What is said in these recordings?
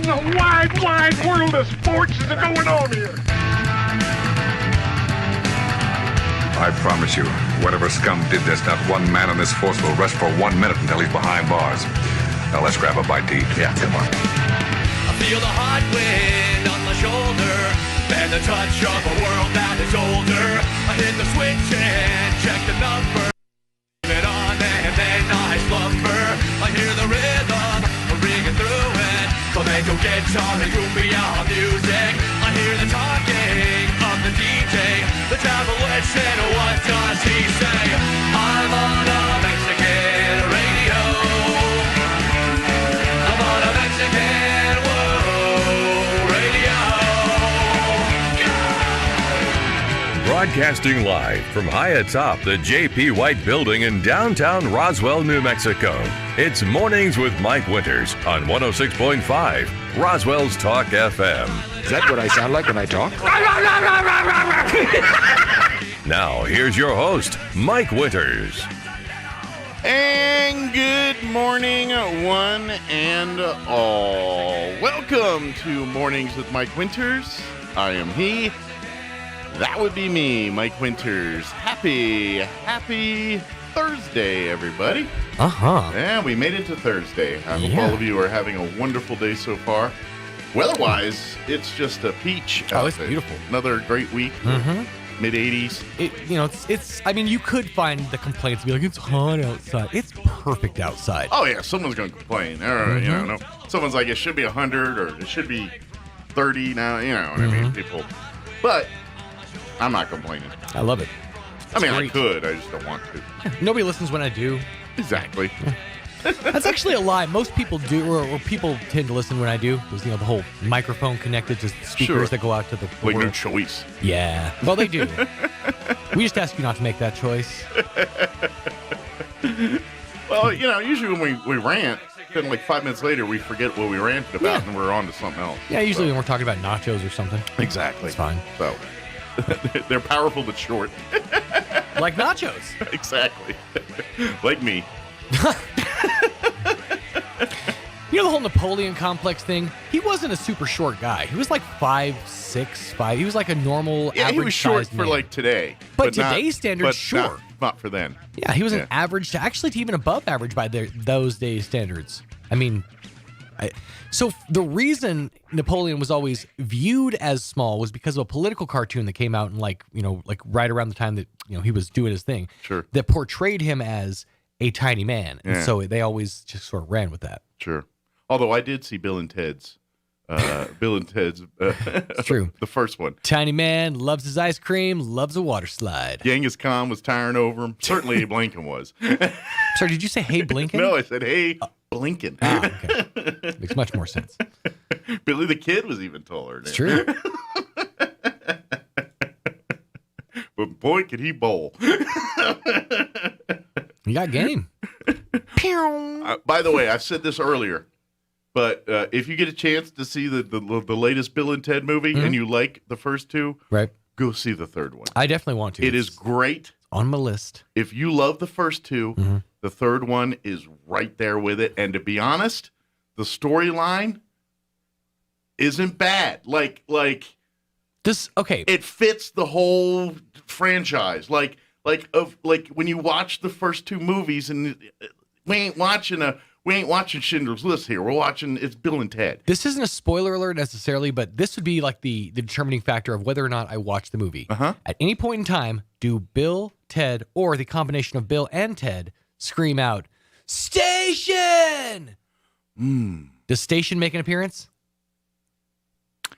in the wide, wide world of sports is going on here? I promise you, whatever scum did this, not one man in this force will rest for 1 minute until he's behind bars. Now let's grab a bite to eat. Yeah, come on. I feel the hot wind on my shoulder and the touch of a world that is older. I hit the switch and check the number. Leave it on and then I slumber. I hear the rhythm ringing through it. Flamenco guitar and cumbia music. I hear the talking of the DJ. The travel listen, what does he say? I'm on a Mexican radio. I'm on a Mexican radio. Yeah! Broadcasting live from high atop the J.P. White Building in downtown Roswell, New Mexico. It's Mornings with Mike Winters on 106.5 Roswell's Talk FM. Is that what I sound like when I talk? Now, here's your host, Mike Winters. And good morning, one and all. Welcome to Mornings with Mike Winters. I am he. That would be me, Mike Winters. Happy Thursday, everybody. Yeah, we made it to Thursday. I hope all of you are having a wonderful day so far. Weather-wise, it's just a peach. Oh, it's beautiful. Another great week. Mid-80s. It's. I mean, you could find the complaints, be like, it's hot outside. It's perfect outside. Oh, yeah, someone's going to complain. No. Someone's like, it should be 100 or it should be 30 now. You know what I mean? People. But I'm not complaining. I love it. I mean, great. I could. I just don't want to. Nobody listens when I do. Exactly. That's actually a lie. Most people do, or people tend to listen when I do. There's, the whole microphone connected to speakers that go out to the like world. no choice. Yeah. Well, they do. We just ask you not to make that choice. Well, usually when we rant, then like 5 minutes later, we forget what we ranted about and we're on to something else. Yeah, usually when we're talking about nachos or something. Exactly. It's fine. So, they're powerful but short. Like nachos. Exactly. Like me. The whole Napoleon complex thing, he wasn't a super short guy. He was like 5'6", He was like a normal average he was short sized for man. like today. But today's standards, sure. Not for then. Yeah, he was an average, actually to even above average by those days' standards. I mean, so the reason Napoleon was always viewed as small was because of a political cartoon that came out in like right around the time that, he was doing his thing. Sure. That portrayed him as a tiny man. And so they always just sort of ran with that. Sure. Although I did see Bill and Ted's. It's true. The first one. Tiny man, loves his ice cream, loves a water slide. Genghis Khan was towering over him. Certainly Abe Lincoln was. Sorry, did you say hey Blinken? No, I said hey Blinken. Okay. Makes much more sense. Billy the Kid was even taller. It's true. But boy, could he bowl. You got game. By the way, I said this earlier, but if you get a chance to see the latest Bill and Ted movie and you like the first two, right, go see the third one. I definitely want to. It is great. On my list. If you love the first two, the third one is right there with it. And to be honest, the storyline isn't bad. Like this. Okay, it fits the whole franchise. Like when you watch the first two movies, and we ain't watching Schindler's List here. We're watching it's Bill and Ted. This isn't a spoiler alert necessarily, but this would be like the determining factor of whether or not I watch the movie. At any point in time, do Bill, Ted, or the combination of Bill and Ted scream out, "Station"? Does Station make an appearance?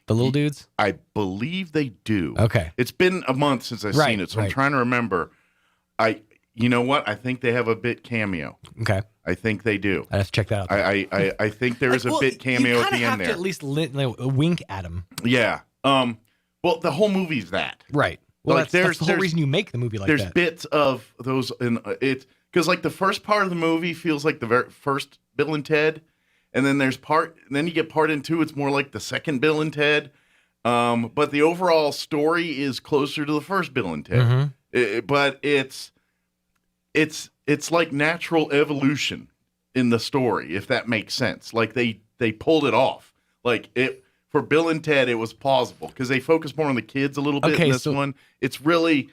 The little dudes? I believe they do. Okay. It's been a month since I've seen it, so I'm trying to remember. You know what? I think they have a bit cameo. Okay. I think they do. I have to check that out. I think there is a bit cameo at the end there. You have to at least wink at him. Yeah. Well, the whole movie's that. Right. Well, like that's the whole reason you make the movie like there's that. There's bits of those in it because like the first part of the movie feels like the very first Bill and Ted, and then then you get part in two. It's more like the second Bill and Ted. But the overall story is closer to the first Bill and Ted. But it's like natural evolution in the story, if that makes sense. Like they pulled it off. Like for Bill and Ted, it was plausible because they focus more on the kids a little bit in this one. It really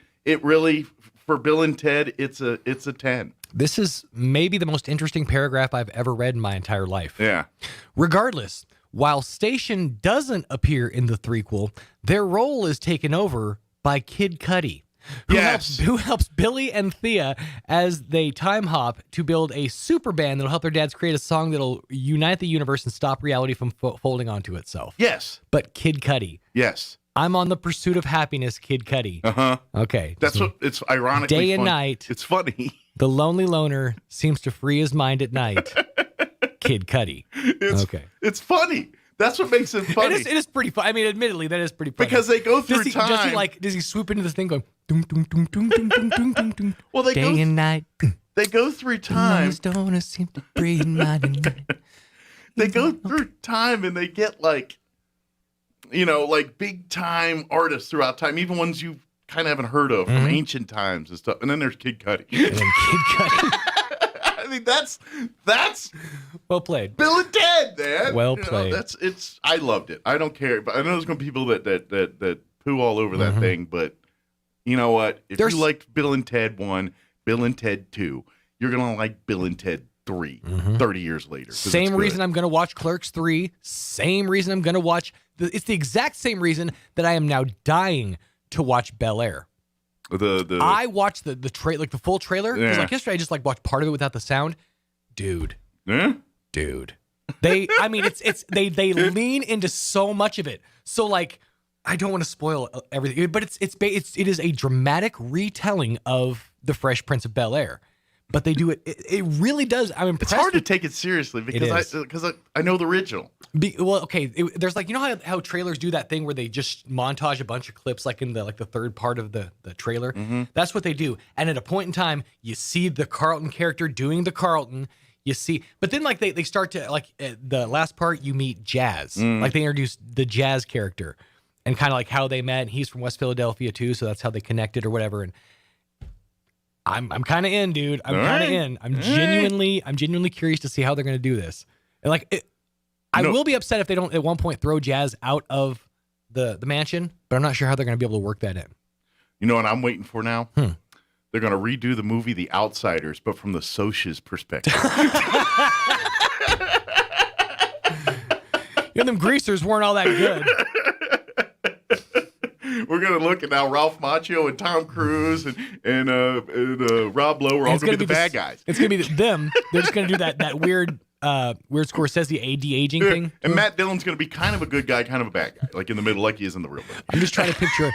for Bill and Ted, it's a 10. This is maybe the most interesting paragraph I've ever read in my entire life. Yeah. Regardless, while Station doesn't appear in the threequel, their role is taken over by Kid Cudi, who helps Billy and Thea as they time hop to build a super band that'll help their dads create a song that'll unite the universe and stop reality from folding onto itself. Yes. But Kid Cudi. Yes. I'm on the pursuit of happiness, Kid Cudi. Uh-huh. Okay. That's what it's ironically day and funny. night. It's funny. The lonely loner seems to free his mind at night. Kid Cudi. It's funny. That's what makes it funny. It is pretty funny. I mean, admittedly, that is pretty funny. Because they go through time. Does he swoop into this thing going, dum, dum, dum, dum, dum, dum, dum, dum, dum, well, day and night. They go through time. The lonely loner seems to free his mind at night. They go through time and they get like big time artists throughout time, even ones you kind of haven't heard of from ancient times and stuff. And then there's Kid Cudi. And then Kid Cudi. I mean, that's well played. Bill and Ted, man. Well played. I loved it. I don't care, but I know there's going to be people that poo all over that thing. But you know what? If you liked Bill and Ted 1, Bill and Ted 2, you're going to like Bill and Ted 3 30 years later. Same reason I'm going to watch Clerks 3. Same reason I'm going to watch. It's the exact same reason that I am now dying to watch Bel Air. I watched the full trailer. Because like yesterday, I just watched part of it without the sound. Dude. Yeah? Dude. They lean into so much of it. So I don't want to spoil everything, but it is a dramatic retelling of The Fresh Prince of Bel Air. But they do it. It really does. I'm impressed. It's hard to take it seriously because I know the original. There's how trailers do that thing where they just montage a bunch of clips in the third part of the trailer. That's what they do. And at a point in time, you see the Carlton character doing the Carlton. You see, but then they start to the last part you meet Jazz. They introduce the Jazz character and kind of how they met. He's from West Philadelphia too, so that's how they connected or whatever. And I'm kind of in, dude. I'm kind of in. I'm genuinely curious to see how they're going to do this. And I will be upset if they don't at one point throw Jazz out of the mansion, but I'm not sure how they're going to be able to work that in. You know what I'm waiting for now? They're going to redo the movie The Outsiders, but from the Soch's perspective. Them greasers weren't all that good. We're going to look at now Ralph Macchio and Tom Cruise and Rob Lowe are all going to be the bad guys. It's going to be them. They're just going to do that weird Scorsese de-aging thing. And Matt Dillon's going to be kind of a good guy, kind of a bad guy, in the middle, like he is in the real movie. I'm just trying to picture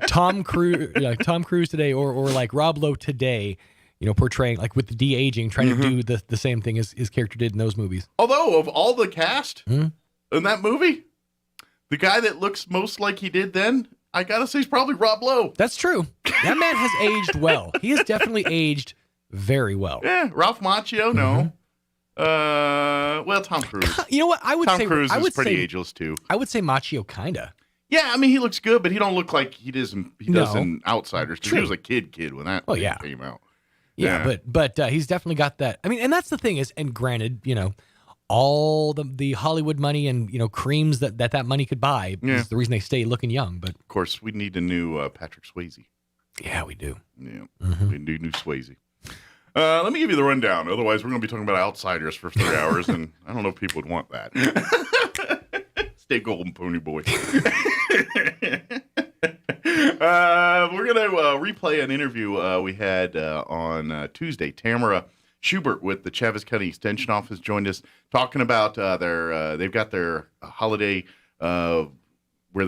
Tom Cruise today or Rob Lowe today, portraying with the de-aging, trying to do the same thing as his character did in those movies. Although of all the cast in that movie, the guy that looks most like he did then, I gotta say, he's probably Rob Lowe. That's true. That man has aged well. He has definitely aged very well. Yeah, Ralph Macchio, no. Well, Tom Cruise. You know what? Tom Cruise is pretty ageless too. I would say Macchio, kinda. Yeah, I mean, he looks good, but he don't look like he does in Outsiders. Because he was a kid when that came out. Yeah, but he's definitely got that. I mean, and that's the thing is, and granted, all the Hollywood money and creams that money could buy is the reason they stay looking young. But of course, we need a new Patrick Swayze. Yeah, we do. Yeah, we need new Swayze. Let me give you the rundown. Otherwise, we're going to be talking about Outsiders for 3 hours, and I don't know if people would want that. Stay golden, pony boy. We're going to replay an interview we had on Tuesday. Tamara Schubert with the Chaves County Extension Office joined us talking about they've got their holiday where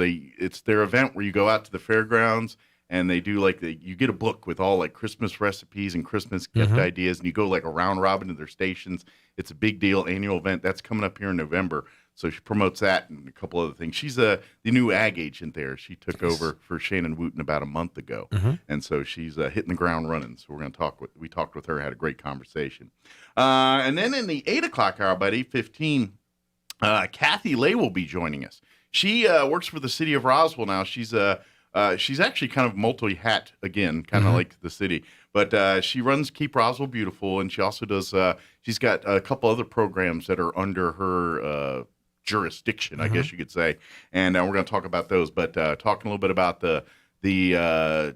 it's their event where you go out to the fairgrounds and they do you get a book with all Christmas recipes and Christmas gift ideas, and you go a round robin to their stations. It's a big deal annual event that's coming up here in November. So she promotes that and a couple other things. She's the new ag agent there. She took over for Shannon Wooten about a month ago. And so she's hitting the ground running. So we're going to we talked with her, had a great conversation. And then in the 8 o'clock hour, about 8:15, Kathy Lay will be joining us. She works for the city of Roswell now. She's actually kind of multi-hat again, kind of like the city. But she runs Keep Roswell Beautiful, and she also does, she's got a couple other programs that are under her jurisdiction, I guess you could say. And we're going to talk about those, but talking a little bit about the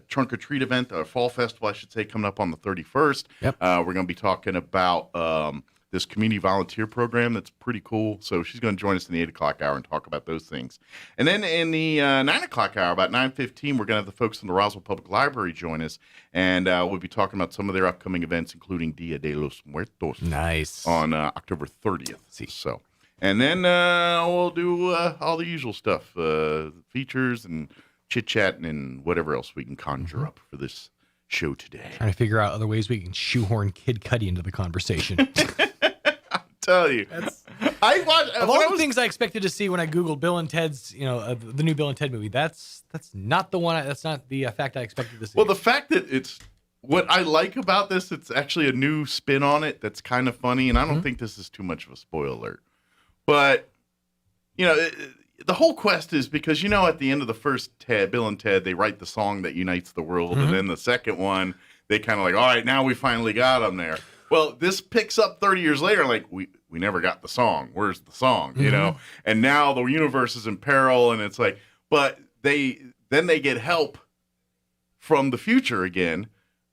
Trunk or Treat event, Fall Festival, I should say, coming up on the 31st. Yep. We're going to be talking about this community volunteer program that's pretty cool. So she's going to join us in the 8 o'clock hour and talk about those things. And then in the 9 o'clock hour, about 9:15, we're going to have the folks from the Roswell Public Library join us. And we'll be talking about some of their upcoming events, including Dia de los Muertos. Nice. On October 30th. So, and then we'll do all the usual stuff, features and chit-chat and whatever else we can conjure up for this show today. Trying to figure out other ways we can shoehorn Kid Cudi into the conversation. Tell you, I watched of all the things I expected to see when I googled Bill and Ted's, the new Bill and Ted movie. That's not the one. That's not the fact I expected to see. Well, the fact that it's what I like about this, it's actually a new spin on it that's kind of funny, and I don't think this is too much of a spoiler alert. But the whole quest is because at the end of the first Bill and Ted, they write the song that unites the world, and then the second one, they kind of like, all right, now we finally got them there. Well, this picks up 30 years later, like, we never got the song. Where's the song, And now the universe is in peril, and it's like, but they get help from the future again.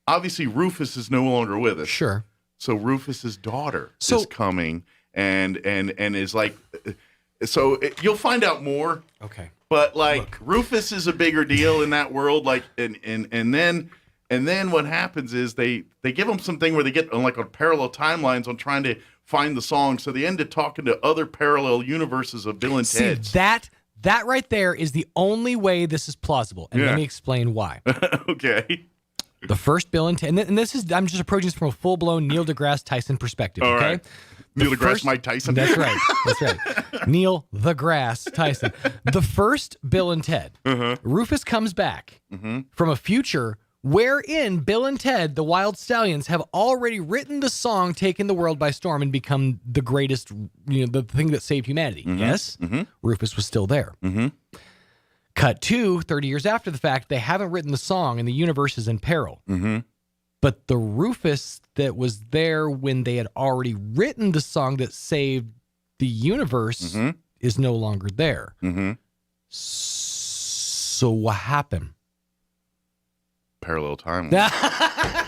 Obviously, Rufus is no longer with us. Sure. So Rufus's daughter is coming, and is like, you'll find out more. Okay. But Rufus is a bigger deal in that world, like, and then what happens is they give them something where they get on parallel timelines on trying to find the song. So they end up talking to other parallel universes of Bill and Ted. That right there is the only way this is plausible. And let me explain why. Okay. The first Bill and Ted, and this is, I'm just approaching this from a full-blown Neil deGrasse Tyson perspective, All okay? right. Neil deGrasse Mike Tyson. That's right. That's right. Neil deGrasse Tyson. The first Bill and Ted. Rufus comes back from a future wherein Bill and Ted, the Wild Stallions, have already written the song Taking the World by Storm and become the greatest, the thing that saved humanity. Yes? Rufus was still there. Cut to 30 years after the fact, they haven't written the song and the universe is in peril. But the Rufus that was there when they had already written the song that saved the universe is no longer there. So what happened? Parallel timeline.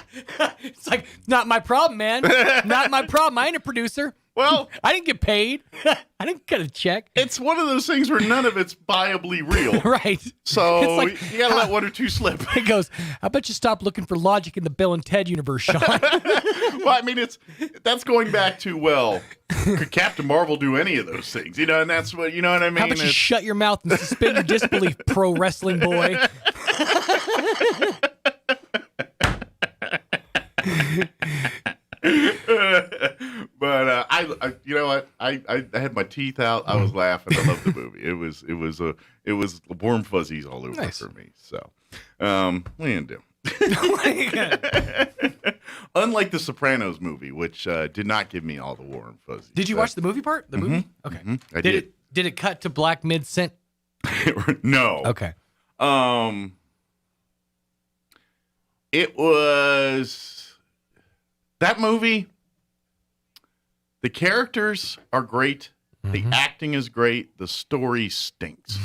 It's like, not my problem, man. Not my problem. I ain't a producer. Well, I didn't get paid. I didn't get a check. It's one of those things where none of it's viably real. Right. So you got to let one or two slip. It goes, I bet you stop looking for logic in the Bill and Ted universe, Sean. Well, I mean, that's going back to, could Captain Marvel do any of those things? And that's what, you know what I mean? How about you shut your mouth and suspend your disbelief, pro wrestling boy? But I you know what? I had my teeth out. I was laughing. I loved the movie. It was warm fuzzies all over for me. So, what are you gonna do? Unlike the Sopranos movie, which did not give me all the warm fuzzies. Did you watch the movie part? The movie? Okay. I did. Did it cut to black mid-sent? No. Okay. It was that movie. The characters are great. The acting is great. The story stinks.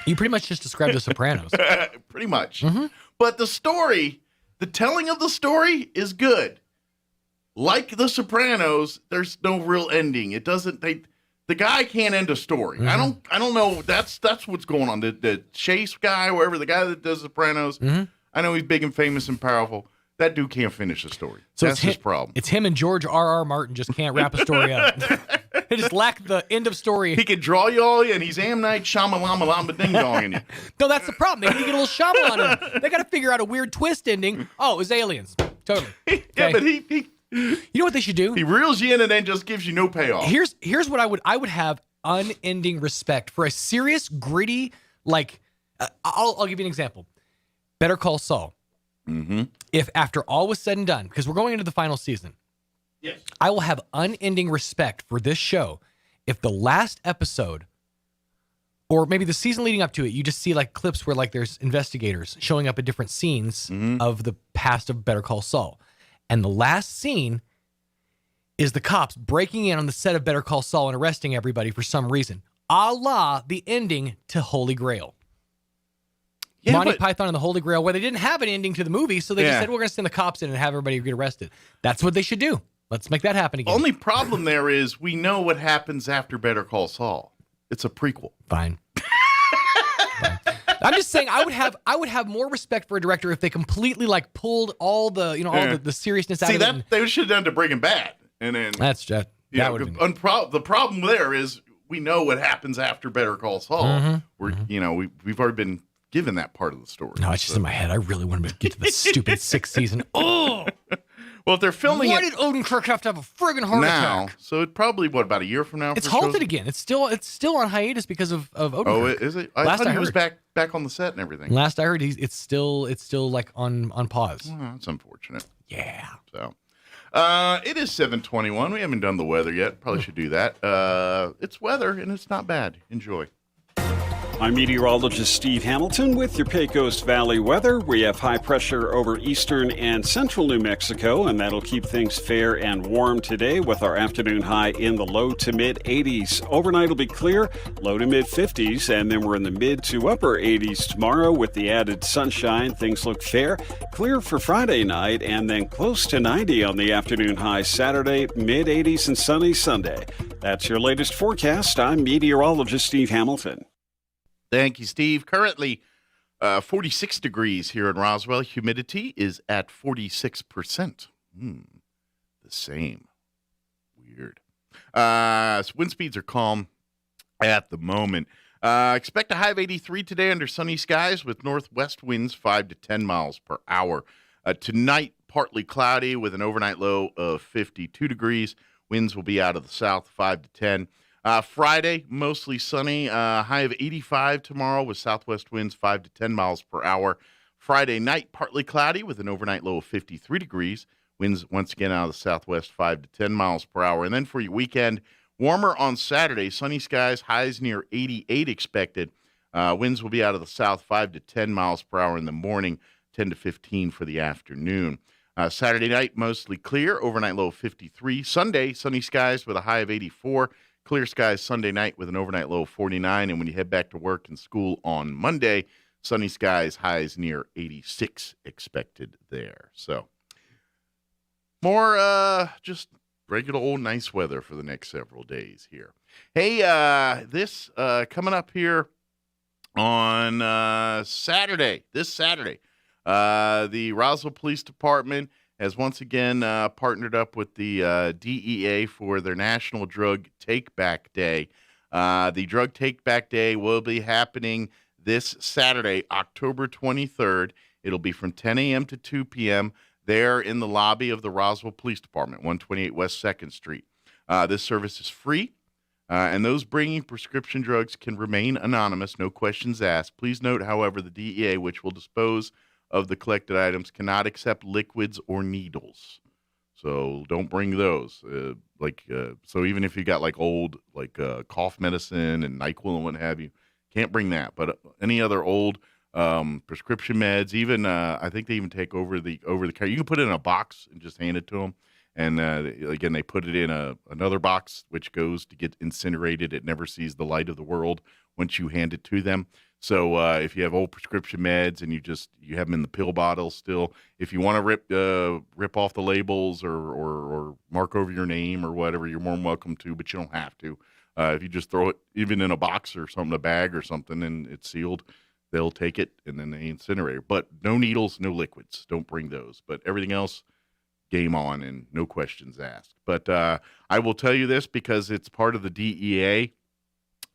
You pretty much just described The Sopranos. Pretty much. But the story, the telling of the story is good. Like The Sopranos, there's no real ending. It doesn't. The guy can't end a story. I don't know. That's what's going on. The Chase guy, wherever, the guy that does Sopranos. I know he's big and famous and powerful. That dude can't finish a story. So that's his problem. It's him and George R.R. Martin just can't wrap a story up. They just lack the end of story. He can draw you all, and he's M. Night Shyamalan ding donging you. No, that's the problem. They need to get a little Shyamalan in them. They got to figure out a weird twist ending. Oh, it was aliens. Totally. Okay. Yeah, but he you know what they should do? He reels you in and then just gives you no payoff. Here's what I would have unending respect for a serious, gritty, I'll give you an example. Better Call Saul. If after all was said and done, because we're going into the final season, yes, I will have unending respect for this show if the last episode, or maybe the season leading up to it, you just see clips where there's investigators showing up at different scenes of the past of Better Call Saul. And the last scene is the cops breaking in on the set of Better Call Saul and arresting everybody for some reason, a la the ending to Holy Grail. Yeah, Monty Python and the Holy Grail, where they didn't have an ending to the movie, so they just said, we're going to send the cops in and have everybody get arrested. That's what they should do. Let's make that happen again. Only problem there is we know what happens after Better Call Saul. It's a prequel. Fine. Fine. I'm just saying I would have more respect for a director if they completely like pulled all the all the seriousness out of it. See, that they should have done to Breaking Bad, and then that's just that would have been the problem there is we know what happens after Better Call Saul. Mm-hmm. We've already been given that part of the story. No, it's just in my head. I really want to get to the stupid 6th season. Oh, well, if they're filming why it did Odenkirk have to have a friggin' heart now, attack? so it probably about a year from now. It's halted again. It's still on hiatus because of Odenkirk. Oh, is it? I thought he was back on the set and everything. Last I heard, it's still like on pause. Well, that's unfortunate. Yeah. So, it is 7:21. We haven't done the weather yet. Probably should do that. It's weather and it's not bad. Enjoy. I'm meteorologist Steve Hamilton with your Pecos Valley weather. We have high pressure over eastern and central New Mexico, and that'll keep things fair and warm today with our afternoon high in the low to mid 80s. Overnight will be clear, low to mid 50s, and then we're in the mid to upper 80s tomorrow with the added sunshine. Things look fair. Clear for Friday night, and then close to 90 on the afternoon high Saturday, mid 80s and sunny Sunday. That's your latest forecast. I'm meteorologist Steve Hamilton. Thank you, Steve. Currently, 46 degrees here in Roswell. Humidity is at 46%. The same. Weird. So wind speeds are calm at the moment. Expect a high of 83 today under sunny skies with northwest winds 5 to 10 miles per hour. Tonight, partly cloudy with an overnight low of 52 degrees. Winds will be out of the south 5 to 10. Friday, mostly sunny, high of 85 tomorrow with southwest winds 5 to 10 miles per hour. Friday night, partly cloudy with an overnight low of 53 degrees. Winds once again out of the southwest 5 to 10 miles per hour. And then for your weekend, warmer on Saturday, sunny skies, highs near 88 expected. Winds will be out of the south 5 to 10 miles per hour in the morning, 10 to 15 for the afternoon. Saturday night, mostly clear, overnight low of 53. Sunday, sunny skies with a high of 84. Clear skies Sunday night with an overnight low of 49. And when you head back to work and school on Monday, sunny skies, highs near 86 expected there. So more just regular old nice weather for the next several days here. Hey, this coming up here on Saturday, this Saturday, the Roswell Police Department has once again partnered up with the DEA for their National Drug Take-Back Day. The Drug Take-Back Day will be happening this Saturday, October 23rd. It'll be from 10 a.m. to 2 p.m. there in the lobby of the Roswell Police Department, 128 West 2nd Street. This service is free, and those bringing prescription drugs can remain anonymous, no questions asked. Please note, however, the DEA, which will dispose of the collected items, cannot accept liquids or needles. So don't bring those. So even if you got like old cough medicine and NyQuil and what have you, can't bring that. But any other old prescription meds, even I think they even take over the counter. You can put it in a box and just hand it to them. And again, they put it in another box, which goes to get incinerated. It never sees the light of the world once you hand it to them. So if you have old prescription meds and you have them in the pill bottle still, if you want to rip off the labels or mark over your name or whatever, you're more than welcome to, but you don't have to. If you just throw it even in a box or something, a bag or something, and it's sealed, they'll take it and then they incinerate it. But no needles, no liquids. Don't bring those. But everything else, game on and no questions asked. But I will tell you this because it's part of the DEA,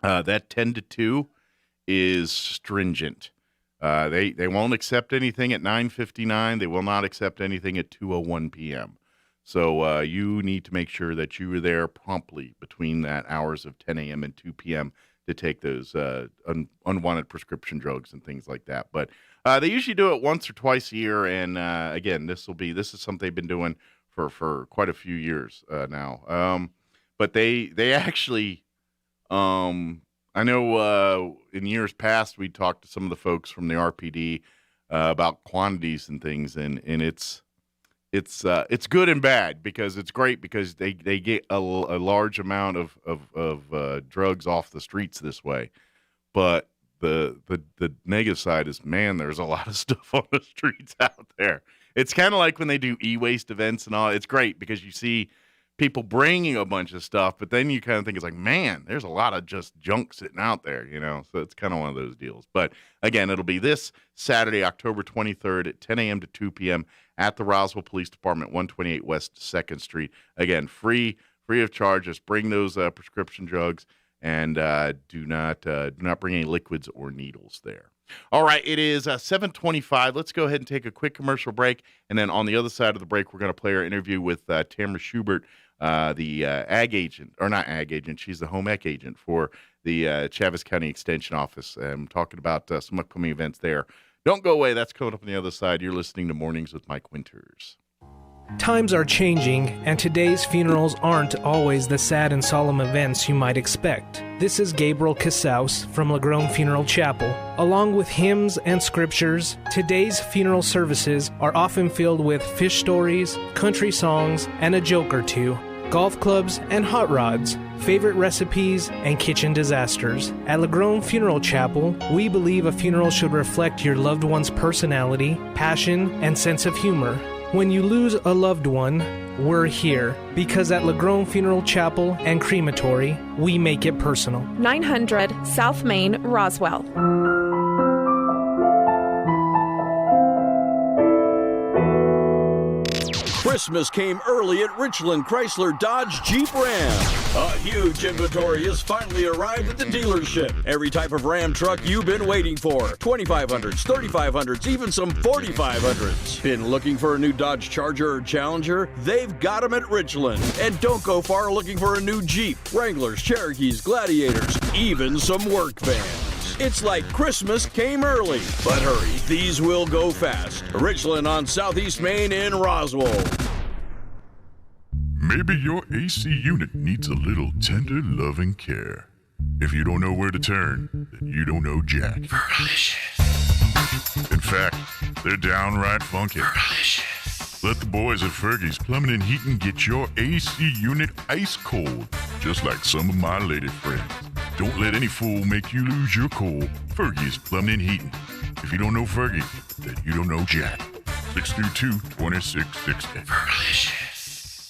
that 10 to 2 is stringent. They won't accept anything at 9:59. They will not accept anything at 2:01 p.m. So you need to make sure that you are there promptly between that hours of 10 a.m. and 2 p.m. to take those unwanted prescription drugs and things like that. But they usually do it once or twice a year. And again, this is something they've been doing for quite a few years now. But they actually, I know in years past, we talked to some of the folks from the RPD about quantities and things, and it's good and bad, because it's great because they get a large amount of drugs off the streets this way. But the negative side is, man, there's a lot of stuff on the streets out there. It's kind of like when they do e-waste events and all. It's great because you see people bringing a bunch of stuff, but then you kind of think it's like, man, there's a lot of just junk sitting out there, So it's kind of one of those deals. But again, it'll be this Saturday, October 23rd at 10 a.m. to 2 p.m. at the Roswell Police Department, 128 West 2nd Street. Again, free of charge. Just bring those prescription drugs, and do not bring any liquids or needles there. All right, it is 7:25. Let's go ahead and take a quick commercial break, and then on the other side of the break, we're going to play our interview with Tamara Schubert, the ag agent, or not ag agent, she's the home ec agent for the Chaves County Extension Office. I'm talking about some upcoming events there. Don't go away. That's coming up on the other side. You're listening to Mornings with Mike Winters. Times are changing, and today's funerals aren't always the sad and solemn events you might expect. This is Gabriel Casaus from Lagrone Funeral Chapel. Along with hymns and scriptures, today's funeral services are often filled with fish stories, country songs, and a joke or two, golf clubs and hot rods, favorite recipes, and kitchen disasters. At Lagrone Funeral Chapel, we believe a funeral should reflect your loved one's personality, passion, and sense of humor. When you lose a loved one, we're here, because at Lagrone Funeral Chapel and Crematory, we make it personal. 900 South Main, Roswell. Christmas came early at Richland Chrysler Dodge Jeep Ram. A huge inventory has finally arrived at the dealership. Every type of Ram truck you've been waiting for. 2500s, 3500s, even some 4500s. Been looking for a new Dodge Charger or Challenger? They've got them at Richland. And don't go far looking for a new Jeep, Wranglers, Cherokees, Gladiators, even some work vans. It's like Christmas came early. But hurry, these will go fast. Richland on Southeast Main in Roswell. Maybe your AC unit needs a little tender loving care. If you don't know where to turn, then you don't know Jack. Fergalicious. In fact, they're downright funky. Fergalicious. Let the boys at Fergie's Plumbing and Heating get your AC unit ice cold, just like some of my lady friends. Don't let any fool make you lose your cool. Fergie's Plumbing and Heating. If you don't know Fergie, then you don't know Jack. 632-2660. Fergalicious.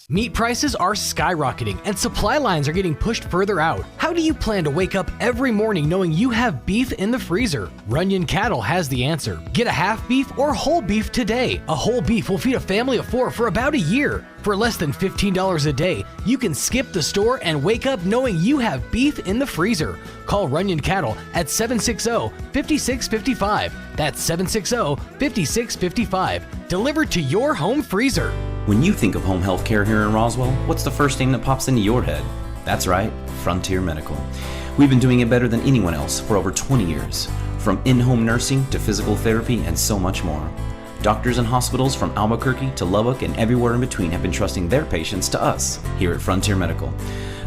Meat prices are skyrocketing and supply lines are getting pushed further out. How do you plan to wake up every morning knowing you have beef in the freezer? Runyon Cattle has the answer. Get a half beef or whole beef today. A whole beef will feed a family of 4 for about a year. For less than $15 a day, you can skip the store and wake up knowing you have beef in the freezer. Call Runyon Cattle at 760-5655. That's 760-5655. Delivered to your home freezer. When you think of home health care here in Roswell, what's the first thing that pops into your head? That's right, Frontier Medical. We've been doing it better than anyone else for over 20 years. From in-home nursing to physical therapy and so much more. Doctors and hospitals from Albuquerque to Lubbock and everywhere in between have been trusting their patients to us here at Frontier Medical.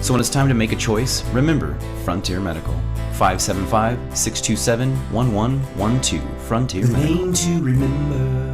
So when it's time to make a choice, remember Frontier Medical. 575-627-1112. Frontier Medical. Name to remember.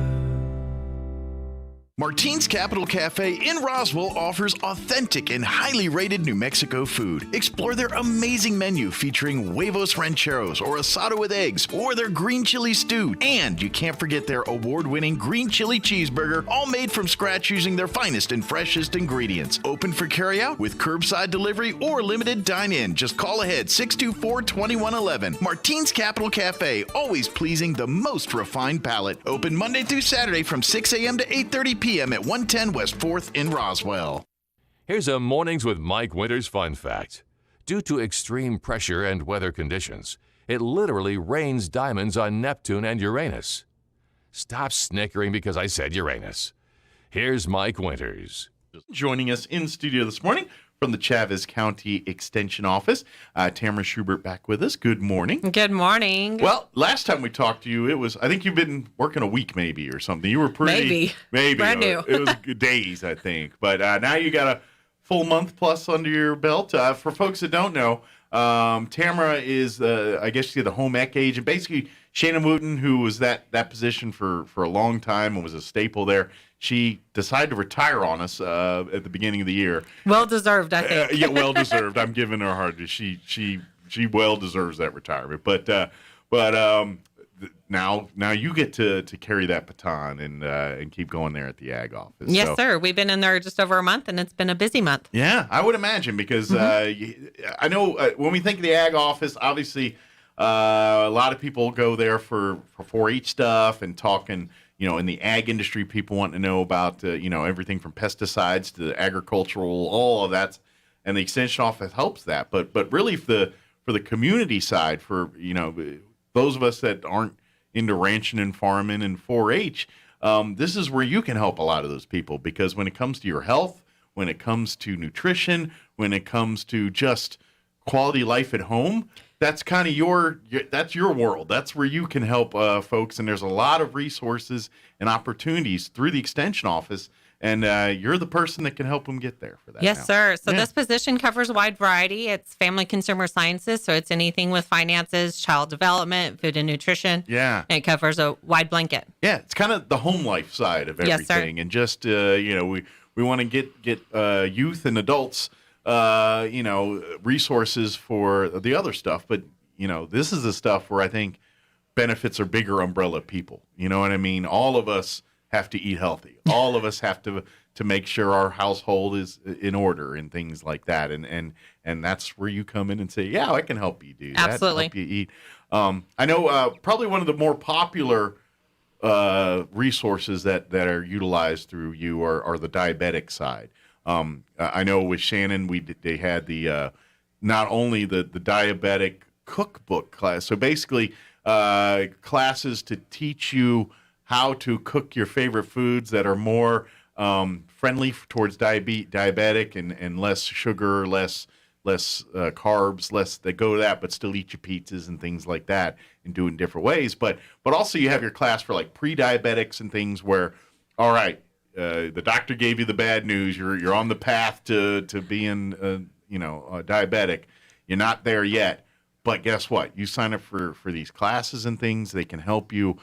Martine's Capital Cafe in Roswell offers authentic and highly rated New Mexico food. Explore their amazing menu featuring huevos rancheros or asado with eggs or their green chili stew. And you can't forget their award-winning green chili cheeseburger, all made from scratch using their finest and freshest ingredients. Open for carryout with curbside delivery or limited dine-in. Just call ahead 624-2111. Martine's Capital Cafe, always pleasing the most refined palate. Open Monday through Saturday from 6 a.m. to 8:30 p.m. at 110 West 4th in Roswell. Here's a Mornings with Mike Winters fun fact. Due to extreme pressure and weather conditions, it literally rains diamonds on Neptune and Uranus. Stop snickering because I said Uranus. Here's Mike Winters. Joining us in studio this morning from the Chaves County Extension Office, Tamara Schubert back with us. Good morning. Good morning. Well, last time we talked to you, it was, I think you've been working a week maybe or something. You were pretty... Maybe. Brand new. It was days, I think. But now you got a full month plus under your belt. For folks that don't know, Tamara is, I guess she's the home ec agent. Basically, Shannon Wooten, who was that position for a long time and was a staple there, she decided to retire on us at the beginning of the year. Well deserved, I think. Yeah, well deserved. I'm giving her a hard. She well deserves that retirement. But now you get to carry that baton and keep going there at the ag office. Yes, sir. We've been in there just over a month, and it's been a busy month. Yeah, I would imagine because I know when we think of the ag office, obviously a lot of people go there for 4-H stuff and talking. In the ag industry, people want to know about everything from pesticides to agricultural, all of that, and the extension office helps that. But really, for the community side, for those of us that aren't into ranching and farming and 4-H, this is where you can help a lot of those people, because when it comes to your health, when it comes to nutrition, when it comes to just quality life at home, that's kind of that's your world. That's where you can help folks, and there's a lot of resources and opportunities through the extension office, and you're the person that can help them get there for that. Yes, sir. So this position covers a wide variety. It's family consumer sciences, so it's anything with finances, child development, food and nutrition. Yeah. And it covers a wide blanket. Yeah, it's kind of the home life side of everything. Yes, sir. And just, we want to get youth and adults resources for the other stuff. But, this is the stuff where I think benefits are bigger umbrella people. You know what I mean? All of us have to eat healthy. All of us have to make sure our household is in order and things like that. And that's where you come in and say, yeah, I can help you do that. Absolutely. Help you eat. I know probably one of the more popular resources that are utilized through you are the diabetic side. I know with Shannon, they had the not only the diabetic cookbook class, so basically classes to teach you how to cook your favorite foods that are more friendly towards diabetic and less sugar, less carbs, less that go to that, but still eat your pizzas and things like that and do it in different ways. But also you have your class for like pre-diabetics and things where, all right, the doctor gave you the bad news. You're on the path to being diabetic. You're not there yet, but guess what? You sign up for these classes and things. They can help you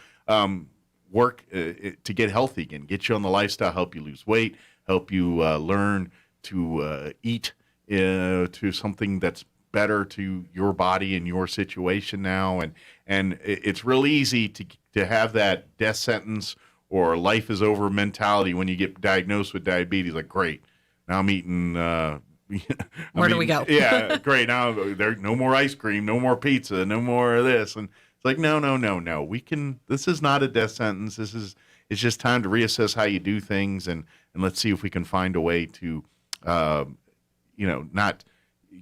work to get healthy again, get you on the lifestyle, help you lose weight, help you learn to eat to something that's better to your body and your situation now. And it's real easy to have that death sentence or life is over mentality when you get diagnosed with diabetes. Like, great, now I'm eating. Where do we go? Yeah, great. Now there's no more ice cream, no more pizza, no more of this. And it's like, no. We can. This is not a death sentence. It's just time to reassess how you do things, and let's see if we can find a way to, not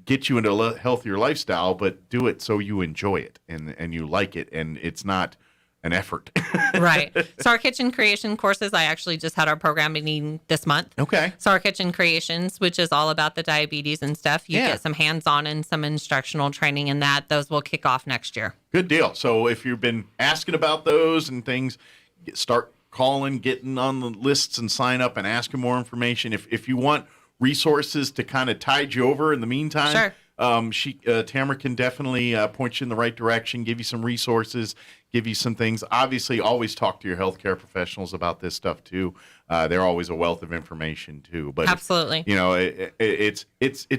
get you into a healthier lifestyle, but do it so you enjoy it and you like it, and it's not an effort. Right. So our kitchen creation courses, I actually just had our program meeting this month. Okay. So our kitchen creations, which is all about the diabetes and stuff, you get some hands-on and some instructional training in that. Those will kick off next year. Good deal. So if you've been asking about those and things, start calling, getting on the lists and sign up and asking more information. If you want resources to kind of tide you over in the meantime, sure. Tamara can definitely point you in the right direction, give you some resources, give you some things. Obviously, always talk to your healthcare professionals about this stuff too. They're always a wealth of information too. But absolutely, it's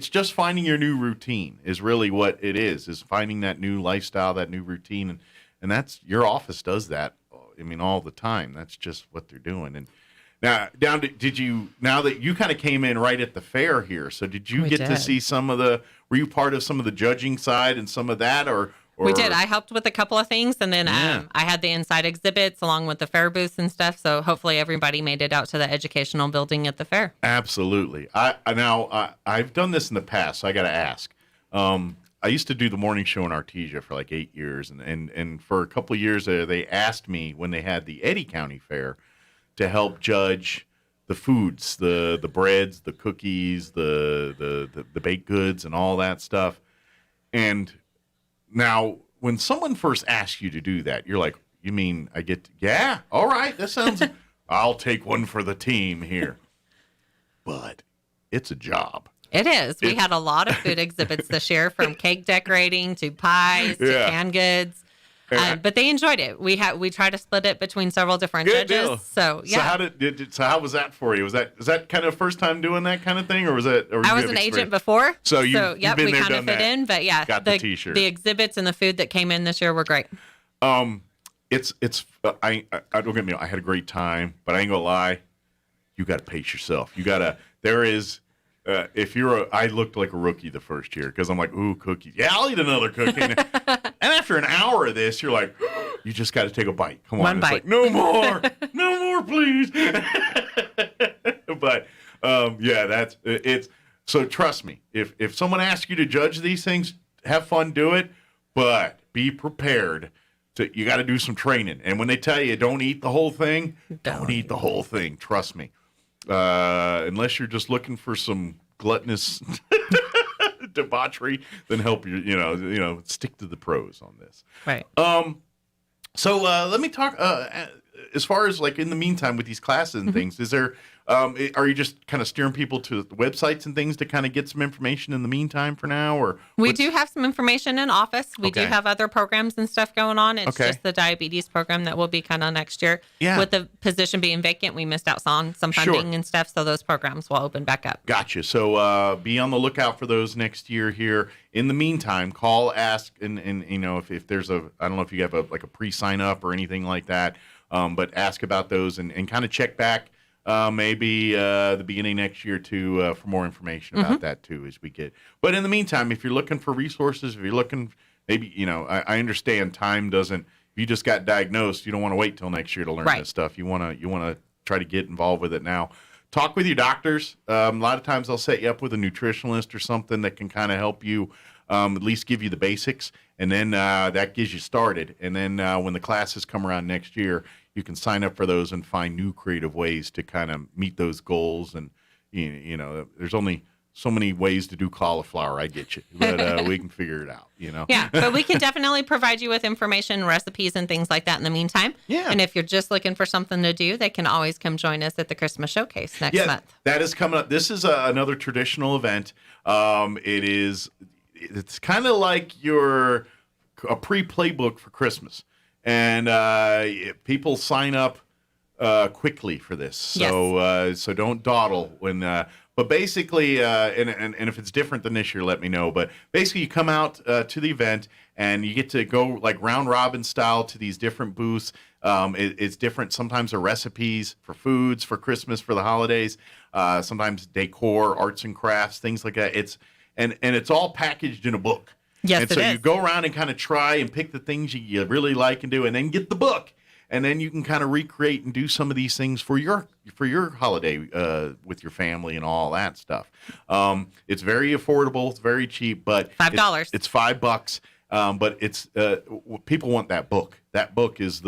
just finding your new routine is really what it is finding that new lifestyle, that new routine, and that's your office does that. I mean, all the time. That's just what they're doing. And now, now that you kind of came in right at the fair here, so did you get to see were you part of some of the judging side and some of that, or? We did. I helped with a couple of things, and then I had the inside exhibits along with the fair booths and stuff, so hopefully everybody made it out to the educational building at the fair. Absolutely. I've done this in the past, so I got to ask. I used to do the morning show in Artesia for like 8 years, and for a couple of years they asked me when they had the Eddy County Fair to help judge the foods, the breads, the cookies, the baked goods, and all that stuff. And now, when someone first asks you to do that, you're like, you mean I get to, yeah, all right, that sounds, I'll take one for the team here. But it's a job. It is. We had a lot of food exhibits this year, from cake decorating to pies to canned goods. But they enjoyed it. We try to split it between several different Good judges. deal. So yeah. So how was that for you? Was that kind of first time doing that kind of thing, or was that? Or I was an agent before. So we kind of fit in. But yeah, got the T-shirt. The exhibits and the food that came in this year were great. It's I don't get me wrong, I had a great time, but I ain't gonna lie, you got to pace yourself. I looked like a rookie the first year because I'm like, ooh, cookies. Yeah, I'll eat another cookie. And after an hour of this, you're like, you just got to take a bite. Come on. One bite. Like, no more, please. But that's it's. So trust me, if someone asks you to judge these things, have fun, do it, but be prepared. You got to do some training. And when they tell you don't eat the whole thing, don't eat the whole thing. Trust me. Unless you're just looking for some gluttonous debauchery, then help you stick to the pros on this. Right. So let me talk as far as like in the meantime with these classes and things. Is there are you just kind of steering people to the websites and things to kind of get some information in the meantime for now, or we do have some information in office. We do have other programs and stuff going on. It's just the diabetes program that will be kind of next year. Yeah. With the position being vacant, we missed out on some funding and stuff, so those programs will open back up. Gotcha. So be on the lookout for those next year here. In the meantime, call, ask, and if there's I don't know if you have a pre-sign up or anything like that, but ask about those and kind of check back. Maybe the beginning next year too for more information about that too as we get. But in the meantime, if you're looking for resources, if you're looking, maybe I understand time doesn't. If you just got diagnosed, you don't want to wait till next year to learn this stuff. You want to try to get involved with it now. Talk with your doctors. A lot of times they'll set you up with a nutritionalist or something that can kind of help you. At least give you the basics, and then that gets you started. And then when the classes come around next year, you can sign up for those and find new creative ways to kind of meet those goals. And there's only so many ways to do cauliflower. I get you, but we can figure it out. Yeah, but we can definitely provide you with information, recipes, and things like that in the meantime. Yeah. And if you're just looking for something to do, they can always come join us at the Christmas Showcase next month. That is coming up. This is another traditional event. It's kind of like a pre-playbook for Christmas, and people sign up quickly for this. So so don't dawdle when. But basically, and if it's different than this year, let me know. But basically, you come out to the event and you get to go like round robin style to these different booths. It's different. Sometimes the recipes for foods for Christmas, for the holidays. Sometimes decor, arts and crafts, things like that. And it's all packaged in a book. Yes, and so you go around and kind of try and pick the things you really like and do, and then get the book. And then you can kind of recreate and do some of these things for your holiday with your family and all that stuff. It's very affordable. It's very cheap, but $5. It's $5. But it's people want that book. That book is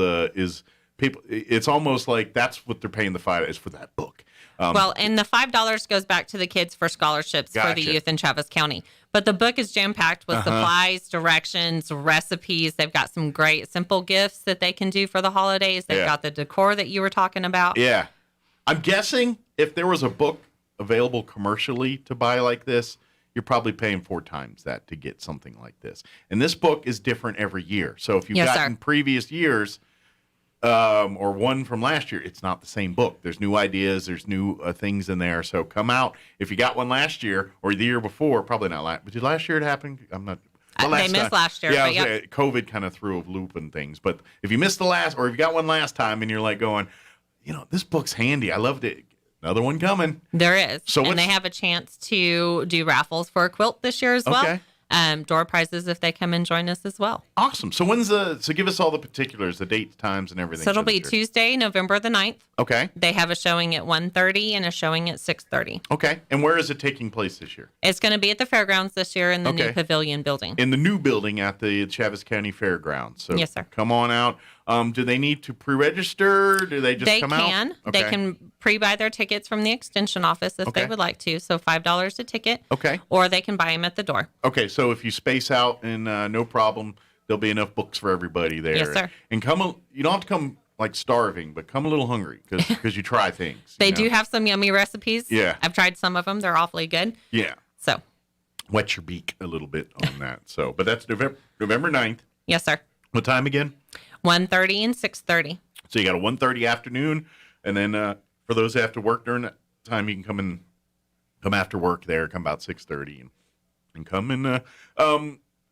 people. It's almost like that's what they're paying the $5 is for that book. Well, and the $5 goes back to the kids for scholarships for the youth in Travis County. But the book is jam-packed with supplies, directions, recipes. They've got some great simple gifts that they can do for the holidays. They've got the decor that you were talking about. Yeah. I'm guessing if there was a book available commercially to buy like this, you're probably paying 4 times that to get something like this. And this book is different every year. So if you've gotten previous years or one from last year, it's not the same book. There's new ideas. There's new things in there. So come out. If you got one last year or the year before, probably not last. But did last year it happen? I'm not. They missed last year. Yeah, but COVID kind of threw a loop and things. But if you missed the last, or if you got one last time and you're like going, this book's handy. I loved it. Another one coming. There is. And they have a chance to do raffles for a quilt this year as well. Okay. Door prizes if they come and join us as well. Awesome. So so give us all the particulars, the dates, times, and everything. So it'll be Tuesday, November the 9th. Okay. They have a showing at 1:30 and a showing at 6:30. Okay. And where is it taking place this year? It's going to be at the fairgrounds this year in the new pavilion building. In the new building at the Travis County Fairgrounds. So yes, sir. Come on out. Do they need to pre-register? Do they just come out? They can. Okay. They can pre-buy their tickets from the extension office if they would like to. So $5 a ticket. Okay. Or they can buy them at the door. Okay. So if you space out and no problem, there'll be enough books for everybody there. Yes, sir. And you don't have to come like starving, but come a little hungry because you try things. They do have some yummy recipes. Yeah. I've tried some of them. They're awfully good. Yeah. So. Wet your beak a little bit on that. So, but that's November 9th. Yes, sir. What time again? 1:30 and 6:30. So you got a 1:30 afternoon, and then for those who have to work during that time, you can come after work there, come about 6:30 and come and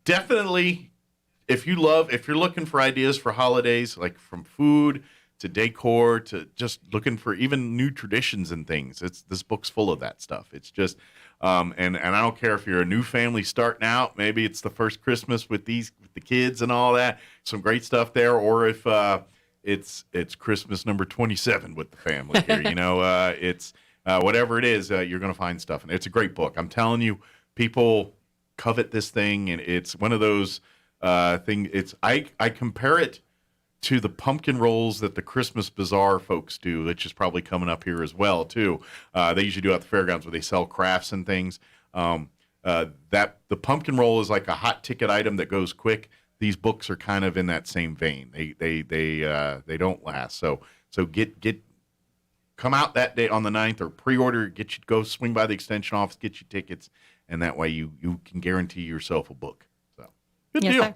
definitely if you're looking for ideas for holidays, like from food to decor to just looking for even new traditions and things, this book's full of that stuff. It's just and I don't care if you're a new family starting out, maybe it's the first Christmas with the kids and all that, some great stuff there, or if it's Christmas number 27 with the family here, it's whatever it is, you're going to find stuff. And it's a great book. I'm telling you, people covet this thing, and it's one of those things. I compare it to the pumpkin rolls that the Christmas Bazaar folks do, which is probably coming up here as well, too. They usually do at the fairgrounds where they sell crafts and things. That the pumpkin roll is like a hot ticket item that goes quick. These books are kind of in that same vein. They don't last. So come out that day on the 9th or pre-order, go swing by the extension office, get your tickets, and that way you can guarantee yourself a book. So good deal. Sir.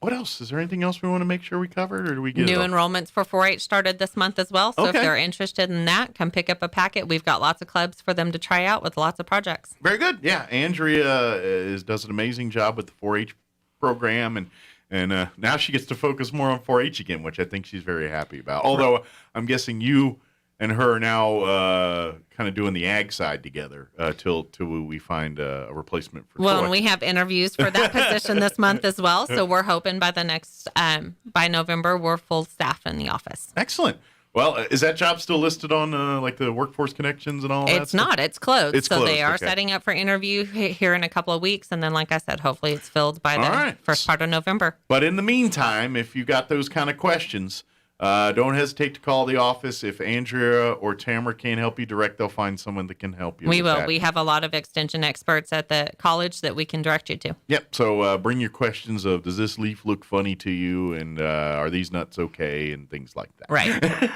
What else? Is there anything else we want to make sure we covered, or do we get new enrollments for 4-H started this month as well? So if they're interested in that, come pick up a packet. We've got lots of clubs for them to try out with lots of projects. Very good. Yeah, Andrea does an amazing job with the 4-H program, and now she gets to focus more on 4-H again, which I think she's very happy about. Although I'm guessing you and her are now kind of doing the ag side together till we find a replacement for Troy. And we have interviews for that position this month as well. So we're hoping by the next by November we're full staff in the office. Excellent. Well, is that job still listed on like the Workforce Connections and all that? It's not. It's closed. They are setting up for interview here in a couple of weeks. And then, like I said, hopefully it's filled by the first part of November. But in the meantime, if you got those kind of questions, don't hesitate to call the office. If Andrea or Tamara can't help you direct, they'll find someone that can help you. We will. We have a lot of extension experts at the college that we can direct you to. Yep. So bring your questions of, does this leaf look funny to you? And are these nuts okay? And things like that. Right.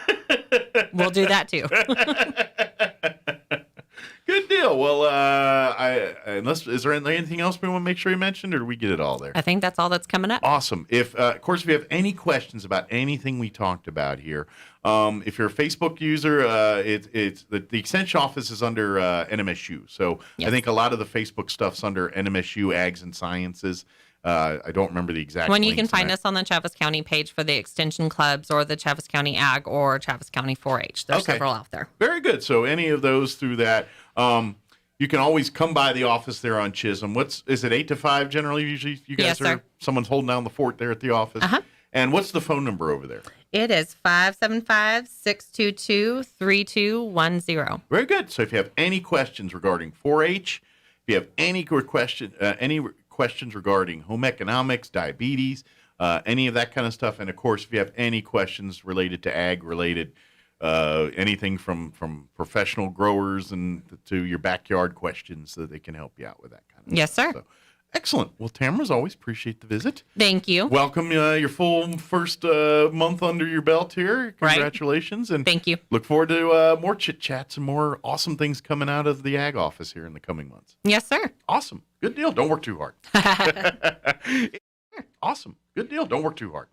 We'll do that too. Good deal. Well, is there anything else we want to make sure you mentioned, or do we get it all there? I think that's all that's coming up. Awesome. Of course, if you have any questions about anything we talked about here, if you're a Facebook user, it's the extension office is under NMSU. So yes. I think a lot of the Facebook stuff's under NMSU Ags and Sciences. I don't remember the exact. You can find us on the Travis County page for the extension clubs or the Travis County Ag or Travis County 4-H. There's several out there. Very good. So any of those through that. You can always come by the office there on Chisholm. Is it 8 to 5 generally? Usually you guys someone's holding down the fort there at the office. Uh-huh. And what's the phone number over there? It is 575-622-3210. Very good. So if you have any questions regarding 4-H, if you have any questions regarding home economics, diabetes, any of that kind of stuff, and of course, if you have any questions related to ag-related anything from professional growers and to your backyard questions, so they can help you out with that kind of stuff. Yes, sir. So, excellent. Well, Tamara, as always, appreciate the visit. Thank you. Welcome your full first month under your belt here. Congratulations. Right. And thank you. Look forward to more chit-chats and more awesome things coming out of the ag office here in the coming months. Yes, sir. Awesome. Good deal. Don't work too hard. Awesome. Good deal. Don't work too hard.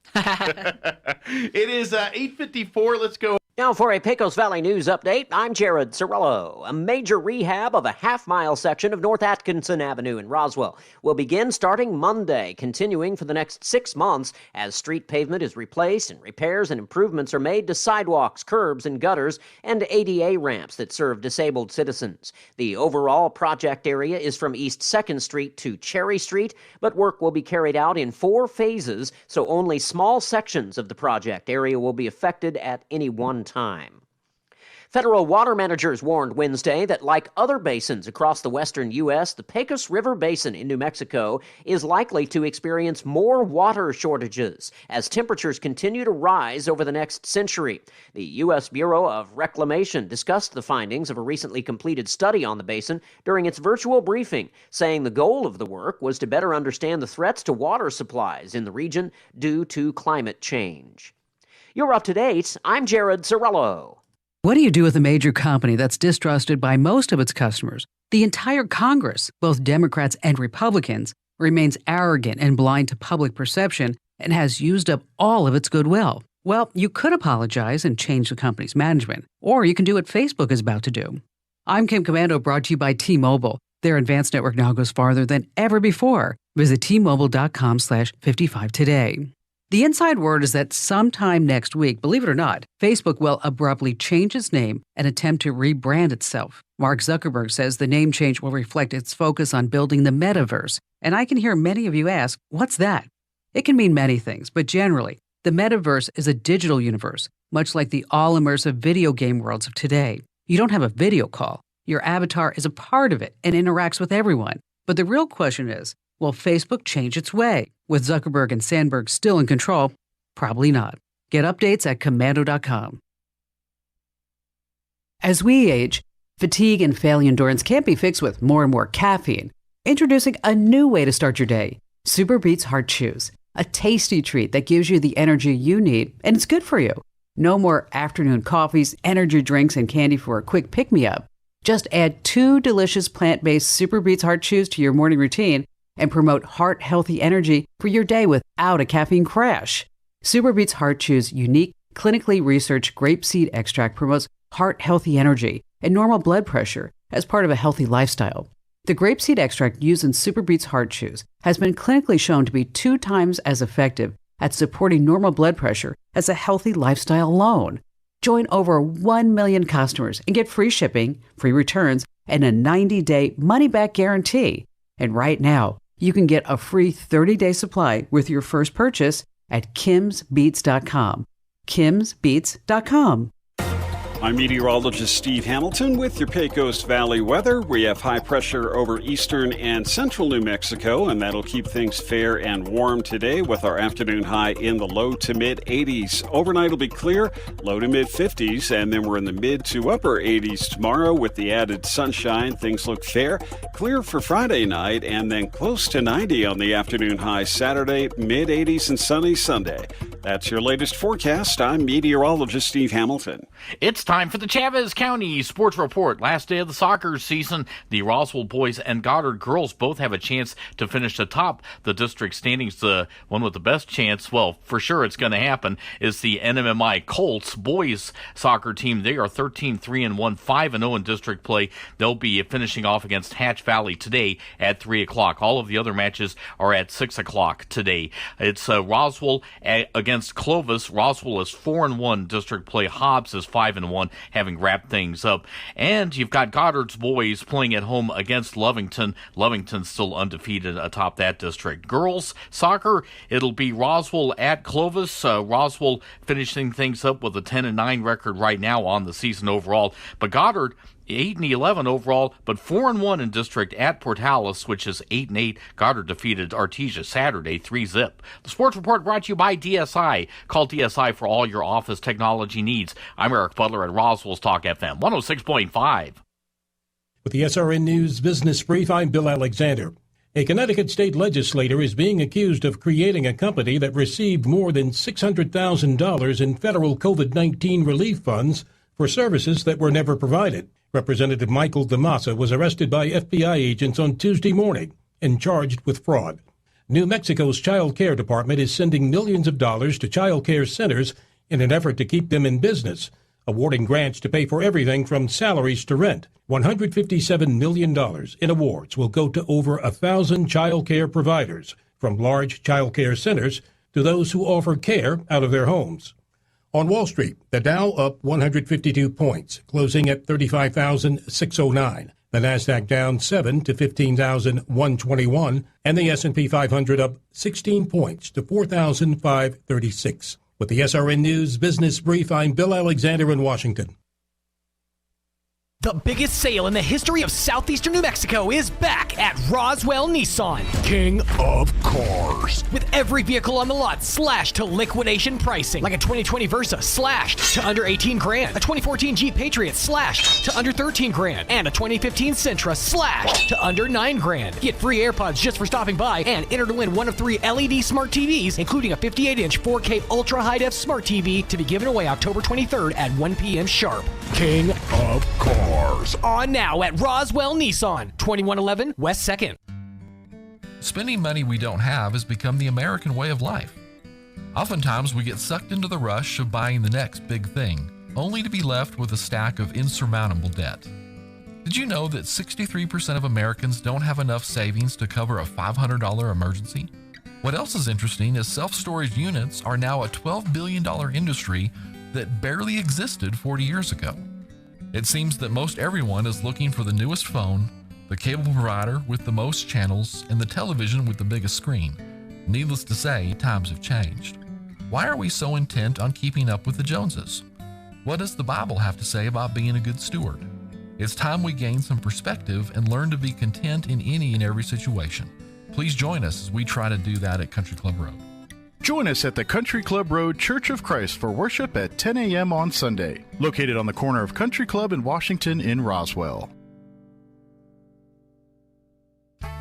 It is 8:54. Let's go. Now for a Pecos Valley News update, I'm Jared Cirillo. A major rehab of a half-mile section of North Atkinson Avenue in Roswell will begin starting Monday, continuing for the next 6 months as street pavement is replaced and repairs and improvements are made to sidewalks, curbs, and gutters, and ADA ramps that serve disabled citizens. The overall project area is from East 2nd Street to Cherry Street, but work will be carried out in 4 phases, so only small sections of the project area will be affected at any one time. Federal water managers warned Wednesday that, like other basins across the western U.S., the Pecos River Basin in New Mexico is likely to experience more water shortages as temperatures continue to rise over the next century. The U.S. Bureau of Reclamation discussed the findings of a recently completed study on the basin during its virtual briefing, saying the goal of the work was to better understand the threats to water supplies in the region due to climate change. You're up to date. I'm Jared Cirillo. What do you do with a major company that's distrusted by most of its customers? The entire Congress, both Democrats and Republicans, remains arrogant and blind to public perception, and has used up all of its goodwill. Well, you could apologize and change the company's management, or you can do what Facebook is about to do. I'm Kim Commando, brought to you by T-Mobile. Their advanced network now goes farther than ever before. Visit T-Mobile.com/55 today. The inside word is that sometime next week, believe it or not, Facebook will abruptly change its name and attempt to rebrand itself. Mark Zuckerberg says the name change will reflect its focus on building the metaverse. And I can hear many of you ask, what's that? It can mean many things, but generally, the metaverse is a digital universe, much like the all-immersive video game worlds of today. You don't have a video call. Your avatar is a part of it and interacts with everyone. But the real question is, will Facebook change its way? With Zuckerberg and Sandberg still in control? Probably not. Get updates at commando.com. As we age, fatigue and failing endurance can't be fixed with more and more caffeine. Introducing a new way to start your day. Super Beets Heart Chews, a tasty treat that gives you the energy you need, and it's good for you. No more afternoon coffees, energy drinks, and candy for a quick pick-me-up. Just add 2 delicious plant-based Super Beets Heart Chews to your morning routine and promote heart-healthy energy for your day without a caffeine crash. Super Beets Heart Chews' unique, clinically researched grapeseed extract promotes heart-healthy energy and normal blood pressure as part of a healthy lifestyle. The grapeseed extract used in Super Beets Heart Chews has been clinically shown to be 2 times as effective at supporting normal blood pressure as a healthy lifestyle alone. Join over 1 million customers and get free shipping, free returns, and a 90-day money-back guarantee. And right now, you can get a free 30-day supply with your first purchase at kimsbeats.com. kimsbeats.com. I'm meteorologist Steve Hamilton with your Pecos Valley weather. We have high pressure over eastern and central New Mexico, and that'll keep things fair and warm today with our afternoon high in the low to mid 80s. Overnight will be clear, low to mid 50s, and then we're in the mid to upper 80s tomorrow with the added sunshine. Things look fair. Clear for Friday night, and then close to 90 on the afternoon high Saturday, mid 80s and sunny Sunday. That's your latest forecast. I'm meteorologist Steve Hamilton. It's time for the Chavez County Sports Report. Last day of the soccer season, the Roswell boys and Goddard girls both have a chance to finish atop the district standings. The one with the best chance, well, for sure it's going to happen, is the NMMI Colts boys soccer team. They are 13-3-1, 5-0 in district play. They'll be finishing off against Hatch Valley today at 3 o'clock. All of the other matches are at 6 o'clock today. It's Roswell against Clovis. Roswell is 4-1 district play. Hobbs is 5-1, having wrapped things up. And you've got Goddard's boys playing at home against Lovington. Lovington's still undefeated atop that district. Girls soccer, it'll be Roswell at Clovis. Roswell finishing things up with a 10-9 record right now on the season overall. But Goddard 8-11 overall, but 4-1 in district at Portales, which is 8-8. Goddard defeated Artesia Saturday 3-0. The Sports Report brought to you by DSI. Call DSI for all your office technology needs. I'm Eric Butler at Roswell's Talk FM 106.5. With the SRN News Business Brief, I'm Bill Alexander. A Connecticut state legislator is being accused of creating a company that received more than $600,000 in federal COVID-19 relief funds for services that were never provided. Representative Michael DeMassa was arrested by FBI agents on Tuesday morning and charged with fraud. New Mexico's Child Care Department is sending millions of dollars to child care centers in an effort to keep them in business, awarding grants to pay for everything from salaries to rent. $157 million in awards will go to over 1,000 child care providers, from large child care centers to those who offer care out of their homes. On Wall Street, the Dow up 152 points, closing at 35,609. The Nasdaq down 7 to 15,121, and the S&P 500 up 16 points to 4,536. With the SRN News Business Brief, I'm Bill Alexander in Washington. The biggest sale in the history of southeastern New Mexico is back at Roswell Nissan. King of cars. With every vehicle on the lot slashed to liquidation pricing. Like a 2020 Versa slashed to under 18 grand. A 2014 Jeep Patriot slashed to under 13 grand. And a 2015 Sentra slashed to under 9 grand. Get free AirPods just for stopping by and enter to win one of 3 LED smart TVs, including a 58-inch 4K Ultra High-Def Smart TV to be given away October 23rd at 1 p.m. sharp. King of cars. On now at Roswell Nissan, 2111 West 2nd. Spending money we don't have has become the American way of life. Oftentimes, we get sucked into the rush of buying the next big thing, only to be left with a stack of insurmountable debt. Did you know that 63% of Americans don't have enough savings to cover a $500 emergency? What else is interesting is self-storage units are now a $12 billion industry that barely existed 40 years ago. It seems that most everyone is looking for the newest phone, the cable provider with the most channels, and the television with the biggest screen. Needless to say, times have changed. Why are we so intent on keeping up with the Joneses? What does the Bible have to say about being a good steward? It's time we gain some perspective and learn to be content in any and every situation. Please join us as we try to do that at Country Club Road. Join us at the Country Club Road Church of Christ for worship at 10 a.m. on Sunday, located on the corner of Country Club and Washington in Roswell.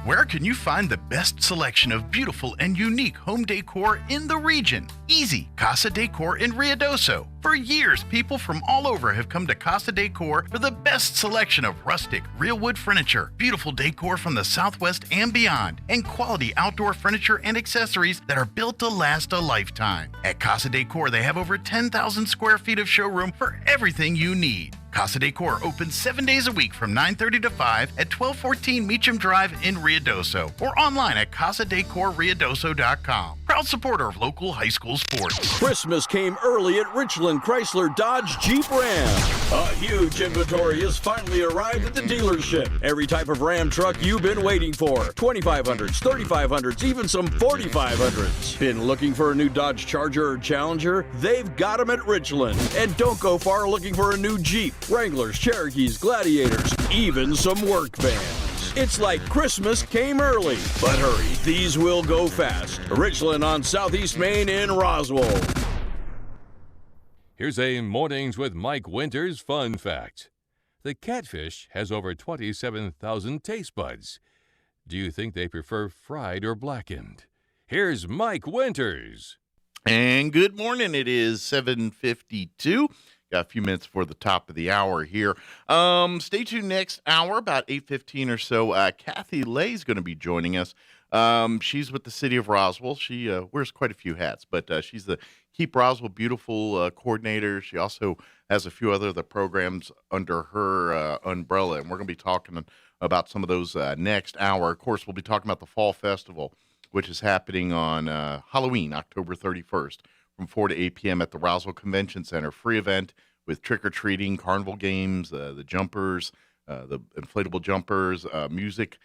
Where can you find the best selection of beautiful and unique home decor in the region? Easy, Casa Decor in Ruidoso. For years, people from all over have come to Casa Decor for the best selection of rustic, real wood furniture, beautiful decor from the Southwest and beyond, and quality outdoor furniture and accessories that are built to last a lifetime. At Casa Decor, they have over 10,000 square feet of showroom for everything you need. Casa Decor opens 7 days a week from 9:30 to 5 at 1214 Meacham Drive in Ruidoso or online at casadecorruidoso.com. Proud supporter of local high school sports. Christmas came early at Richland Chrysler Dodge Jeep Ram. A huge inventory has finally arrived at the dealership. Every type of Ram truck you've been waiting for. 2500s, 3500s, even some 4500s. Been looking for a new Dodge Charger or Challenger? They've got them at Richland. And don't go far looking for a new Jeep. Wranglers, Cherokees, Gladiators, even some work vans. It's like Christmas came early. But hurry, these will go fast. Richland on Southeast Main in Roswell. Here's a Mornings with Mike Winters fun fact. The catfish has over 27,000 taste buds. Do you think they prefer fried or blackened? Here's Mike Winters. And good morning. It is 7:52. Got a few minutes for the top of the hour here. Stay tuned next hour, about 8:15 or so. Kathy Lay is going to be joining us. She's with the city of Roswell. She wears quite a few hats, but she's the Keep Roswell Beautiful coordinator. She also has a few other programs under her umbrella, and we're going to be talking about some of those next hour. Of course, we'll be talking about the Fall Festival, which is happening on Halloween, October 31st. From 4 to 8 p.m. at the Roswell Convention Center. Free event with trick-or-treating, carnival games, the jumpers, the inflatable jumpers, music,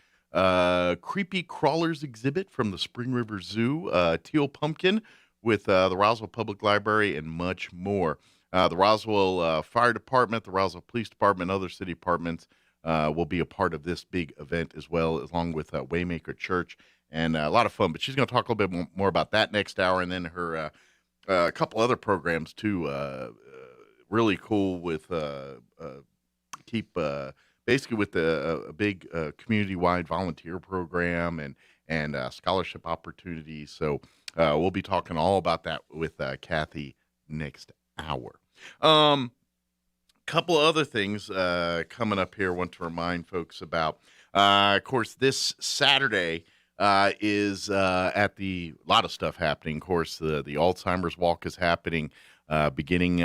creepy crawlers exhibit from the Spring River Zoo, teal pumpkin with the Roswell Public Library, and much more. The Roswell Fire Department, the Roswell Police Department, and other city departments will be a part of this big event as well, along with Waymaker Church, and a lot of fun. But she's going to talk a little bit more about that next hour, and then her... a couple other programs too, really cool with basically with a big community-wide volunteer program and scholarship opportunities. So we'll be talking all about that with Kathy next hour. Couple of other things coming up here I want to remind folks about. Of course, this Saturday is at a lot of stuff happening. Of course, the Alzheimer's Walk is happening, beginning,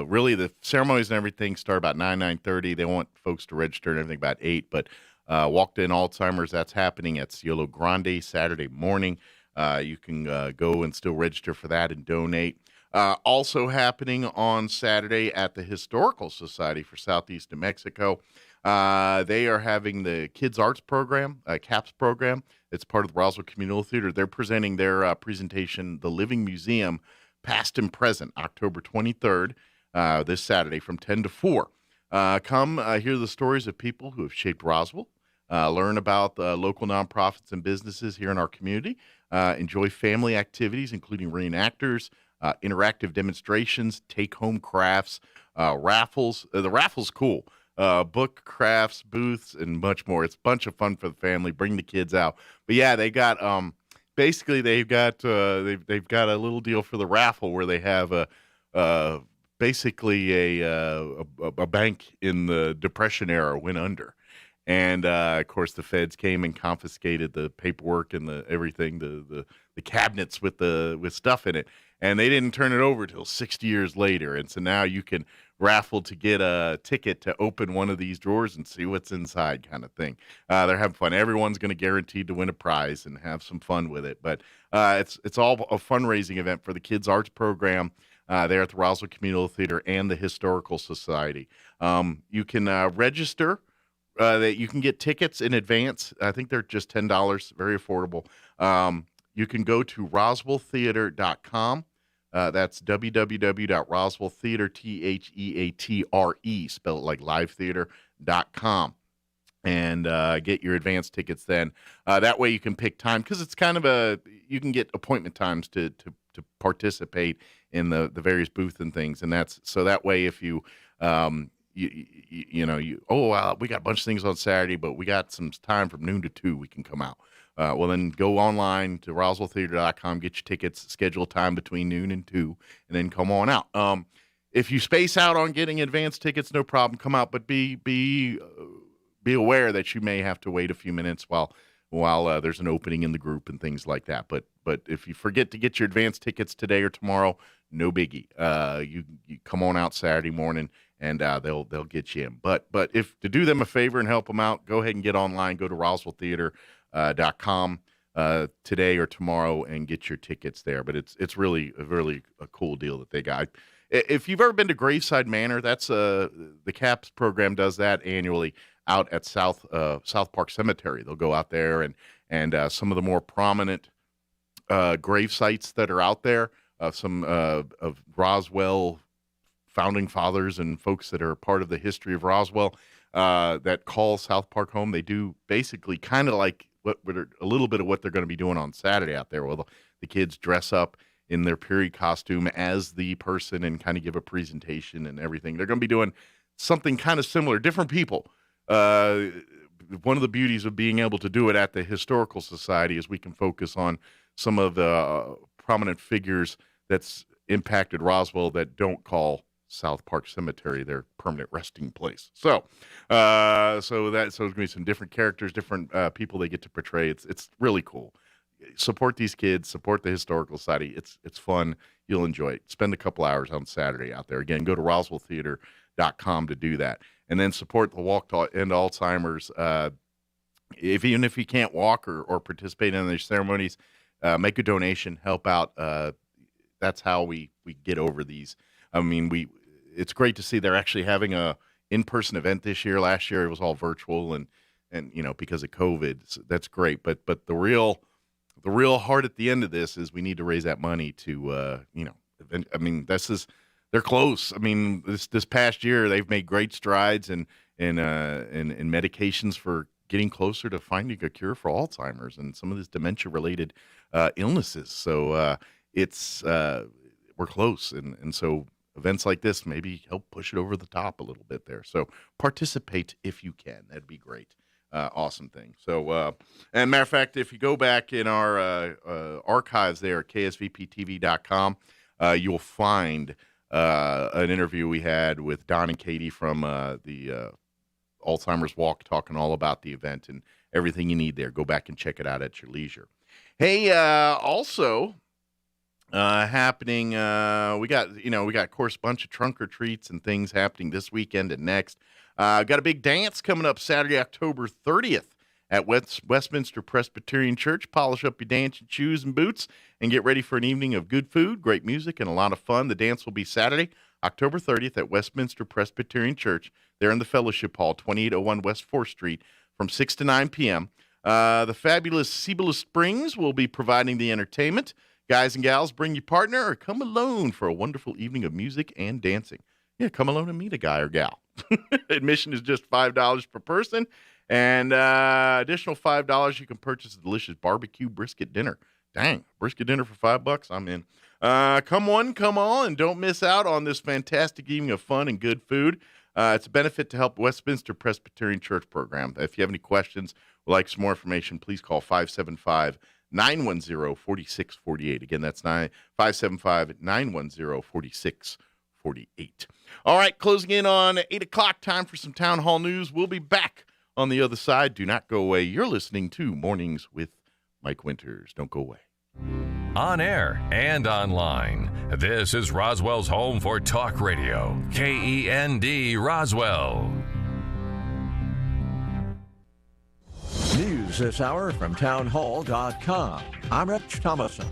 really the ceremonies and everything start about 9:30. They want folks to register and everything about 8, but Walked In Alzheimer's, that's happening at Cielo Grande Saturday morning. You can go and still register for that and donate. Also happening on Saturday at the Historical Society for Southeast New Mexico. They are having the Kids Arts Program, CAPS program. It's part of the Roswell Communal Theater. They're presenting their presentation, The Living Museum, Past and Present, October 23rd, this Saturday from 10 to 4. Come hear the stories of people who have shaped Roswell, learn about local nonprofits and businesses here in our community, enjoy family activities, including reenactors, interactive demonstrations, take-home crafts, raffles. The raffle's cool. Book crafts, booths, and much more. It's a bunch of fun for the family. Bring the kids out. But yeah, they got basically they've got a little deal for the raffle where they have basically a bank in the Depression era went under, And of course, the feds came and confiscated the paperwork and everything, the cabinets with stuff in it, and they didn't turn it over till 60 years later. And so now you can raffle to get a ticket to open one of these drawers and see what's inside, kind of thing. They're having fun. Everyone's going to guaranteed to win a prize and have some fun with it. But it's all a fundraising event for the kids' arts program there at the Roswell Communal Theater and the Historical Society. You can register. That you can get tickets in advance. I think they're just $10, very affordable. You can go to roswelltheater.com. That's www.roswelltheatre, theatre, spell it like live theater.com, and get your advance tickets then. That way you can pick time, because it's kind of you can get appointment times to participate in the various booths and things, and so that way if you we got a bunch of things on Saturday, but we got some time from noon to 2, we can come out. Well, then go online to roswelltheater.com, get your tickets, schedule time between noon and 2, and then come on out. If you space out on getting advance tickets, no problem, come out, but be aware that you may have to wait a few minutes while there's an opening in the group and things like that. But if you forget to get your advance tickets today or tomorrow, no biggie. You come on out Saturday morning, and they'll get you in. But if to do them a favor and help them out, go ahead and get online. Go to roswelltheater.com today or tomorrow and get your tickets there. But it's really a cool deal that they got. If you've ever been to Graveside Manor, that's the CAPS program does that annually out at South Park Cemetery. They'll go out there and some of the more prominent grave sites that are out there, some of Roswell founding fathers and folks that are part of the history of Roswell that call South Park home. They do basically kind of like a little bit of what they're going to be doing on Saturday out there. Well, the kids dress up in their period costume as the person and kind of give a presentation and everything. They're going to be doing something kind of similar, different people. One of the beauties of being able to do it at the Historical Society is we can focus on some of the prominent figures that's impacted Roswell that don't call South Park Cemetery their permanent resting place. So there's going to be some different characters, different people they get to portray. It's really cool. Support these kids, support the Historical Society. It's fun. You'll enjoy it. Spend a couple hours on Saturday out there. Again, go to roswelltheater.com to do that. And then support the Walk to End Alzheimer's. Even if you can't walk or participate in their ceremonies, make a donation, help out. That's how we get over these. I mean, it's great to see they're actually having a in-person event this year. Last year it was all virtual and because of COVID. So that's great. But the real heart at the end of this is we need to raise that money to they're close. I mean, this past year they've made great strides in medications for getting closer to finding a cure for Alzheimer's and some of these dementia-related illnesses. So we're close, and so events like this maybe help push it over the top a little bit there. So participate if you can. That'd be great. Awesome thing. So, and matter of fact, if you go back in our archives there at ksvptv.com, you'll find an interview we had with Don and Katie from the Alzheimer's Walk, talking all about the event and everything you need there. Go back and check it out at your leisure. Hey, also happening, we got of course a bunch of trunk or treats and things happening this weekend and next. Got a big dance coming up Saturday, October 30th at Westminster Presbyterian Church. Polish up your dancing shoes and boots and get ready for an evening of good food, great music, and a lot of fun. The dance will be Saturday, October 30th at Westminster Presbyterian Church. They're in the Fellowship Hall, 2801 West 4th Street, from 6 to 9 p.m. The fabulous Cibola Springs will be providing the entertainment. Guys and gals, bring your partner or come alone for a wonderful evening of music and dancing. Yeah, come alone and meet a guy or gal. Admission is just $5 per person. And additional $5, you can purchase a delicious barbecue brisket dinner. Dang, brisket dinner for $5? I'm in. Come on, and don't miss out on this fantastic evening of fun and good food. It's a benefit to help Westminster Presbyterian Church program. If you have any questions or like some more information, please call 575-910-4648. Again, that's 575-910-4648. All right, closing in on 8 o'clock, time for some Town Hall News. We'll be back on the other side. Do not go away. You're listening to Mornings with Mike Winters. Don't go away. On air and online, this is Roswell's home for talk radio, KEND Roswell. News this hour from townhall.com. I'm Rich Thomason.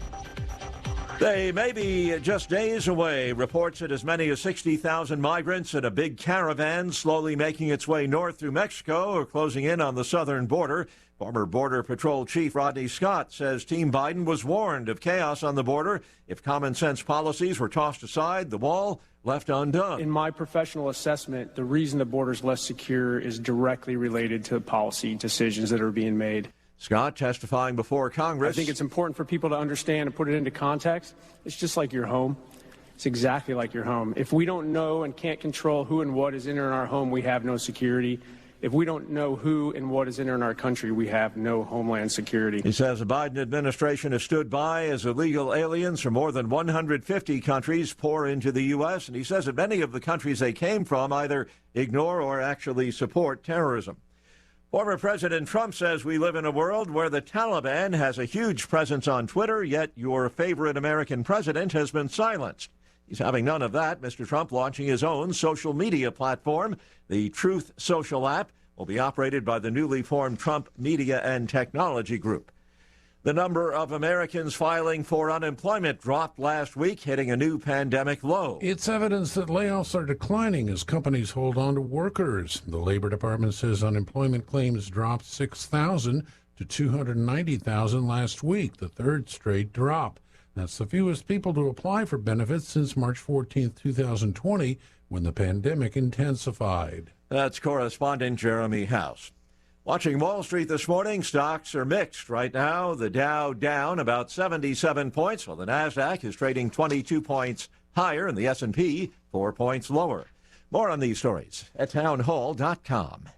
They may be just days away. Reports that as many as 60,000 migrants in a big caravan slowly making its way north through Mexico are closing in on the southern border. Former Border Patrol Chief Rodney Scott says Team Biden was warned of chaos on the border if common sense policies were tossed aside, the wall left undone. In my professional assessment, the reason the border is less secure is directly related to policy decisions that are being made. Scott testifying before Congress. I think it's important for people to understand and put it into context. It's just like your home. It's exactly like your home. If we don't know and can't control who and what is entering our home, we have no security. If we don't know who and what is entering our country, we have no homeland security. He says the Biden administration has stood by as illegal aliens from more than 150 countries pour into the U.S., and he says that many of the countries they came from either ignore or actually support terrorism. Former President Trump says we live in a world where the Taliban has a huge presence on Twitter, yet your favorite American president has been silenced. He's having none of that. Mr. Trump launching his own social media platform. The Truth Social app will be operated by the newly formed Trump Media and Technology Group. The number of Americans filing for unemployment dropped last week, hitting a new pandemic low. It's evidence that layoffs are declining as companies hold on to workers. The Labor Department says unemployment claims dropped 6,000 to 290,000 last week, the third straight drop. That's the fewest people to apply for benefits since March 14, 2020, when the pandemic intensified. That's correspondent Jeremy House. Watching Wall Street this morning, stocks are mixed right now. The Dow down about 77 points, while the Nasdaq is trading 22 points higher and the S&P 4 points lower. More on these stories at townhall.com.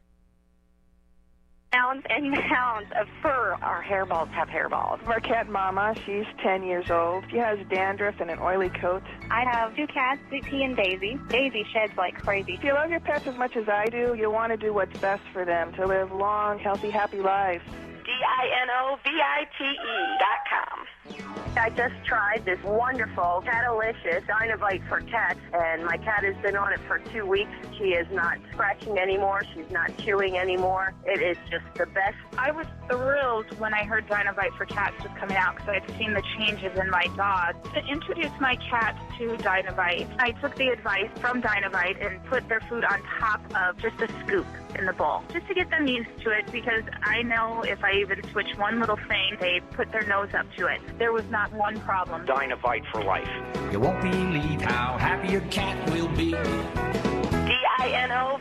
Mounds and mounds of fur. Our hairballs have hairballs. Our cat Mama, she's 10 years old. She has dandruff and an oily coat. I have two cats, Sweet Pea and Daisy. Daisy sheds like crazy. If you love your pets as much as I do, you want to do what's best for them to live long, healthy, happy lives. DINOVITE.com. I just tried this wonderful Catalicious Dynavite for cats, and my cat has been on it for 2 weeks. She is not scratching anymore. She's not chewing anymore. It is just the best. I was thrilled when I heard Dynavite for cats was coming out because I had seen the changes in my dog. To introduce my cat to Dynavite, I took the advice from Dynavite and put their food on top of just a scoop in the bowl, just to get them used to it, because I know if I even switch one little thing, they put their nose up to it. There was not one problem. Dynavite for life. You won't believe how happy your cat will be. DINOVITE.com.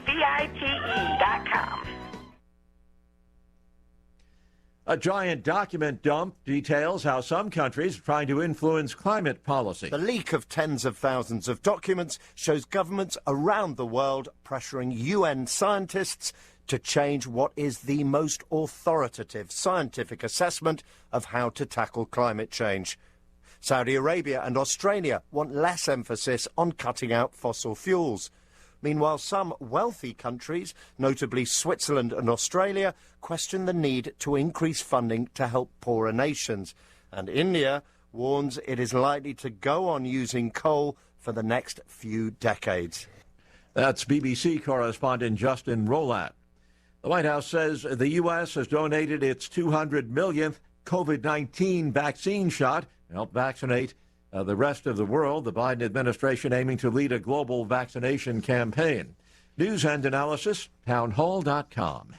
A giant document dump details how some countries are trying to influence climate policy. The leak of tens of thousands of documents shows governments around the world pressuring UN scientists to change what is the most authoritative scientific assessment of how to tackle climate change. Saudi Arabia and Australia want less emphasis on cutting out fossil fuels. Meanwhile, some wealthy countries, notably Switzerland and Australia, question the need to increase funding to help poorer nations. And India warns it is likely to go on using coal for the next few decades. That's BBC correspondent Justin Rolat. The White House says the U.S. has donated its 200 millionth COVID-19 vaccine shot to help vaccinate the rest of the world. The Biden administration aiming to lead a global vaccination campaign. News and analysis, townhall.com.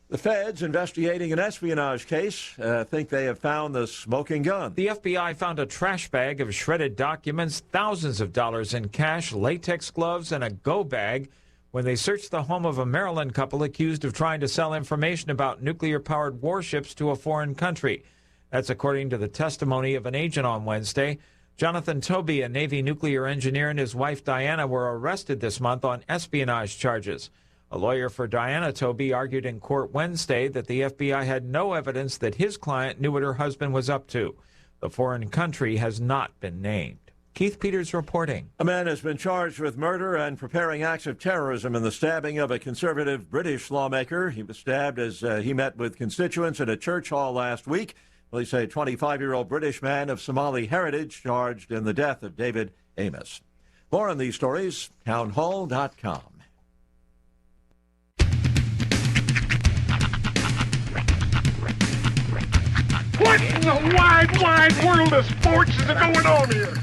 The feds investigating an espionage case think they have found the smoking gun. The FBI found a trash bag of shredded documents, thousands of dollars in cash, latex gloves, and a go bag when they searched the home of a Maryland couple accused of trying to sell information about nuclear-powered warships to a foreign country. That's according to the testimony of an agent on Wednesday. Jonathan Toby, a Navy nuclear engineer, and his wife Diana were arrested this month on espionage charges. A lawyer for Diana Toby argued in court Wednesday that the FBI had no evidence that his client knew what her husband was up to. The foreign country has not been named. Keith Peters reporting. A man has been charged with murder and preparing acts of terrorism in the stabbing of a conservative British lawmaker. He was stabbed as he met with constituents at a church hall last week. Police say a 25-year-old British man of Somali heritage charged in the death of David Amos. More on these stories, townhall.com. What in the wide, wide world of sports is going on here?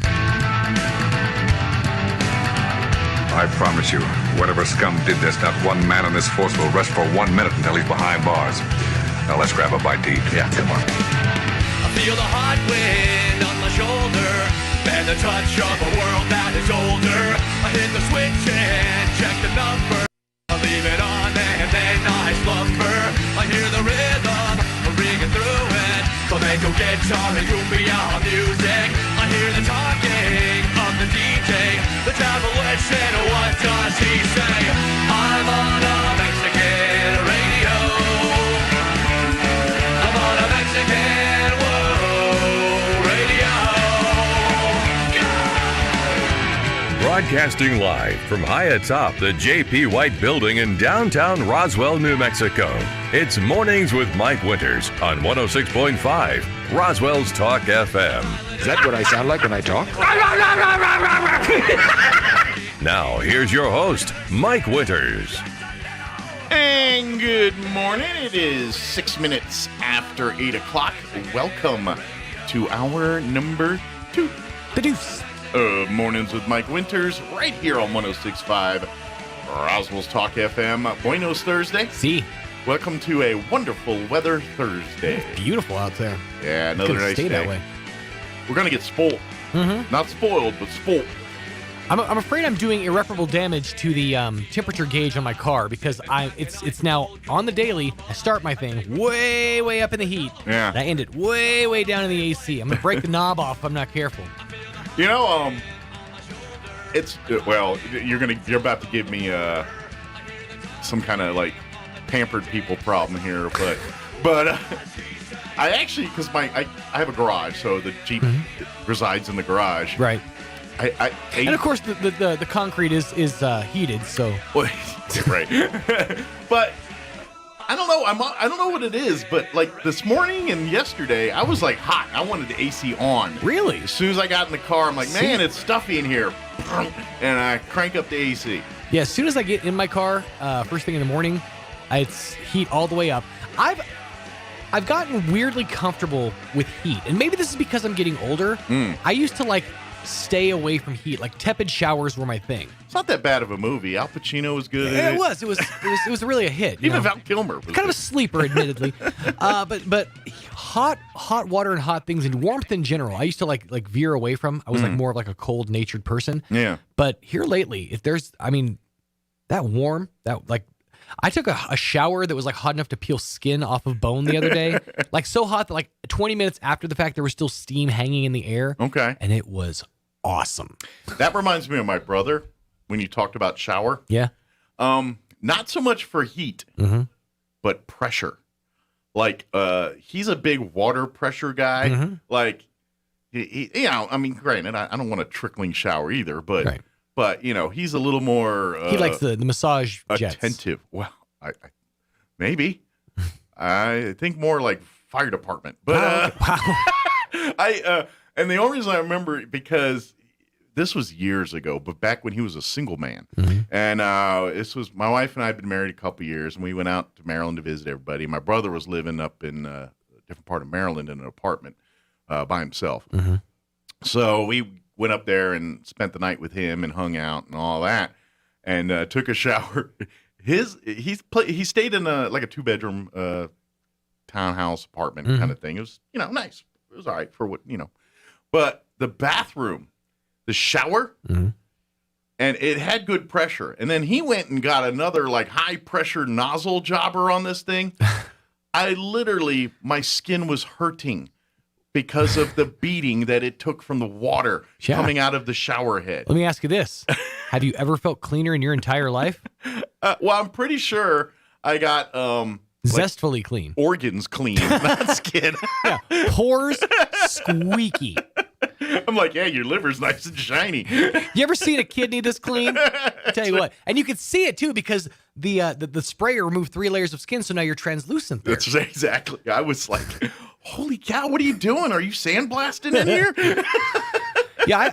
I promise you, whatever scum did this, not one man in this force will rest for 1 minute until he's behind bars. Now let's grab a bite to eat. Yeah, come on. I feel the hot wind on my shoulder and the touch of a world that is older. I hit the switch and check the number. I leave it on and then I slumber. I hear the rhythm ringing through it. Flamenco guitar and cumbia music. I hear the talking of the DJ. The Travelician, what does he say? I'm on a Mexican radio. I'm on a Mexican world radio. Broadcasting live from high atop the J.P. White Building in downtown Roswell, New Mexico. It's Mornings with Mike Winters on 106.5 Roswell's Talk FM. Is that what I sound like when I talk? Now, here's your host, Mike Winters. And good morning. It is 6 minutes after 8 o'clock. Welcome to hour number 2. The Deuce. Mornings with Mike Winters, right here on 106.5 Roswell's Talk FM. Buenos Thursday. See. Welcome to a wonderful weather Thursday. It's beautiful out there. Yeah, another nice day. That way. We're going to get spoiled. Mm-hmm. Not spoiled, but spoiled. I'm afraid I'm doing irreparable damage to the temperature gauge on my car because it's now on the daily. I start my thing way up in the heat. Yeah. And I end it way down in the AC. I'm going to break the knob off if I'm not careful. You know, you're about to give me some kind of like pampered people problem here, but I actually, because I have a garage, so the Jeep resides in the garage, right? And of course the concrete is heated, so right. But I don't know. I don't know what it is, but like this morning and yesterday, I was like hot. I wanted the AC on. Really? As soon as I got in the car, I'm like, man, it's stuffy in here, and I crank up the AC. Yeah. As soon as I get in my car, first thing in the morning, it's heat all the way up. I've gotten weirdly comfortable with heat, and maybe this is because I'm getting older. I used to like stay away from heat. Like tepid showers were my thing. It's not that bad of a movie. Al Pacino was good in it. It was really a hit. Even Val Kilmer was kind of a sleeper, admittedly. But hot water and hot things and warmth in general, I used to like veer away from. I was like more of like a cold natured person. Yeah. But here lately, if there's, that warm, that like. I took a shower that was like hot enough to peel skin off of bone the other day. Like so hot that like 20 minutes after the fact, there was still steam hanging in the air. Okay. And it was awesome. That reminds me of my brother when you talked about shower. Yeah. Not so much for heat, but pressure. Like, he's a big water pressure guy. Like, granted, I don't want a trickling shower either, but... Right. But, he's a little more... he likes the massage jets. Attentive. Well, maybe. I think more like fire department. But and the only reason I remember, because this was years ago, but back when he was a single man. And this was, my wife and I had been married a couple years, and we went out to Maryland to visit everybody. My brother was living up in a different part of Maryland in an apartment by himself. So we went up there and spent the night with him and hung out and all that, and took a shower. He stayed in a 2-bedroom townhouse apartment kind of thing. It was nice. It was all right for what but the bathroom, the shower, and it had good pressure. And then he went and got another like high pressure nozzle jobber on this thing. My skin was hurting because of the beating that it took from the water coming out of the shower head. Let me ask you this. Have you ever felt cleaner in your entire life? Well, I'm pretty sure I got... zestfully clean. Organs clean, not skin. Yeah, pores squeaky. I'm like, yeah, your liver's nice and shiny. You ever seen a kidney this clean? I tell you what. And you could see it, too, because the sprayer removed 3 layers of skin, so now you're translucent there. That's exactly. I was like, holy cow, what are you doing? Are you sandblasting in here? Yeah,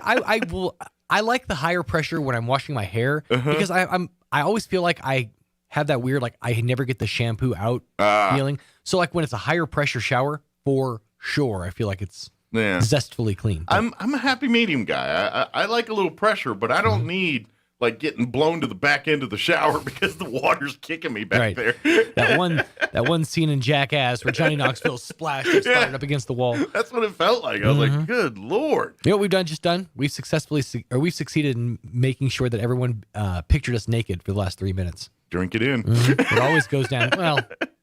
I like the higher pressure when I'm washing my hair because I always feel like I have that weird, like, I never get the shampoo out feeling. So, like, when it's a higher pressure shower, for sure, I feel like it's zestfully clean. I'm a happy medium guy. I like a little pressure, but I don't need like getting blown to the back end of the shower because the water's kicking me back there. that one scene in Jackass where Johnny Knoxville splashed and splattered up against the wall. That's what it felt like. I was like, good Lord. You know what we've done? We've succeeded in making sure that everyone pictured us naked for the last 3 minutes. Drink it in. It always goes down, well,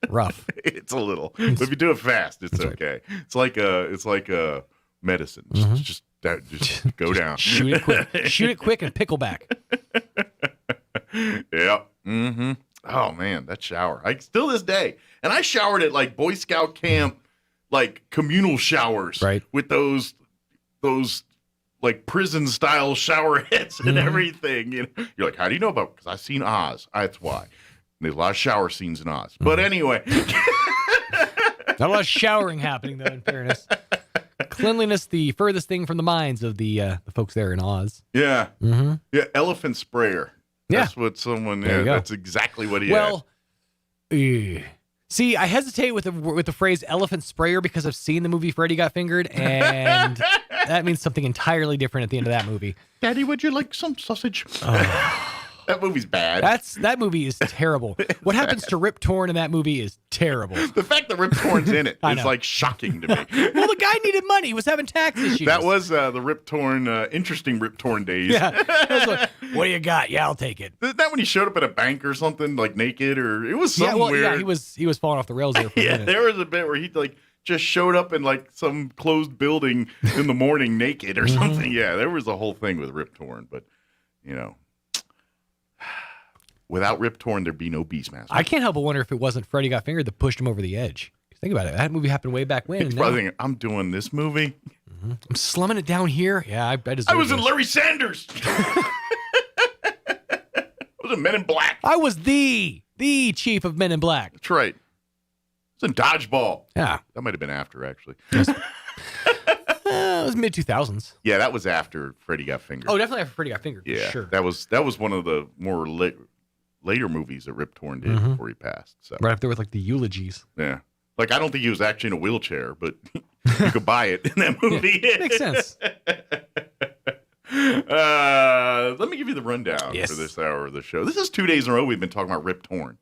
rough. It's a little. But if you do it fast, it's okay. Right. It's like a medicine. Just go down. Shoot it quick. Shoot it quick and pickle back. Yep. Oh man, that shower. Still this day. And I showered at like Boy Scout camp, like communal showers. Right. With those like prison style shower heads and everything. You know? You're like, how do you know about it? Because I've seen Oz. That's why. And there's a lot of shower scenes in Oz. But anyway. Not a lot of showering happening though, in fairness. Cleanliness, the furthest thing from the minds of the folks there in Oz. Yeah. Yeah, elephant sprayer. That's what someone, that's exactly what he had. See, I hesitate with the phrase elephant sprayer because I've seen the movie Freddy Got Fingered, and that means something entirely different at the end of that movie. Daddy, would you like some sausage? That movie's bad. That movie is terrible. What happens to Rip Torn in that movie is terrible. The fact that Rip Torn's in it is like shocking to me. Well, the guy needed money. He was having tax issues. That was the Rip Torn, interesting Rip Torn days. Yeah. What do you got? Yeah, I'll take it. Isn't that when he showed up at a bank or something, like naked, or it was something weird? Yeah, he was falling off the rails there for a minute. There was a bit where he like just showed up in like some closed building in the morning naked or something. Yeah, there was a whole thing with Rip Torn, but you know. Without Rip Torn, there'd be no Beastmaster. I can't help but wonder if it wasn't Freddy Got Fingered that pushed him over the edge. Think about it. That movie happened way back when. He's probably thinking, I'm doing this movie. I'm slumming it down here. Yeah, I deserve I was in Larry Sanders. I was in Men in Black. I was the chief of Men in Black. That's right. I was in Dodgeball. Yeah. That might have been after, actually. It was mid-2000s. Yeah, that was after Freddy Got Fingered. Oh, definitely after Freddy Got Fingered. Yeah, sure. That was one of the more later movies that Rip Torn did before he passed. So. Right up there with like the eulogies. Yeah. Like, I don't think he was actually in a wheelchair, but you could buy it in that movie. Yeah, makes sense. Let me give you the rundown for this hour of the show. This is 2 days in a row we've been talking about Rip Torn.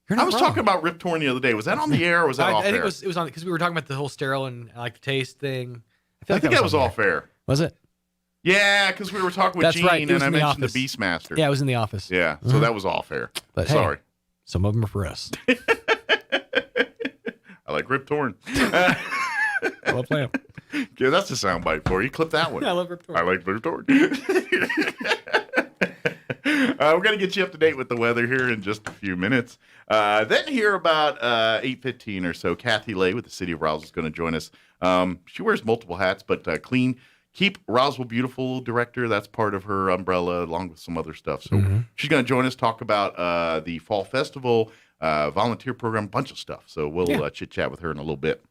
I was talking about Rip Torn the other day. Was that on the air or was that off air? I think it was on, because we were talking about the whole sterile and like the taste thing. I think that was off air. Was it? Yeah, because we were talking with Gene and I mentioned the Beastmaster. Yeah, it was in the office. Yeah, so that was off air. But sorry. Hey, some of them are for us. I like Rip Torn. I love Lamb. Yeah, that's a soundbite for you. Clip that one. Yeah, I love Rip Torn. I like Rip Torn. We're going to get you up to date with the weather here in just a few minutes. Then here about 8:15 or so, Kathy Lay with the City of Roswell is going to join us. She wears multiple hats, but Keep Roswell Beautiful director. That's part of her umbrella, along with some other stuff. So she's going to join us, talk about the Fall Festival, volunteer program, bunch of stuff. So we'll chit-chat with her in a little bit.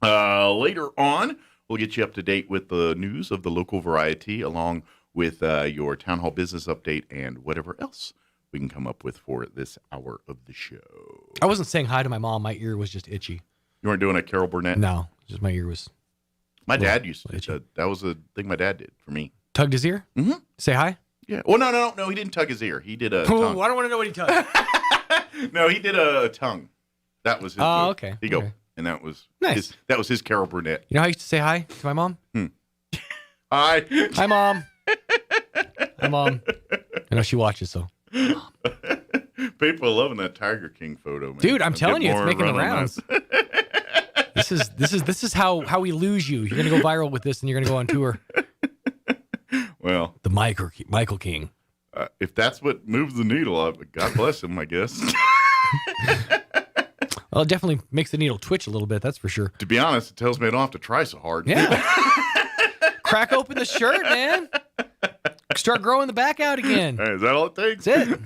Later on, we'll get you up to date with the news of the local variety, along with your town hall business update and whatever else we can come up with for this hour of the show. I wasn't saying hi to my mom. My ear was just itchy. You weren't doing a Carol Burnett? No, just my ear was... My dad used to. That was a thing my dad did for me. Tugged his ear? Mm-hmm. Say hi? Yeah. Well, no. He didn't tug his ear. He did a tongue. I don't want to know what he tugged. No, he did a tongue. That was his. Oh, okay. Here you go. And that was nice. That was his Carol Burnett. You know how I used to say hi to my mom? Hi. Hi, Mom. Hi, Mom. I know she watches, so. People are loving that Tiger King photo, man. Dude, I'm telling you, it's making the rounds. This is how we lose you. You're gonna go viral with this, and you're gonna go on tour. Well, the Michael King. If that's what moves the needle, God bless him, I guess. Well, it definitely makes the needle twitch a little bit. That's for sure. To be honest, it tells me I don't have to try so hard. Yeah. crack open the shirt, man. Start growing the back out again. Hey, is that all it takes? That's it.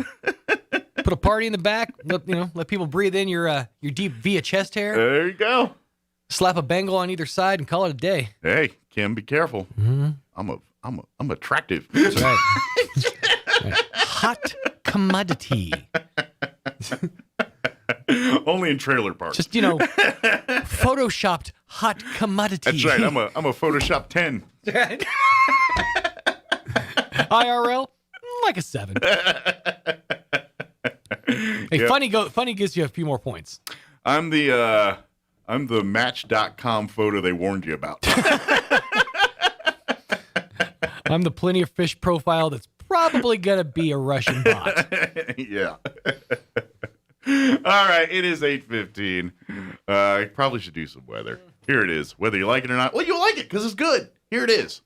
Put a party in the back. Let people breathe in your deep via chest hair. There you go. Slap a bangle on either side and call it a day. Hey, Kim, be careful. Mm-hmm. I'm attractive. That's right. Hot commodity. Only in trailer parks. Just photoshopped hot commodity. That's right. I'm a Photoshop 10. IRL, like a 7. Hey, Yep. funny gives you a few more points. I'm the Match.com photo they warned you about. I'm the Plenty of Fish profile that's probably gonna be a Russian bot. Yeah. All right, it is 8:15. I probably should do some weather. Here it is. Whether you like it or not. Well, you'll like it because it's good. Here it is.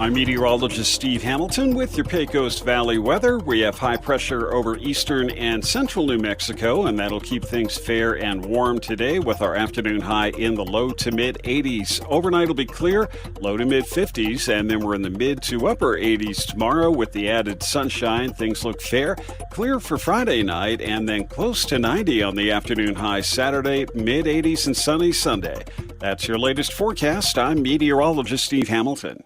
I'm meteorologist Steve Hamilton with your Pecos Valley weather. We have high pressure over eastern and central New Mexico, and that'll keep things fair and warm today with our afternoon high in the low to mid 80s. Overnight will be clear, low to mid 50s, and then we're in the mid to upper 80s tomorrow with the added sunshine. Things look fair. Clear for Friday night, and then close to 90 on the afternoon high Saturday, mid 80s and sunny Sunday. That's your latest forecast. I'm meteorologist Steve Hamilton.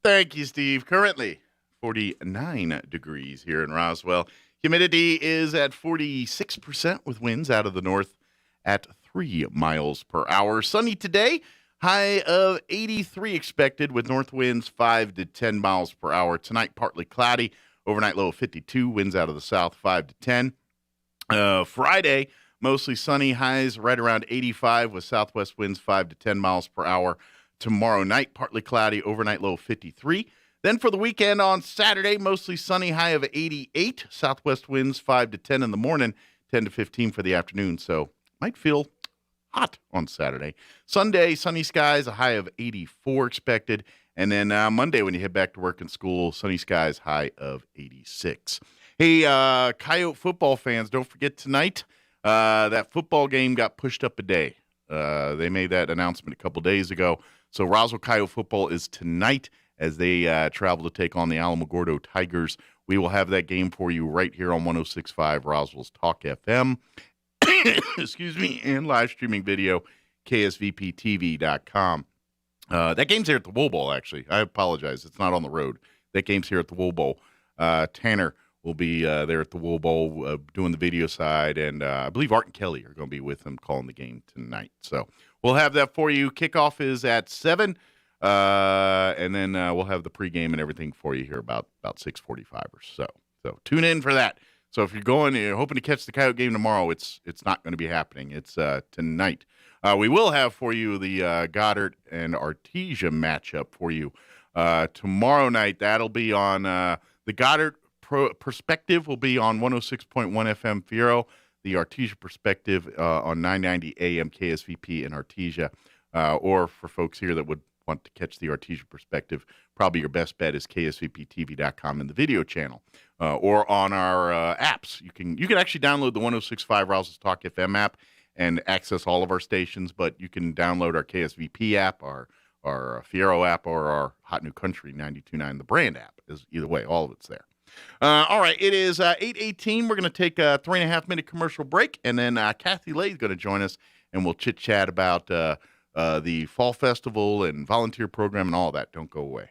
Thank you, Steve. Currently 49 degrees here in Roswell. Humidity is at 46% with winds out of the north at 3 miles per hour. Sunny today, high of 83 expected with north winds 5 to 10 miles per hour. Tonight, partly cloudy. Overnight low of 52, winds out of the south 5 to 10. Friday, mostly sunny, highs right around 85 with southwest winds 5 to 10 miles per hour. Tomorrow night, partly cloudy, overnight low of 53. Then for the weekend on Saturday, mostly sunny, high of 88. Southwest winds 5 to 10 in the morning, 10 to 15 for the afternoon. So might feel hot on Saturday. Sunday, sunny skies, a high of 84 expected. And then Monday, when you head back to work and school, sunny skies, high of 86. Hey, Coyote football fans, don't forget tonight, that football game got pushed up a day. They made that announcement a couple days ago. So Roswell Coyote football is tonight as they travel to take on the Alamogordo Tigers. We will have that game for you right here on 106.5 Roswell's Talk FM. Excuse me, and live streaming video, ksvptv.com. That game's here at the Wool Bowl, actually. I apologize. It's not on the road. That game's here at the Wool Bowl. Tanner will be there at the Wool Bowl doing the video side, and I believe Art and Kelly are going to be with him calling the game tonight. So we'll have that for you. Kickoff is at 7, and then we'll have the pregame and everything for you here about 6:45 or so. So tune in for that. So if you're hoping to catch the Coyote game tomorrow, it's not going to be happening. It's tonight. We will have for you the Goddard and Artesia matchup for you tomorrow night. That'll be on the Goddard Perspective will be on 106.1 FM Fierro, the Artesia Perspective on 990 AM KSVP in Artesia, or for folks here that would want to catch the Artesia Perspective, probably your best bet is ksvptv.com in the video channel, or on our apps. You can actually download the 106.5 Roswell's Talk FM app and access all of our stations, but you can download our KSVP app, our Fierro app, or our Hot New Country 92.9, the brand app. Either way, all of it's there. All right, it is 8:18. We're going to take a 3.5-minute commercial break, and then Kathy Lay is going to join us, and we'll chit-chat about the Fall Festival and volunteer program and all that. Don't go away.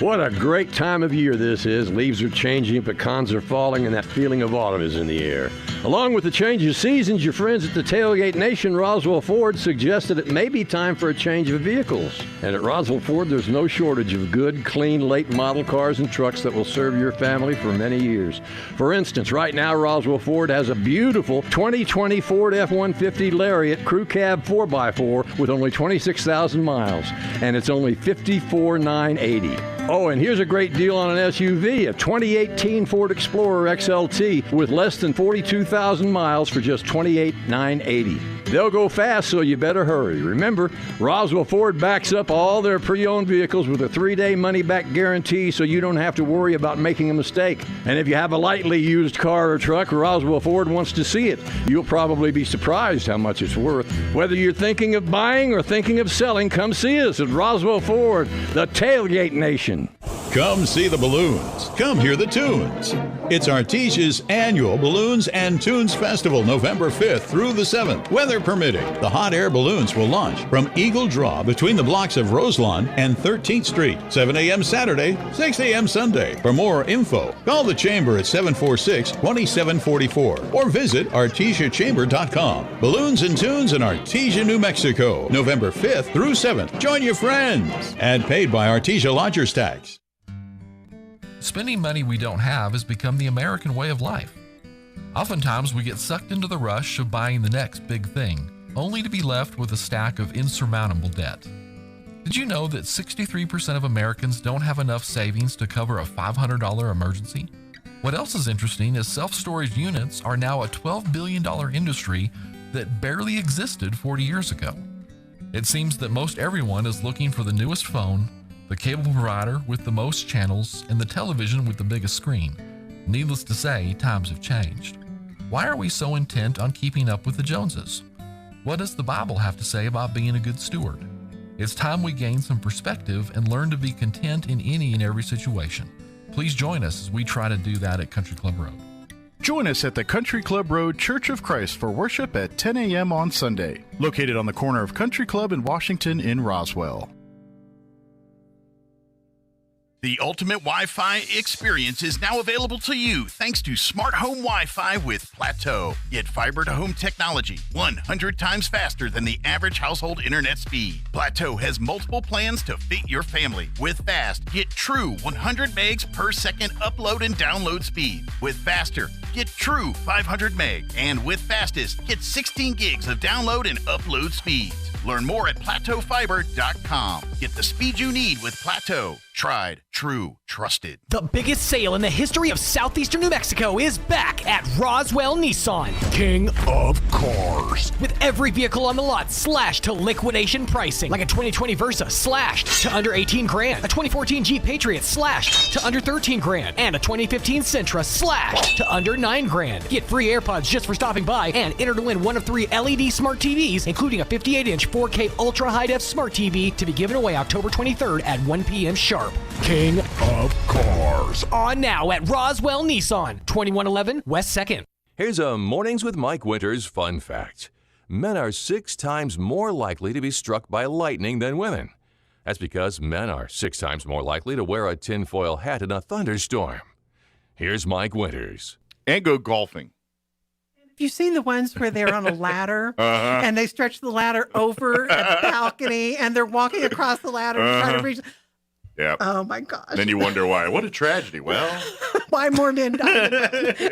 What a great time of year this is. Leaves are changing, pecans are falling, and that feeling of autumn is in the air. Along with the change of seasons, your friends at the Tailgate Nation Roswell Ford suggested it may be time for a change of vehicles. And at Roswell Ford, there's no shortage of good, clean, late model cars and trucks that will serve your family for many years. For instance, right now, Roswell Ford has a beautiful 2020 Ford F-150 Lariat Crew Cab 4x4 with only 26,000 miles, and it's only $54,980. Oh, and here's a great deal on an SUV, a 2018 Ford Explorer XLT with less than 42,000 miles for just $28,980. They'll go fast, so you better hurry. Remember, Roswell Ford backs up all their pre-owned vehicles with a 3-day money-back guarantee, so you don't have to worry about making a mistake. And if you have a lightly used car or truck, Roswell Ford wants to see it. You'll probably be surprised how much it's worth. Whether you're thinking of buying or thinking of selling, come see us at Roswell Ford, the Tailgate Nation. Come see the balloons. Come hear the tunes. It's Artesia's annual Balloons and Tunes Festival, November 5th through the 7th. Weather permitting, the hot air balloons will launch from Eagle Draw between the blocks of Roselawn and 13th Street, 7 a.m. Saturday, 6 a.m. Sunday. For more info, call the Chamber at 746-2744 or visit artesiachamber.com. Balloons and Tunes in Artesia, New Mexico, November 5th through 7th. Join your friends. And paid by Artesia Lodgers Tax. Spending money we don't have has become the American way of life. Oftentimes we get sucked into the rush of buying the next big thing, only to be left with a stack of insurmountable debt. Did you know that 63% of Americans don't have enough savings to cover a $500 emergency? What else is interesting is self-storage units are now a $12 billion industry that barely existed 40 years ago. It seems that most everyone is looking for the newest phone, the cable provider with the most channels, and the television with the biggest screen. Needless to say, times have changed. Why are we so intent on keeping up with the Joneses? What does the Bible have to say about being a good steward? It's time we gain some perspective and learn to be content in any and every situation. Please join us as we try to do that at Country Club Road. Join us at the Country Club Road Church of Christ for worship at 10 a.m. on Sunday, located on the corner of Country Club and Washington in Roswell. The ultimate Wi-Fi experience is now available to you thanks to Smart Home Wi-Fi with Plateau. Get fiber-to-home technology 100 times faster than the average household internet speed. Plateau has multiple plans to fit your family. With Fast, get true 100 megs per second upload and download speed. With Faster, get true 500 meg. And with Fastest, get 16 gigs of download and upload speeds. Learn more at plateaufiber.com. Get the speed you need with Plateau. Tried, true, trusted. The biggest sale in the history of southeastern New Mexico is back at Roswell Nissan, King of Cars. With every vehicle on the lot slashed to liquidation pricing, like a 2020 Versa slashed to under 18 grand, a 2014 Jeep Patriot slashed to under 13 grand, and a 2015 Sentra slashed to under 9 grand. Get free AirPods just for stopping by and enter to win one of 3 LED smart TVs, including a 58-inch 4K Ultra High-Def Smart TV to be given away October 23rd at 1 p.m. sharp. King of Cars. On now at Roswell Nissan, 2111 West 2nd. Here's a Mornings with Mike Winters fun fact. Men are 6 times more likely to be struck by lightning than women. That's because men are 6 times more likely to wear a tinfoil hat in a thunderstorm. Here's Mike Winters. And go golfing. Have you seen the ones where they're on a ladder and they stretch the ladder over a balcony and they're walking across the ladder to try to reach? Yeah. Oh my gosh. Then you wonder why. What a tragedy. Well, why more men die?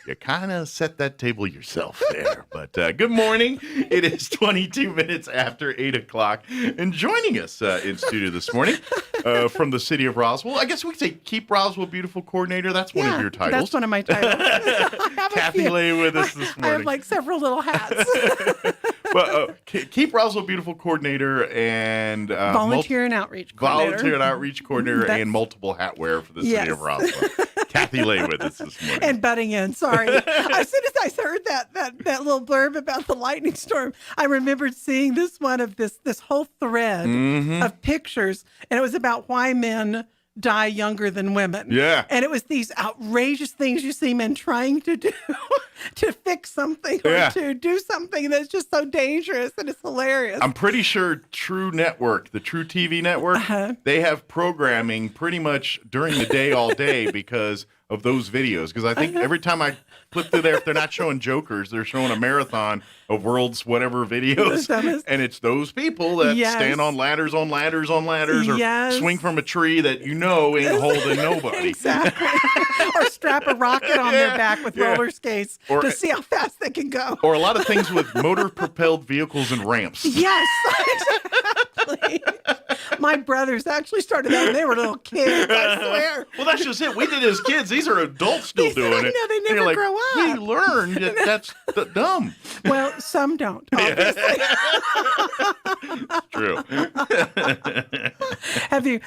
You kind of set that table yourself there. But good morning. It is 22 minutes after 8 o'clock. And joining us in studio this morning from the city of Roswell, I guess we could say Keep Roswell Beautiful Coordinator. That's one of your titles. That's one of my titles. Kathy lay with us this morning. I have like several little hats. Well, Keep Roswell Beautiful Coordinator and Volunteer and Outreach Coordinator. Volunteer and Outreach Coordinator and multiple hat wearer for the city of Roswell. Kathy lay with us this morning. And butting in, sorry. As soon as I heard that little blurb about the lightning storm, I remembered seeing this one of this whole thread of pictures, and it was about why men die younger than women. Yeah. And it was these outrageous things you see men trying to do to fix something or to do something that's just so dangerous, and it's hilarious. I'm pretty sure True Network, the True TV network, they have programming pretty much during the day all day because of those videos, because I think every time I flip through there, if they're not showing jokers, they're showing a marathon of world's whatever videos, and it's those people that stand on ladders, or swing from a tree that ain't holding nobody. Exactly. Or strap a rocket on their back with roller skates to see how fast they can go. Or a lot of things with motor-propelled vehicles and ramps. Yes, exactly. My brothers actually started that when they were little kids, I swear. Well, that's just it. We did it as kids. These are adults still doing it. No, they never grow up. We learned that that's dumb. Well, some don't, obviously. True.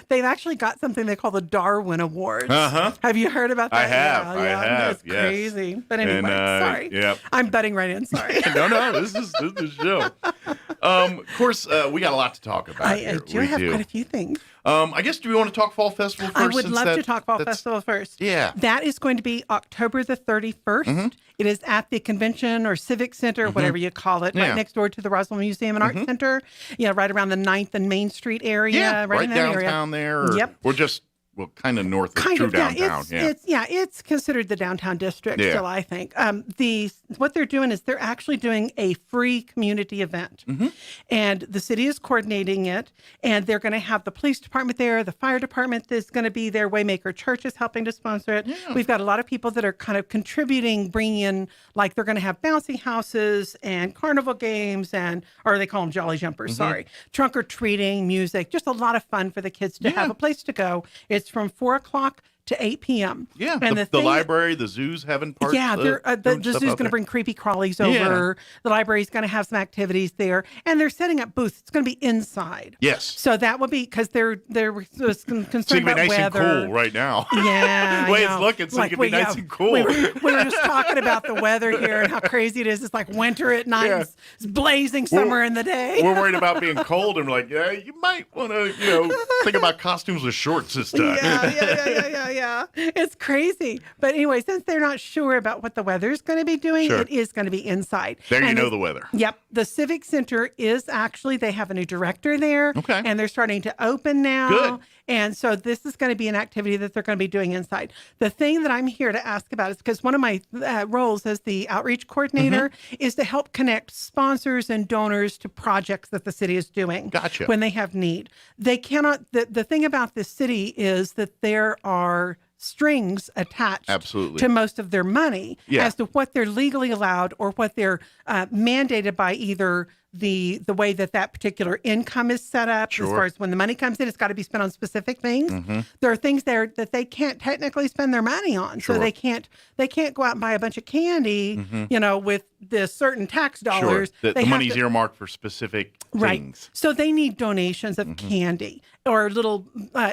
They've actually got something they call the Darwin Awards. Have you heard about that? I have. I have. It's crazy. But anyway, sorry. Yep. I'm butting right in. Sorry. No, this is the show. Of course, we got a lot to talk about. I do have quite a few things. I guess, do we want to talk Fall Festival first? I would love to talk Fall Festival first. Yeah. That is going to be October the 31st. It is at the Convention or Civic Center, whatever you call it, right next door to the Roswell Museum and Art Center. Yeah, right around the 9th and Main Street area. Yeah, right in that downtown area. there. We're just... Well, kind of north of true downtown. It's considered the downtown district still, I think. What they're doing is they're actually doing a free community event. And the city is coordinating it. And they're going to have the police department there. The fire department is going to be there. Waymaker Church is helping to sponsor it. Yeah. We've got a lot of people that are kind of contributing, bringing in, like they're going to have bouncy houses and carnival games or they call them Jolly Jumpers, trunk or treating, music, just a lot of fun for the kids to have a place to go. It's from 4 o'clock to 8 p.m. Yeah, and the library, the zoo's having parts. Yeah, the zoo's going to bring creepy crawlies over. The library's going to have some activities there, and they're setting up booths. It's going to be inside. Yes. So that will be because they're concerned it's gonna be about nice weather. And cool right now. Yeah, the way it's looking, so it can be nice and cool. We were just talking about the weather here and how crazy it is. It's like winter at night. Yeah. It's blazing summer in the day. We're worried about being cold, and we're like, you might want to, think about costumes with shorts this time. Yeah. It's crazy. But anyway, since they're not sure about what the weather's going to be doing, it is going to be inside. There the weather. Yep. The Civic Center is actually, they have a new director there. Okay. And they're starting to open now. Good. And so this is going to be an activity that they're going to be doing inside. The thing that I'm here to ask about is because one of my roles as the outreach coordinator is to help connect sponsors and donors to projects that the city is doing. Gotcha. When they have need. They cannot, the thing about this city is that there are strings attached to most of their money as to what they're legally allowed or what they're mandated by either the way that particular income is set up. As far as when the money comes in, it's got to be spent on specific things. There are things there that they can't technically spend their money on. So they can't go out and buy a bunch of candy, with the certain tax dollars. The money's earmarked for specific things. Right. So they need donations of candy or little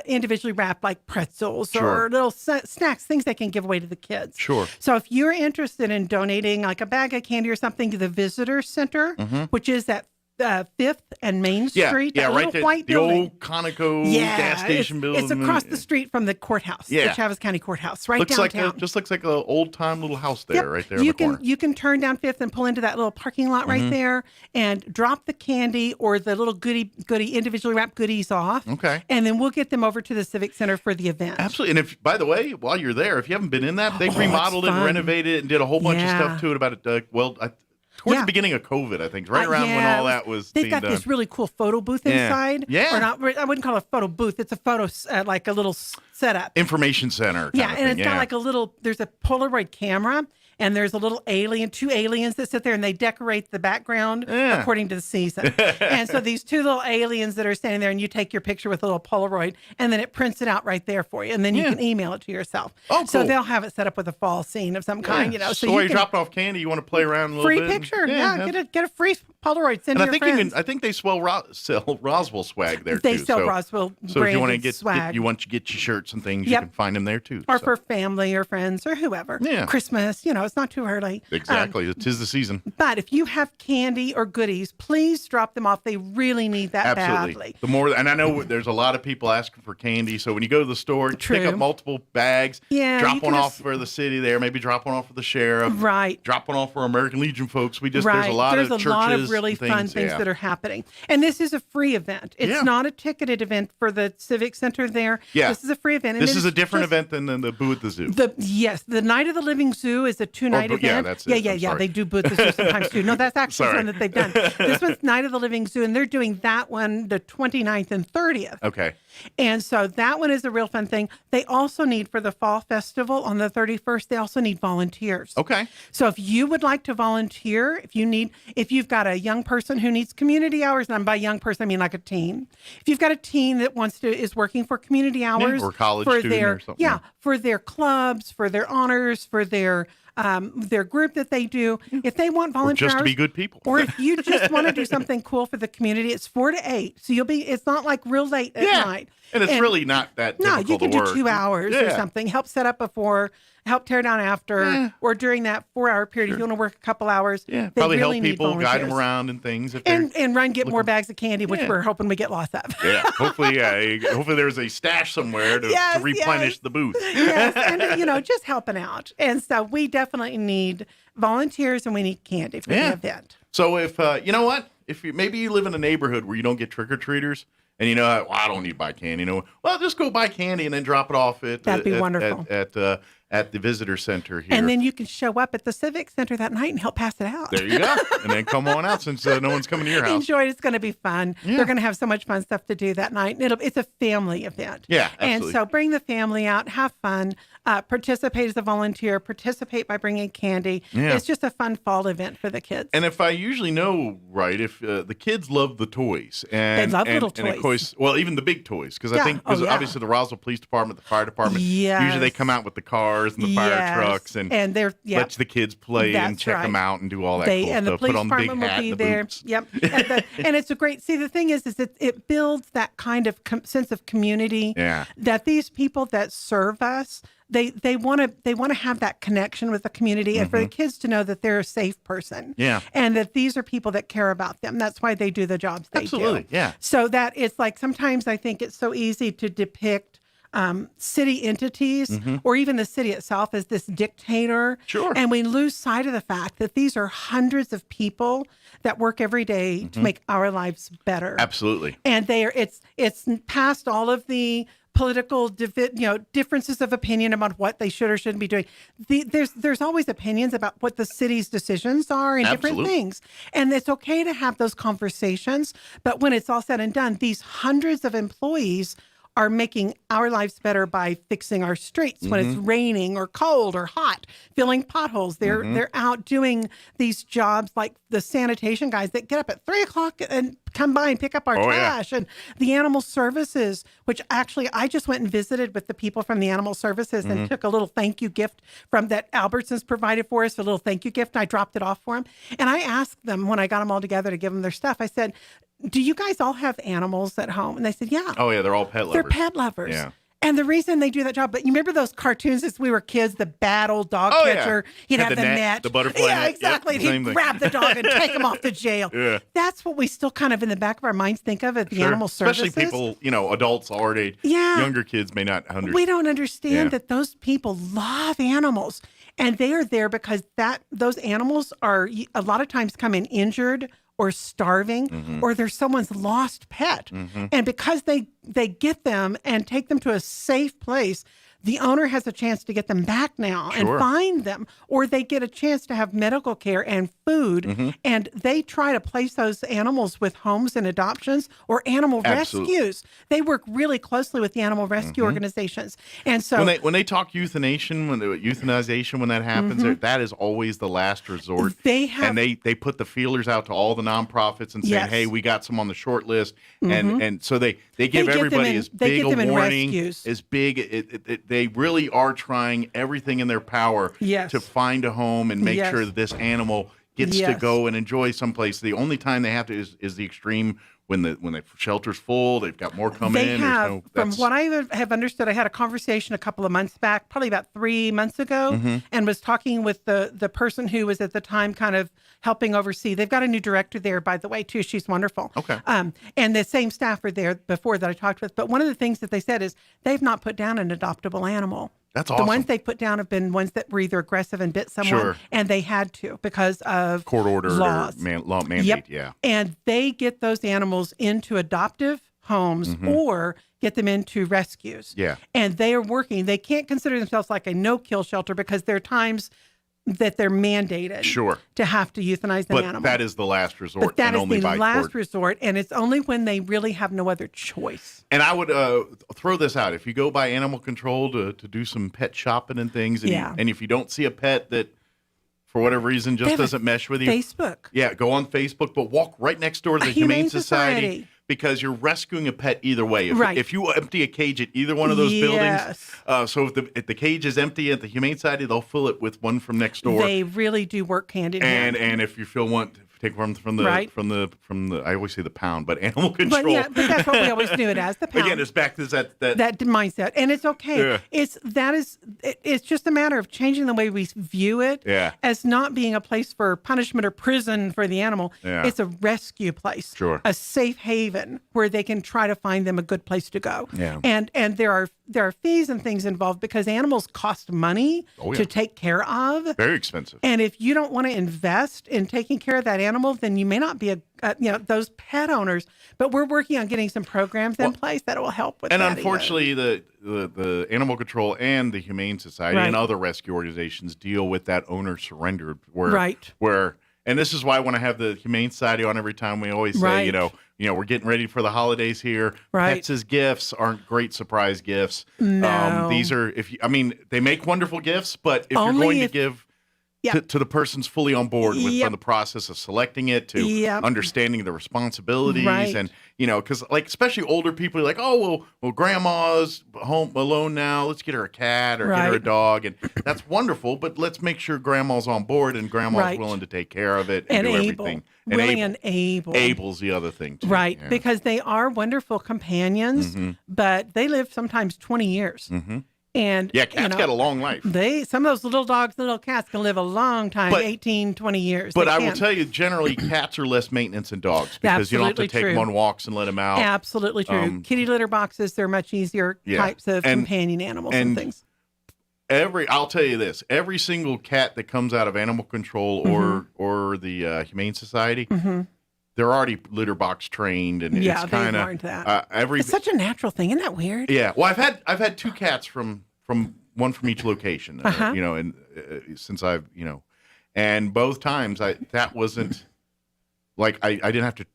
individually wrapped like pretzels or little snacks, things they can give away to the kids. Sure. So if you're interested in donating like a bag of candy or something to the Visitor Center, which is at 5th and Main Street. Yeah, right there. White the building. Old Conoco gas station building. It's across the street from the courthouse, the Travis County Courthouse, right downtown. Just looks like an old-time little house there, right there in the corner. You can turn down 5th and pull into that little parking lot right there and drop the candy or the little goodie individually wrapped goodies off. Okay. And then we'll get them over to the Civic Center for the event. Absolutely. And by the way, while you're there, if you haven't been in that, they've remodeled it and renovated it and did a whole bunch of stuff to it about it. Towards the beginning of COVID, I think, right around when all that was They've got this really cool photo booth inside. Yeah. Or not, I wouldn't call it a photo booth. It's a photo, like a little setup. Information center. And it's got like there's a Polaroid camera. And there's a little two aliens that sit there and they decorate the background according to the season. And so these two little aliens that are standing there and you take your picture with a little Polaroid and then it prints it out right there for you. And then you can email it to yourself. Oh, cool. So they'll have it set up with a fall scene of some kind, So while you're dropping off candy, you want to play around a little bit? Free picture. Get a free Polaroid. Send to your friends. I think they sell Roswell swag there, they too. sell Roswell So if you want to swag. you want to get your shirts and things, you can find them there, too. Or for family or friends or whoever. Yeah. Christmas, it's not too early. Exactly. It is the season. But if you have candy or goodies, please drop them off. They really need that badly. And I know there's a lot of people asking for candy. So when you go to the store, pick up multiple bags. Yeah, drop one off for the city there. Maybe drop one off for the sheriff. Right. Drop one off for American Legion folks. There's a lot of churches really things, fun things that are happening. And this is a free event. It's not a ticketed event for the Civic Center there. Yeah. This is a free event. And This is a different event than the Boo at the Zoo. The Night of the Living Zoo is a 2-night event. Yeah, that's it. Yeah. They do Boo at the Zoo sometimes too. No, that's actually one that they've done. This one's Night of the Living Zoo, and they're doing that one the 29th and 30th. Okay. And so that one is a real fun thing. They also need, for the Fall Festival on the 31st, they also need volunteers. Okay. So if you would like to volunteer, if you've got a young person who needs community hours, and by young person I mean like a teen. If you've got a teen that is working for community hours, or college for student or something. Yeah, for their clubs, for their honors, for their group that they do, if they want volunteer just to hours, be good people, or if you just want to do something cool for the community, it's 4 to 8. So it's not like real late at night. And it's really not that No, difficult you can to do work. 2 hours or something. Help set up before, help tear down after, or during that 4-hour period. If you want to work a couple hours, Yeah, they probably really help need people, guide them volunteers. around and things. If And run get more bags of candy, which we're hoping we get lots of. yeah, hopefully there's a stash somewhere to replenish the booth. Yes, and just helping out. And so we definitely need volunteers and we need candy for the event. So if if maybe you live in a neighborhood where you don't get trick or treaters, and I don't need to buy candy. Well, just go buy candy and then drop it off at That'd be wonderful. At the visitor center here. And then you can show up at the Civic Center that night and help pass it out. There you go. And then come on out since no one's coming to your house. Enjoy it. It's going to be fun. Yeah. They're going to have so much fun stuff to do that night. And it's a family event. Yeah, absolutely. And so bring the family out, have fun, participate as a volunteer, participate by bringing candy. Yeah. It's just a fun fall event for the kids. And if I usually know right, if the kids love the toys. And, They love little And of toys. course, well, even the big toys. Because I think obviously the Roswell Police Department, the fire department, usually they come out with the cars and the fire trucks and they're let the kids play and check them out and do all that cool and stuff. the police Put on the big department hat will be and the there. boots. Yep. And it's a great. See, the thing is it builds that kind of sense of community. Yeah. That these people that serve us, they want to have that connection with the community, and for the kids to know that they're a safe person. Yeah. And that these are people that care about them. That's why they do the jobs they do. Absolutely. Yeah. So that it's like sometimes I think it's so easy to depict city entities or even the city itself as this dictator. Sure. And we lose sight of the fact that these are hundreds of people that work every day to make our lives better. Absolutely. And it's past all of the political differences of opinion about what they should or shouldn't be doing. There's always opinions about what the city's decisions are and different things. And it's okay to have those conversations. But when it's all said and done, these hundreds of employees are making our lives better by fixing our streets when it's raining or cold or hot, filling potholes. They're out doing these jobs like the sanitation guys that get up at 3:00 and come by and pick up our trash, and the animal services, which actually I just went and visited with the people from the animal services and took a little thank you gift from that Albertsons provided for us, a little thank you gift. And I dropped it off for them. And I asked them when I got them all together to give them their stuff, I said, do you guys all have animals at home? And they said, yeah. Oh, yeah, they're all pet lovers. They're pet lovers. Yeah. And the reason they do that job, but you remember those cartoons as we were kids, the bad old dog catcher? He'd Had have the net. the butterfly Yeah, net. exactly. Yep, He'd same thing. grab the dog and take him off to jail. Yeah. That's what we still kind of in the back of our minds think of at the animal services. Especially people, adults already. Yeah. Younger kids may not understand. We don't understand that those people love animals. And they are there because those animals are a lot of times come in injured or starving, or they're someone's lost pet. And because they get them and take them to a safe place, the owner has a chance to get them back now and find them, or they get a chance to have medical care and food. And they try to place those animals with homes and adoptions or animal rescues. They work really closely with the animal rescue organizations. And so when they talk euthanization, when that happens, that is always the last resort. And they put the feelers out to all the nonprofits and saying, hey, we got some on the short list. And so they give everybody as big a warning, as big. They really are trying everything in their power to find a home and make sure that this animal gets to go and enjoy someplace. The only time they have to is the extreme when the shelter's full. They've got more coming in. From what I have understood, I had a conversation a couple of months back, probably about 3 months ago, and was talking with the person who was at the time kind of helping oversee. They've got a new director there, by the way, too. She's wonderful. Okay. And the same staff were there before that I talked with. But one of the things that they said is they've not put down an adoptable animal. That's The awesome. ones they put down have been ones that were either aggressive and bit someone, Sure. and they had to because of Court order laws. or law mandate, Yep. yeah. And they get those animals into adoptive homes or get them into rescues. Yeah. And they are working. They can't consider themselves like a no-kill shelter because there are times that they're mandated to have to euthanize an But animal. that is the last resort. But that and is only the by last court. resort, and it's only when they really have no other choice. And I would throw this out. If you go by animal control to do some pet shopping and things, and, Yeah. and if you don't see a pet that, for whatever reason, They just have a doesn't mesh with you. Facebook. Yeah, go on Facebook, but walk right next door to the Humane Society. Because you're rescuing a pet either way. If you empty a cage at either one of those buildings, so if the cage is empty at the Humane Society, they'll fill it with one from next door. They really do work hand in hand. And if you want to take one from the Right. from the I always say the pound, but animal control. But that's what we always knew it as, the pound. Again, it's back to that mindset, and it's okay. Yeah. It's just a matter of changing the way we view it as not being a place for punishment or prison for the animal. Yeah. It's a rescue place, a safe haven where they can try to find them a good place to go. Yeah. And there are fees and things involved because animals cost money to take care of. Very expensive. And if you don't want to invest in taking care of that animal, then you may not be those pet owners. But we're working on getting some programs in place that will help with And that. unfortunately, the Animal Control and the Humane Society and other rescue organizations deal with that owner surrender. Where, and this is why when I have the Humane Society on every time, we always say, we're getting ready for the holidays here. Pets as gifts aren't great surprise gifts. No. These are, they make wonderful gifts, but if Only you're going if- to give to the person's fully on board with from the process of selecting it to understanding the responsibilities and because especially older people are like, well grandma's home alone now, let's get her a cat or get her a dog, and that's wonderful, but let's make sure grandma's on board and grandma's willing to take care of it and do everything. Willing and able. Able's the other thing too. Right, Yeah. because they are wonderful companions, but they live sometimes 20 years. And cats got a long life. Some of those little dogs, little cats can live a long time, 18, 20 years. But They I can. will tell you, generally, cats are less maintenance than dogs because you don't have to Absolutely take them true. on walks and let them out. Absolutely true. Kitty litter boxes, they're much easier types of companion animals and things. I'll tell you this: every single cat that comes out of animal control or the Humane Society, they're already litter box trained, and it's they've kind learned of that. It's such a natural thing. Isn't that weird? Yeah. Well, I've had two cats from one from each location, and since I've and both times that wasn't like I didn't have to.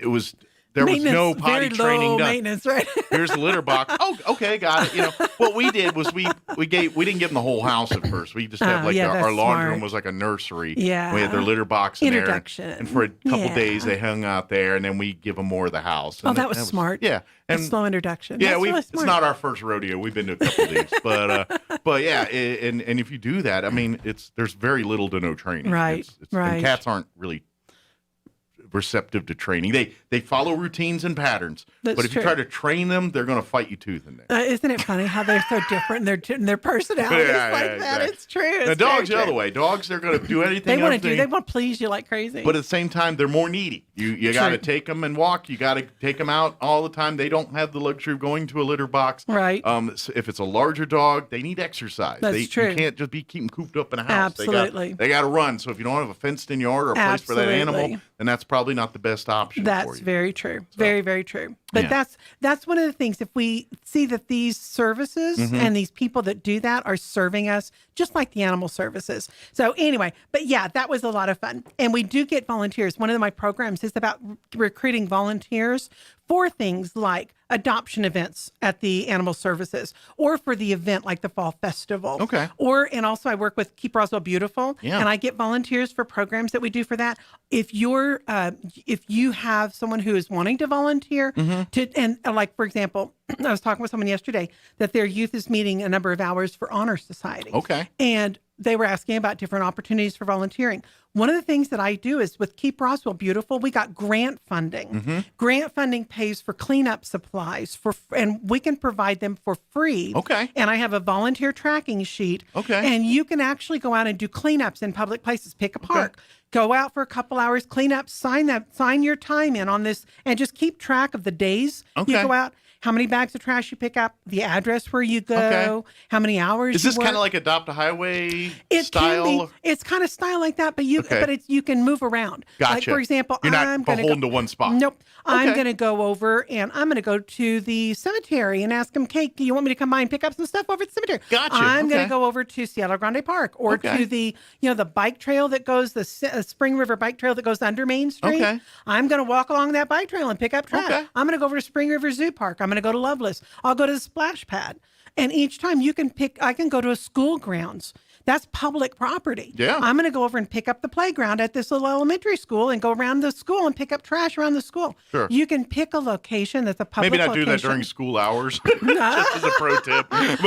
It was. There was no potty very training low done. maintenance, right? Here's the litter box. Oh, okay, got it. What we did was we didn't give them the whole house at first. We just had our laundry room was like a nursery. Yeah. We had their litter box in Introduction. there, and for a couple days they hung out there, and then we give them more of the house. And that was smart. Yeah, a slow introduction. Yeah, That's really it's smart. not our first rodeo. We've been to a couple of these, but yeah, and if you do that, I mean, there's very little to no training. Right. And cats aren't really receptive to training. They follow routines and patterns, That's but if true. you try to train them, they're going to fight you tooth and nail. Isn't it funny how they're so different in their personalities Yeah, like yeah, that? exactly. It's true. Now, It's dogs very the other true. way. Dogs, they're going to do anything. They want to everything, they want to please you like crazy. but at the same time, they're more needy. You got to take them and walk. You got to take them out all the time. They don't have the luxury of going to a litter box. Right. So if it's a larger dog, they need exercise. That's true. You can't just keep them cooped up in a house. Absolutely. They got to run. So if you don't have a fenced-in yard or a place for that animal, Absolutely. then that's probably not the best option for That's you. very true. Very, very true. But that's one of the things. If we see that these services and these people that do that are serving us just like the animal services. So anyway, but yeah, that was a lot of fun. And we do get volunteers. One of my programs is about recruiting volunteers for things like adoption events at the animal services or for the event like the fall festival. Okay. And also I work with Keep Roswell Beautiful and I get volunteers for programs that we do for that. If you have someone who is wanting to volunteer for example, I was talking with someone yesterday that their youth is meeting a number of hours for Honor Society. Okay. And they were asking about different opportunities for volunteering. one of the things that I do is with Keep Roswell Beautiful, we got grant funding. Mm-hmm. Grant funding pays for cleanup supplies and we can provide them for free. Okay. And I have a volunteer tracking sheet. Okay. And you can actually go out and do cleanups in public places. Pick a park. Go out for a couple hours, clean up, sign your time in on this, and just keep track of the days you go out, how many bags of trash you pick up, the address where you go, how many hours. Is this kind of like Adopt a Highway Can style? be. It's kind of style like that, but you can move around. Gotcha. Like for example, you're not beholden to one spot. Nope. I'm going to go over and I'm going to go to the cemetery and ask them, Kate, do you want me to come by and pick up some stuff over at the cemetery? Gotcha. I'm going to go over to Cielo Grande Park or to the the bike trail that goes, the Spring River bike trail that goes under Main Street. Okay. I'm going to walk along that bike trail and pick up trash. Okay. I'm going to go over to Spring River Zoo Park. I'm going to go to Loveless. I'll go to the splash pad. And each time I can go to a school grounds. That's public property. Yeah. I'm going to go over and pick up the playground at this little elementary school and go around the school and pick up trash around the school. Sure. You can pick a location that's a public Maybe not location. do that during school hours. Just as a pro tip. But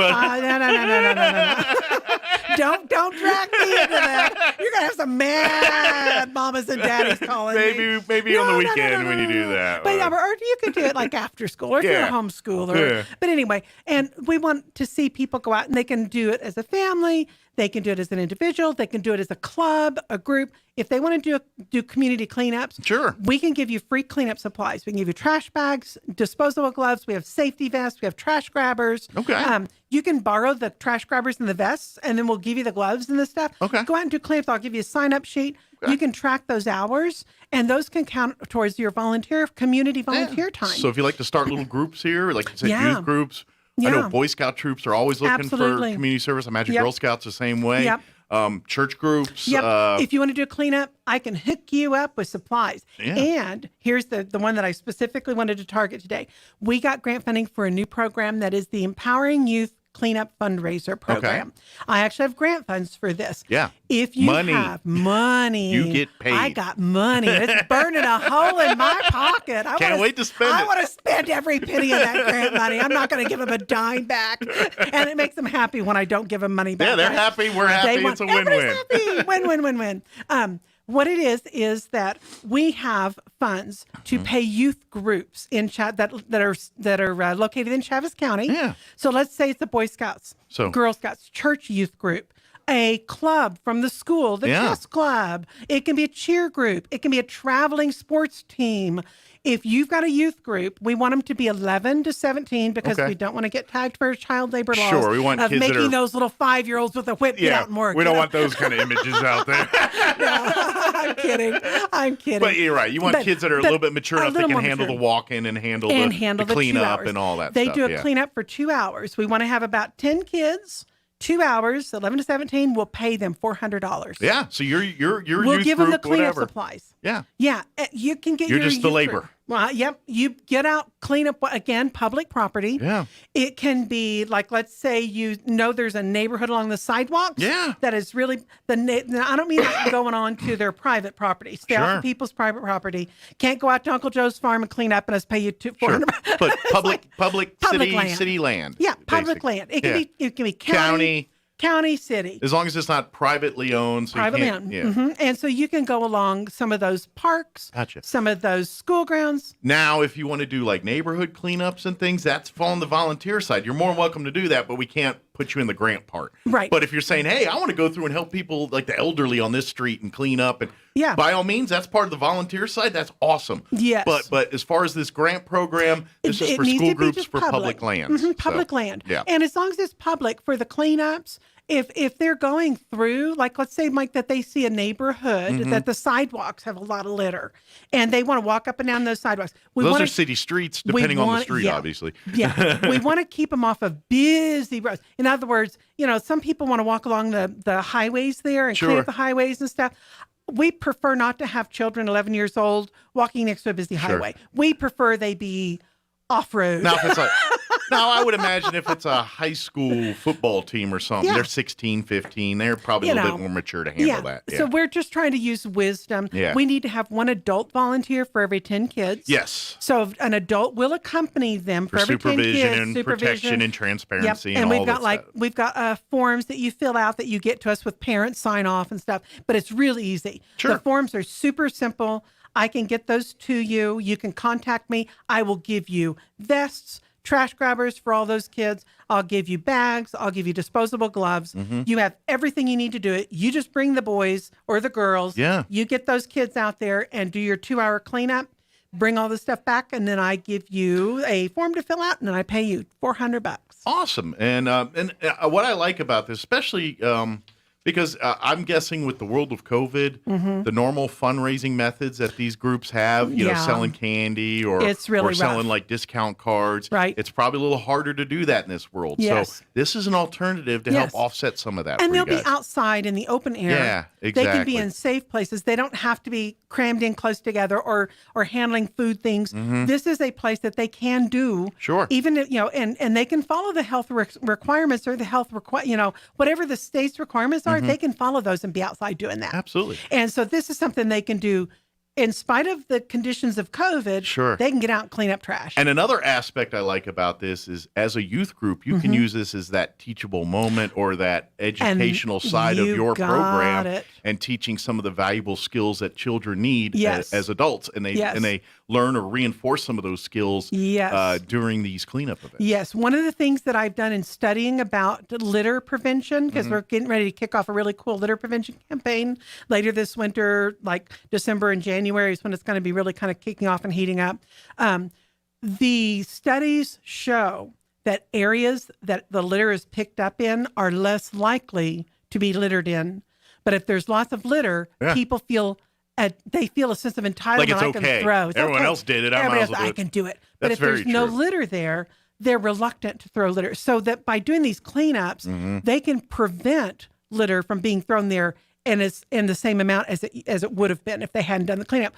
No. Don't drag me into that. You're going to have some mad mamas and daddies calling me. Maybe on the weekend when you do that. But or you could do it like after school or if you're a homeschooler. Yeah. But anyway, and we want to see people go out and they can do it as a family. They can do it as an individual. They can do it as a club, a group. If they want to do community cleanups, sure, we can give you free cleanup supplies. We can give you trash bags, disposable gloves. We have safety vests. We have trash grabbers. Okay. You can borrow the trash grabbers and the vests, and then we'll give you the gloves and the stuff. Okay. Go out and do cleanups. I'll give you a sign-up sheet. Okay. You can track those hours, and those can count towards your community volunteer time. So if you like to start little groups here, like you said, youth groups. Yeah. I know Boy Scout troops are always looking for community service. I imagine Girl Scouts the same way. Yep. Church groups. Yep. If you want to do a cleanup, I can hook you up with supplies. Yeah. And here's the one that I specifically wanted to target today. We got grant funding for a new program that is the Empowering Youth Cleanup Fundraiser Program. Okay. I actually have grant funds for this. Yeah. If you have money, you get paid. I got money. It's burning a hole in my pocket. Can't wait to spend it. I want to spend every penny of that grant money. I'm not going to give them a dime back. And it makes them happy when I don't give them money back. Yeah, they're happy. We're happy. It's a win-win. Happy. Win. What it is that we have funds to pay youth groups in that are located in Chaves County. Yeah. So let's say it's the Boy Scouts, Girl Scouts, church youth group, a club from the school, the chess club. It can be a cheer group. It can be a traveling sports team. If you've got a youth group, we want them to be 11 to 17 because we don't want to get tagged for child labor laws. Sure, we want of kids making those little 5-year-olds with a whip get out and work. We don't want those kind of images out there. No, I'm kidding. But you're right. You want kids that are a little bit mature enough they can handle the walk-in and handle the cleanup and all that stuff. They do a cleanup for 2 hours. We want to have about 10 kids. 2 hours, 11 to 17, we'll pay them $400. Yeah, so your we'll youth give group, them the cleanup whatever. supplies. Yeah. Yeah, you can get You're your just the youth labor. Group. Well, yep, you get out, clean up, again, public property. Yeah. It can be like, let's say there's a neighborhood along the sidewalks. Yeah. That is really, I don't mean like going on to their private property. Stay off of people's private property. Can't go out to Uncle Joe's farm and clean up and us pay you $400. But public city land. Yeah, public land. It can be county, city. As long as it's not privately owned. So Privately owned. Yeah. Mm-hmm. And so you can go along some of those parks, some of those school grounds. Now, if you want to do like neighborhood cleanups and things, that's on the volunteer side. You're more than welcome to do that, but we can't put you in the grant part. Right. But if you're saying, hey, I want to go through and help people like the elderly on this street and clean up, and by all means, that's part of the volunteer side. That's awesome. Yes. But as far as this grant program, this is for school groups for public lands. Mm-hmm, public land. Yeah. And as long as it's public for the cleanups, if they're going through, like let's say, Mike, that they see a neighborhood that the sidewalks have a lot of litter and they want to walk up and down those sidewalks. Those are city streets, depending on the street, obviously. Yeah. We want to keep them off of busy roads. In other words, some people want to walk along the highways there and clean up the highways and stuff. We prefer not to have children 11 years old walking next to a busy highway. We prefer they be off-road. Now, if it's like, Now, I would imagine if it's a high school football team or something, they're 16, 15. They're probably a little bit more mature to handle that. Yeah. So we're just trying to use wisdom. Yeah. We need to have one adult volunteer for every 10 kids. Yes. So an adult will accompany them for every 10 kids. And protection and transparency and we've all got that stuff. we've got forms that you fill out that you get to us with parents sign off and stuff. But it's really easy. Sure. The forms are super simple. I can get those to you. You can contact me. I will give you vests, trash grabbers for all those kids. I'll give you bags. I'll give you disposable gloves. Mm-hmm. You have everything you need to do it. You just bring the boys or the girls. Yeah. You get those kids out there and do your 2-hour cleanup. Bring all the stuff back, and then I give you a form to fill out, and then I pay you $400. Awesome. And what I like about this, especially because I'm guessing with the world of COVID, the normal fundraising methods that these groups have, you know, selling candy or selling like discount cards, right? It's probably a little harder to do that in this world. Yes. So this is an alternative to help offset some of that. And for they'll you guys. be outside in the open air. Yeah, They can exactly. be in safe places. They don't have to be crammed in close together or handling food things. This is a place that they can do. Sure. Even if, you know, and they can follow the health requirements or the health whatever the state's requirements are. They can follow those and be outside doing that. Absolutely. And so this is something they can do in spite of the conditions of COVID. Sure. They can get out and clean up trash. And another aspect I like about this is as a youth group, you can use this as that teachable moment or that educational side of your program and teaching some of the valuable skills that children need as adults. And they learn or reinforce some of those skills during these cleanup events. Yes. One of the things that I've done in studying about litter prevention, because we're getting ready to kick off a really cool litter prevention campaign later this winter, like December and January is when it's going to be really kind of kicking off and heating up. The studies show that areas that the litter is picked up in are less likely to be littered in. But if there's lots of litter, people feel they feel a sense of entitlement. Like it's I can okay. throw. It's Everyone okay. else did it. I can do it. But if there's no litter there, they're reluctant to throw litter. So that by doing these cleanups, they can prevent litter from being thrown there and it's in the same amount as it would have been if they hadn't done the cleanup.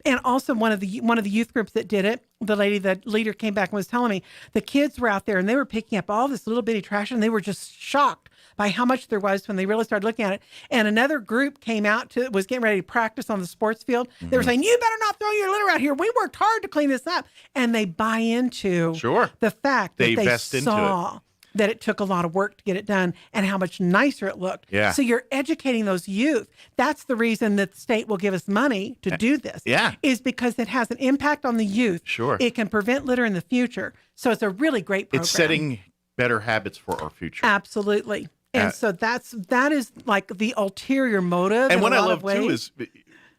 And also one of the youth groups that did it, the leader came back and was telling me the kids were out there and they were picking up all this little bitty trash and they were just shocked by how much there was when they really started looking at it. And another group came out was getting ready to practice on the sports field. They were saying, "You better not throw your litter out here. We worked hard to clean this up." And they buy into the fact that they saw that it took a lot of work to get it done and how much nicer it looked. Yeah. So you're educating those youth. That's the reason that the state will give us money to do this. Yeah. Is because it has an impact on the youth. Sure. It can prevent litter in the future. So it's a really great program. It's setting better habits for our future. Absolutely. And so that is like the ulterior motive. And what I love love too is,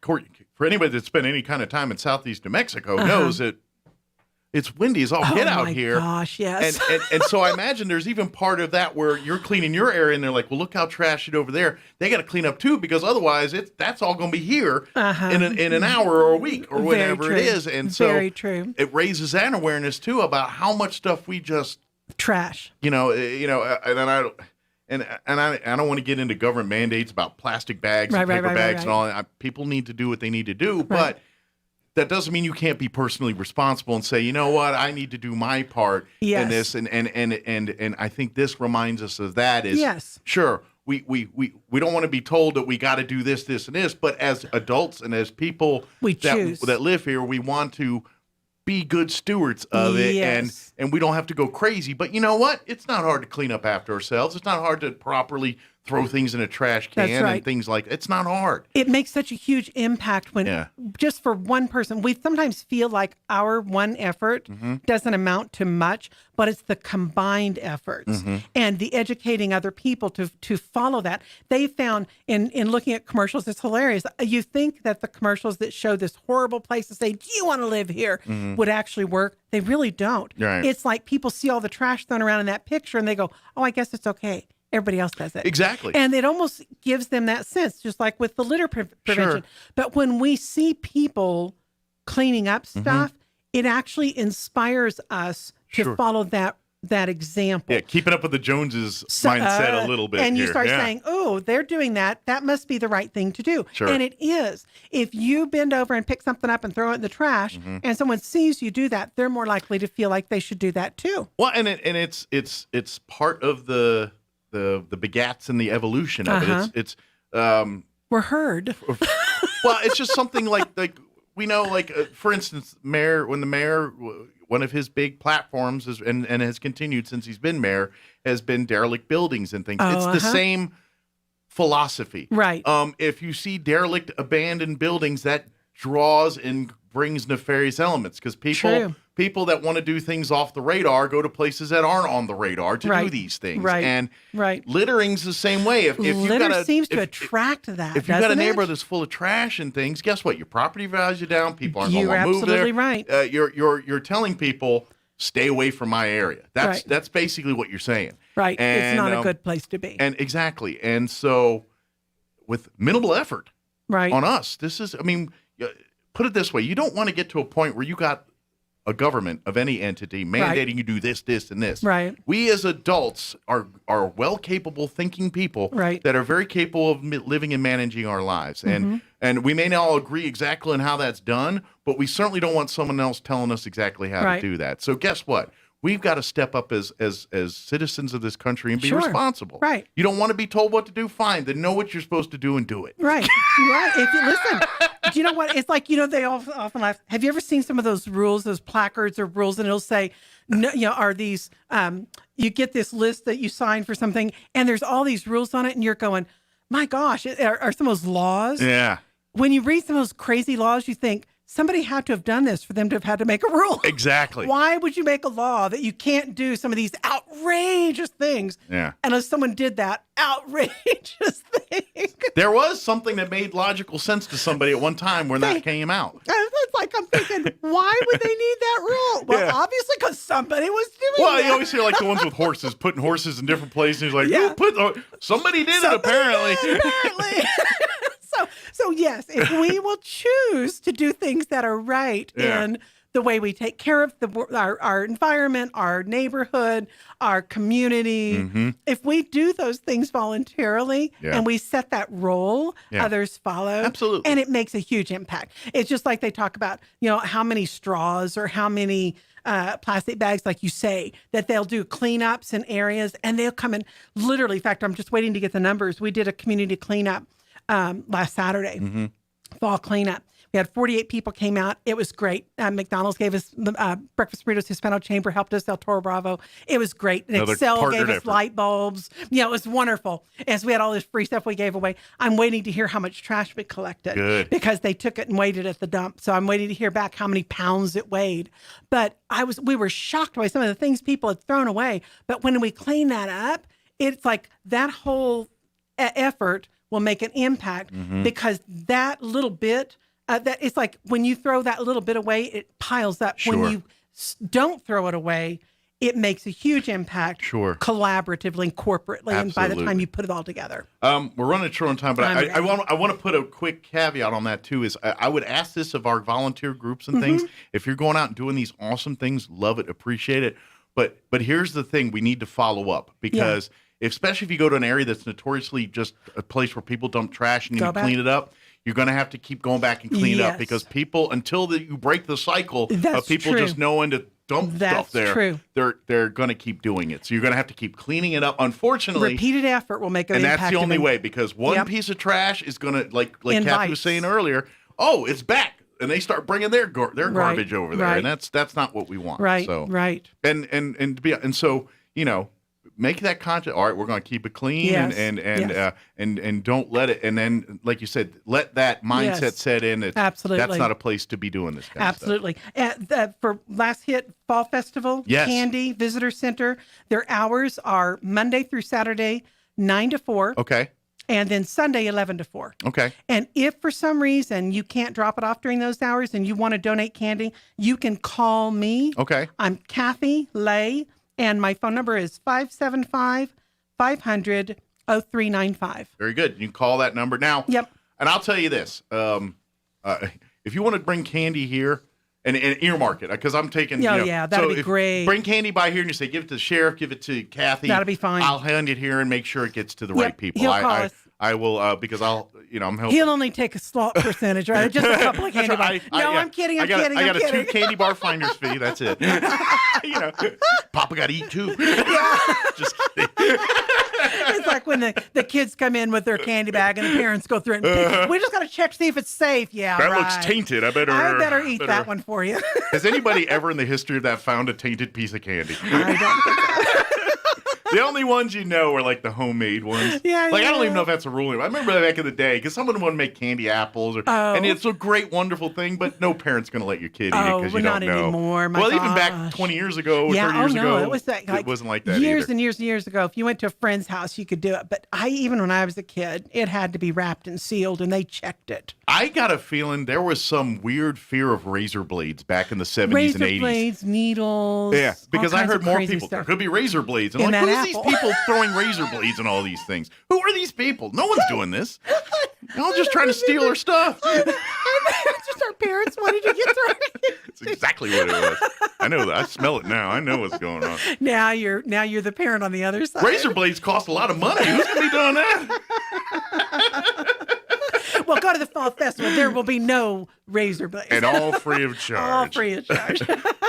for anybody that's spent any kind of time in Southeast New Mexico knows that it's windy as all get out here. Oh, my gosh, yes. And so I imagine there's even part of that where you're cleaning your area and they're like, well, look how trashy it over there. They got to clean up too because otherwise that's all going to be here in an hour or a week or whatever it is. And so it raises that awareness too about how much stuff we just trash. And I don't want to get into government mandates about plastic bags and paper bags and all that. People need to do what they need to do, but that doesn't mean you can't be personally responsible and say, you know what, I need to do my part in this. And I think this reminds us of that is sure, we don't want to be told that we got to do this, and this, but as adults and as people that live here, we want to be good stewards of it and we don't have to go crazy. But you know what? It's not hard to clean up after ourselves. It's not hard to properly throw things in a trash can and things like that. It's not hard. It makes such a huge impact when just for one person, we sometimes feel like our one effort doesn't amount to much, but it's the combined efforts and the educating other people to follow that. They found in looking at commercials, it's hilarious. You think that the commercials that show this horrible place to say, do you want to live here, would actually work. They really don't. Right. It's like people see all the trash thrown around in that picture and they go, oh, I guess it's okay. Everybody else does it. Exactly. And it almost gives them that sense, just like with the litter prevention. Sure. But when we see people cleaning up stuff, it actually inspires us to follow that that example. Yeah, keeping up with the Joneses mindset a little bit. And you here. start saying, oh, they're doing that. That must be the right thing to do. Sure. And it is. If you bend over and pick something up and throw it in the trash, and someone sees you do that, they're more likely to feel like they should do that too. Well, and it's part of the begats and the evolution of it. It's we're heard. Well, it's just something like we know, for instance, when the mayor, one of his big platforms is, and has continued since he's been mayor, has been derelict buildings and things. It's the same philosophy. Right. If you see derelict, abandoned buildings, that draws and brings nefarious elements because people that want to do things off the radar go to places that aren't on the radar to do these things. Right. And littering's the same way. If Litter seems to attract that. If you've got a neighborhood that's full of trash and things, guess what? Your property values are down. People aren't going to move there. You're absolutely right. You're telling people, stay away from my area. That's basically what you're saying. Right. And, it's not a good place to be. And exactly. And so with minimal effort on us, put it this way. You don't want to get to a point where you got a government of any entity mandating you do this, this, and this. Right. We as adults are well capable thinking people that are very capable of living and managing our lives. And we may not all agree exactly on how that's done, but we certainly don't want someone else telling us exactly how to do that. So guess what? We've got to step up as citizens of this country and be responsible. Right. You don't want to be told what to do? Fine. Then know what you're supposed to do and do it. Right. Right. If you listen, do you know what? It's like, they often laugh. Have you ever seen some of those rules, those placards or rules, and it'll say, no, are these, you get this list that you sign for something, and there's all these rules on it, and you're going, my gosh, are some of those laws? Yeah. When you read some of those crazy laws, you think, somebody had to have done this for them to have had to make a rule. Exactly. Why would you make a law that you can't do some of these outrageous things unless someone did that outrageous thing? There was something that made logical sense to somebody at one time when that came out. It's like I'm thinking, why would they need that rule? Well, obviously because somebody was doing that. Well, you always hear the ones with horses, putting horses in different places. He's like, somebody did it apparently. So yes, if we will choose to do things that are right in the way we take care of our environment, our neighborhood, our community, if we do those things voluntarily and we set that role, others follow. Absolutely. And it makes a huge impact. It's just like they talk about, how many straws or how many plastic bags, like you say, that they'll do cleanups in areas and they'll come in literally. In fact, I'm just waiting to get the numbers. We did a community cleanup last Saturday, fall cleanup. We had 48 people came out. It was great. McDonald's gave us breakfast burritos. Hispano Chamber helped us. El Toro Bravo. It was great. And Excel gave us light bulbs. It was wonderful. As we had all this free stuff we gave away. I'm waiting to hear how much trash we collected. Good. Because they took it and weighed it at the dump. So I'm waiting to hear back how many pounds it weighed. But we were shocked by some of the things people had thrown away. But when we clean that up, it's like that whole effort will make an impact because that little bit, that it's like when you throw that little bit away, it piles up. Sure. When you don't throw it away, it makes a huge impact collaboratively and corporately. Absolutely. And by the time you put it all together. We're running short on time, but I want to put a quick caveat on that too, is I would ask this of our volunteer groups and things. If you're going out and doing these awesome things, love it, appreciate it. But here's the thing, we need to follow up because especially if you go to an area that's notoriously just a place where people dump trash and you clean it up, you're going to have to keep going back and clean it up because people, until you break the cycle of people just knowing to dump stuff there, they're going to keep doing it. So you're going to have to keep cleaning it up. Unfortunately, repeated effort will make an impact. And that's the only way, because one piece of trash is going to, like Kathy was saying earlier, it's back. And they start bringing their garbage over there, and that's not what we want. Right. So, right. And so make that conscious. All right, we're going to keep it clean, and don't let it. And then, like you said, let that mindset set in. Absolutely, that's not a place to be doing this kind Absolutely. of stuff. For last hit Fall Festival, Candy Visitor Center, their hours are Monday through Saturday, 9 to 4. Okay. And then Sunday, 11 to 4. Okay. And if for some reason you can't drop it off during those hours and you want to donate candy, you can call me. Okay. I'm Kathy Lay, and my phone number is 575-500-0395. Very good. You can call that number now. Yep. And I'll tell you this. If you want to bring candy here, And earmark it, because I'm taking. Oh, yeah, that'd be great. Bring candy by here and you say, give it to the sheriff, give it to Kathy. That'd be fine. I'll hand it here and make sure it gets to the right people. He'll call us. I will, because I'm helping. He'll only take a small percentage, right? Just a couple of candy bars. I'm kidding. I got a 2 candy bar finder's fee. That's it. Papa got to eat too. Just kidding. It's like when the kids come in with their candy bag and the parents go through it. And we just got to check to see if it's safe. Yeah, that right. looks tainted. I better eat that one for you. Has anybody ever in the history of that found a tainted piece of candy? I don't think so. The only ones are like the homemade ones. Yeah, I don't even know if that's a rule. I remember back in the day, because someone would make candy apples, and it's a great, wonderful thing, but no parent's going to let your kid eat it because you don't know. Not anymore. Even back 20 years ago, 30 years ago, it wasn't like that years either. and years and years ago. If you went to a friend's house, you could do it. But even when I was a kid, it had to be wrapped and sealed, and they checked it. I got a feeling there was some weird fear of razor blades back in the 70s and 80s. Razor blades, needles. Yeah, because I heard more people. There could be razor blades. And I'm like, who's these people throwing razor blades and all these things? Who are these people? No one's doing this. They're all just trying to steal our stuff. It's just our parents wanted to get through. That's exactly what it was. I know that. I smell it now. I know what's going on. Now you're the parent on the other side. Razor blades cost a lot of money. Who's going to be doing that? Well, go to the fall festival. There will be no razor blades. And all free of charge. All free of charge.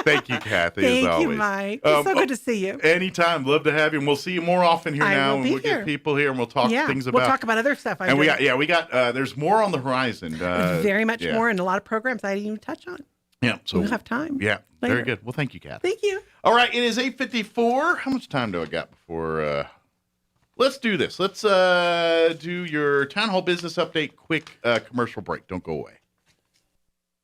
Thank you, Kathy, Thank as always. you, Mike. It's so good to see you. Anytime. Love to have you. And we'll see you more often here now. And we'll get people here and we'll talk things about. We'll talk about other stuff. We got there's more on the horizon. Very much more, and a lot of programs I didn't even touch on. Yeah. So we'll have time. Yeah. Later. Very good. Well, thank you, Kathy. Thank you. All right. It is 8:54. How much time do I got before... Let's do this. Let's do your town hall business update. Quick commercial break. Don't go away.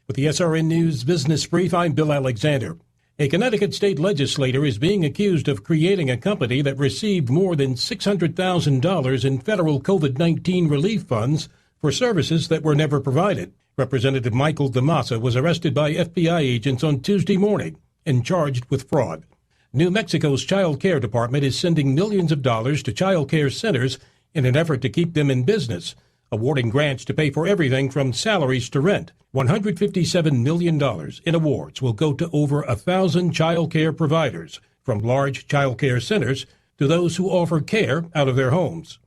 With the SRN News Business Brief, I'm Bill Alexander. A Connecticut state legislator is being accused of creating a company that received more than $600,000 in federal COVID-19 relief funds for services that were never provided. Representative Michael DeMassa was arrested by FBI agents on Tuesday morning and charged with fraud. New Mexico's Child Care Department is sending millions of dollars to child care centers in an effort to keep them in business, awarding grants to pay for everything from salaries to rent. $157 million in awards will go to over 1,000 child care providers, from large child care centers to those who offer care out of their homes.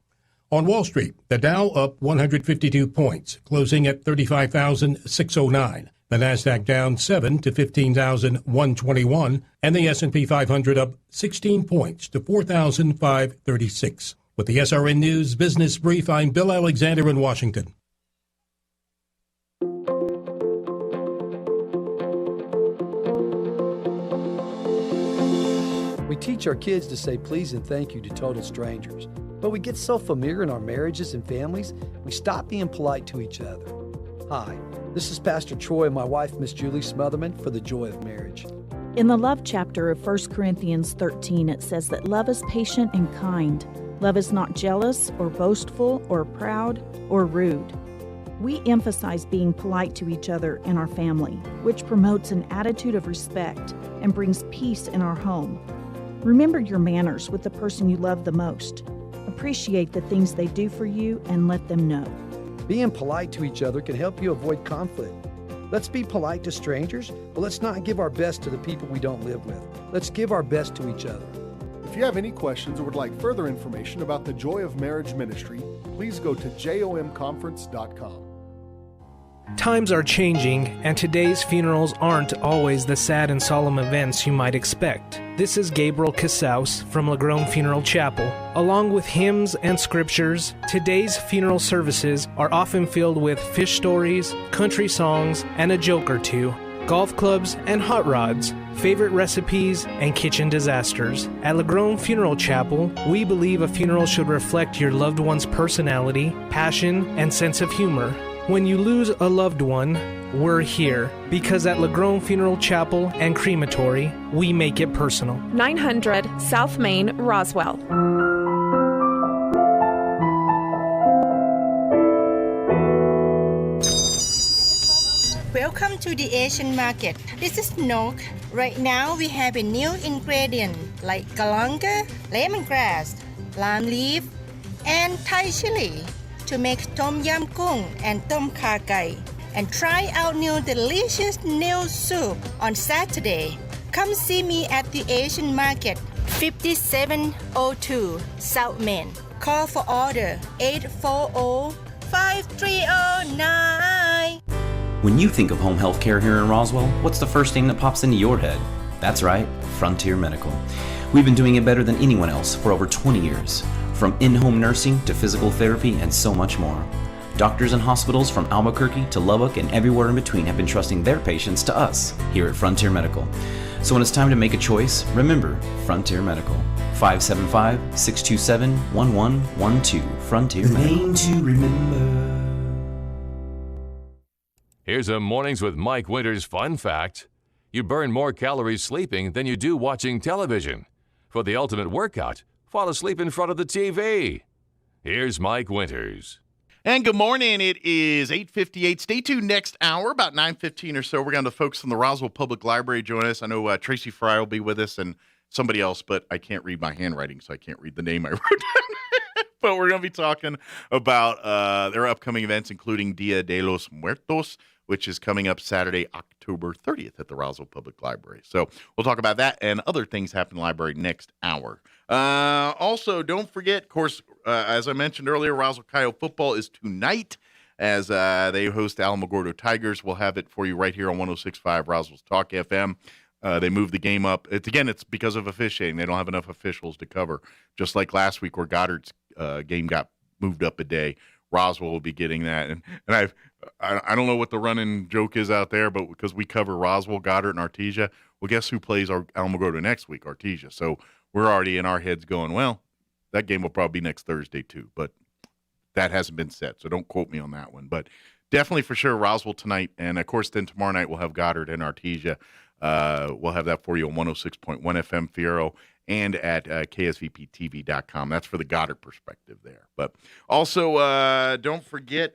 On Wall Street, the Dow up 152 points, closing at 35,609. The Nasdaq down 7 to 15,121, and the S&P 500 up 16 points to 4,536. With the SRN News Business Brief, I'm Bill Alexander in Washington. We teach our kids to say please and thank you to total strangers, but we get so familiar in our marriages and families, we stop being polite to each other. Hi. This is Pastor Troy and my wife, Miss Julie Smotherman, for the Joy of Marriage. In the love chapter of 1 Corinthians 13, it says that love is patient and kind. Love is not jealous or boastful or proud or rude. We emphasize being polite to each other in our family, which promotes an attitude of respect and brings peace in our home. Remember your manners with the person you love the most. Appreciate the things they do for you and let them know. Being polite to each other can help you avoid conflict. Let's be polite to strangers, but let's not give our best to the people we don't live with. Let's give our best to each other. If you have any questions or would like further information about the Joy of Marriage Ministry, please go to jomconference.com. Times are changing, and today's funerals aren't always the sad and solemn events you might expect. This is Gabriel Casaus from Lagrone Funeral Chapel. Along with hymns and scriptures, today's funeral services are often filled with fish stories, country songs, and a joke or two, golf clubs and hot rods, favorite recipes, and kitchen disasters. At Lagrone Funeral Chapel, we believe a funeral should reflect your loved one's personality, passion, and sense of humor. When you lose a loved one, we're here, because at Lagrone Funeral Chapel and Crematory, we make it personal. 900 South Main, Roswell. Welcome to the Asian market. This is Nok. Right now we have a new ingredient like galanga, lemongrass, lime leaf, and Thai chili to make tom yam gung and tom kha gai. and try out new delicious nail soup on Saturday. Come see me at the Asian Market, 5702 South Main. Call for order 840-5309. When you think of home health care here in Roswell, what's the first thing that pops into your head? That's right, Frontier Medical. We've been doing it better than anyone else for over 20 years. From in-home nursing to physical therapy and so much more. Doctors and hospitals from Albuquerque to Lubbock and everywhere in between have been trusting their patients to us here at Frontier Medical. So when it's time to make a choice, remember Frontier Medical. 575-627-1112. Frontier Medical. Name to remember. Here's a Mornings with Mike Winters fun fact. You burn more calories sleeping than you do watching television. For the ultimate workout, fall asleep in front of the TV. Here's Mike Winters. And good morning. It is 8:58. Stay tuned next hour, about 9:15 or so. We're going to folks from the Roswell Public Library join us. I know Tracy Fry will be with us and somebody else, but I can't read my handwriting, so I can't read the name I wrote down. But we're going to be talking about their upcoming events, including Dia de los Muertos, which is coming up Saturday, October 30th at the Roswell Public Library. So we'll talk about that and other things happening in the library next hour. Also, don't forget, of course, as I mentioned earlier, Roswell Coyote football is tonight as they host Alamogordo Tigers. We'll have it for you right here on 106.5 Roswell's Talk FM. They moved the game up. It's because of officiating. They don't have enough officials to cover. Just like last week where Goddard's game got moved up a day. Roswell will be getting that. And I don't know what the running joke is out there, but because we cover Roswell, Goddard, and Artesia, well, guess who plays our Alamogordo next week? Artesia. So we're already in our heads going, well, that game will probably be next Thursday too. But that hasn't been set, so don't quote me on that one. But definitely for sure Roswell tonight. And, of course, then tomorrow night we'll have Goddard and Artesia. We'll have that for you on 106.1 FM Fierro and at ksvptv.com. That's for the Goddard perspective there. But also, don't forget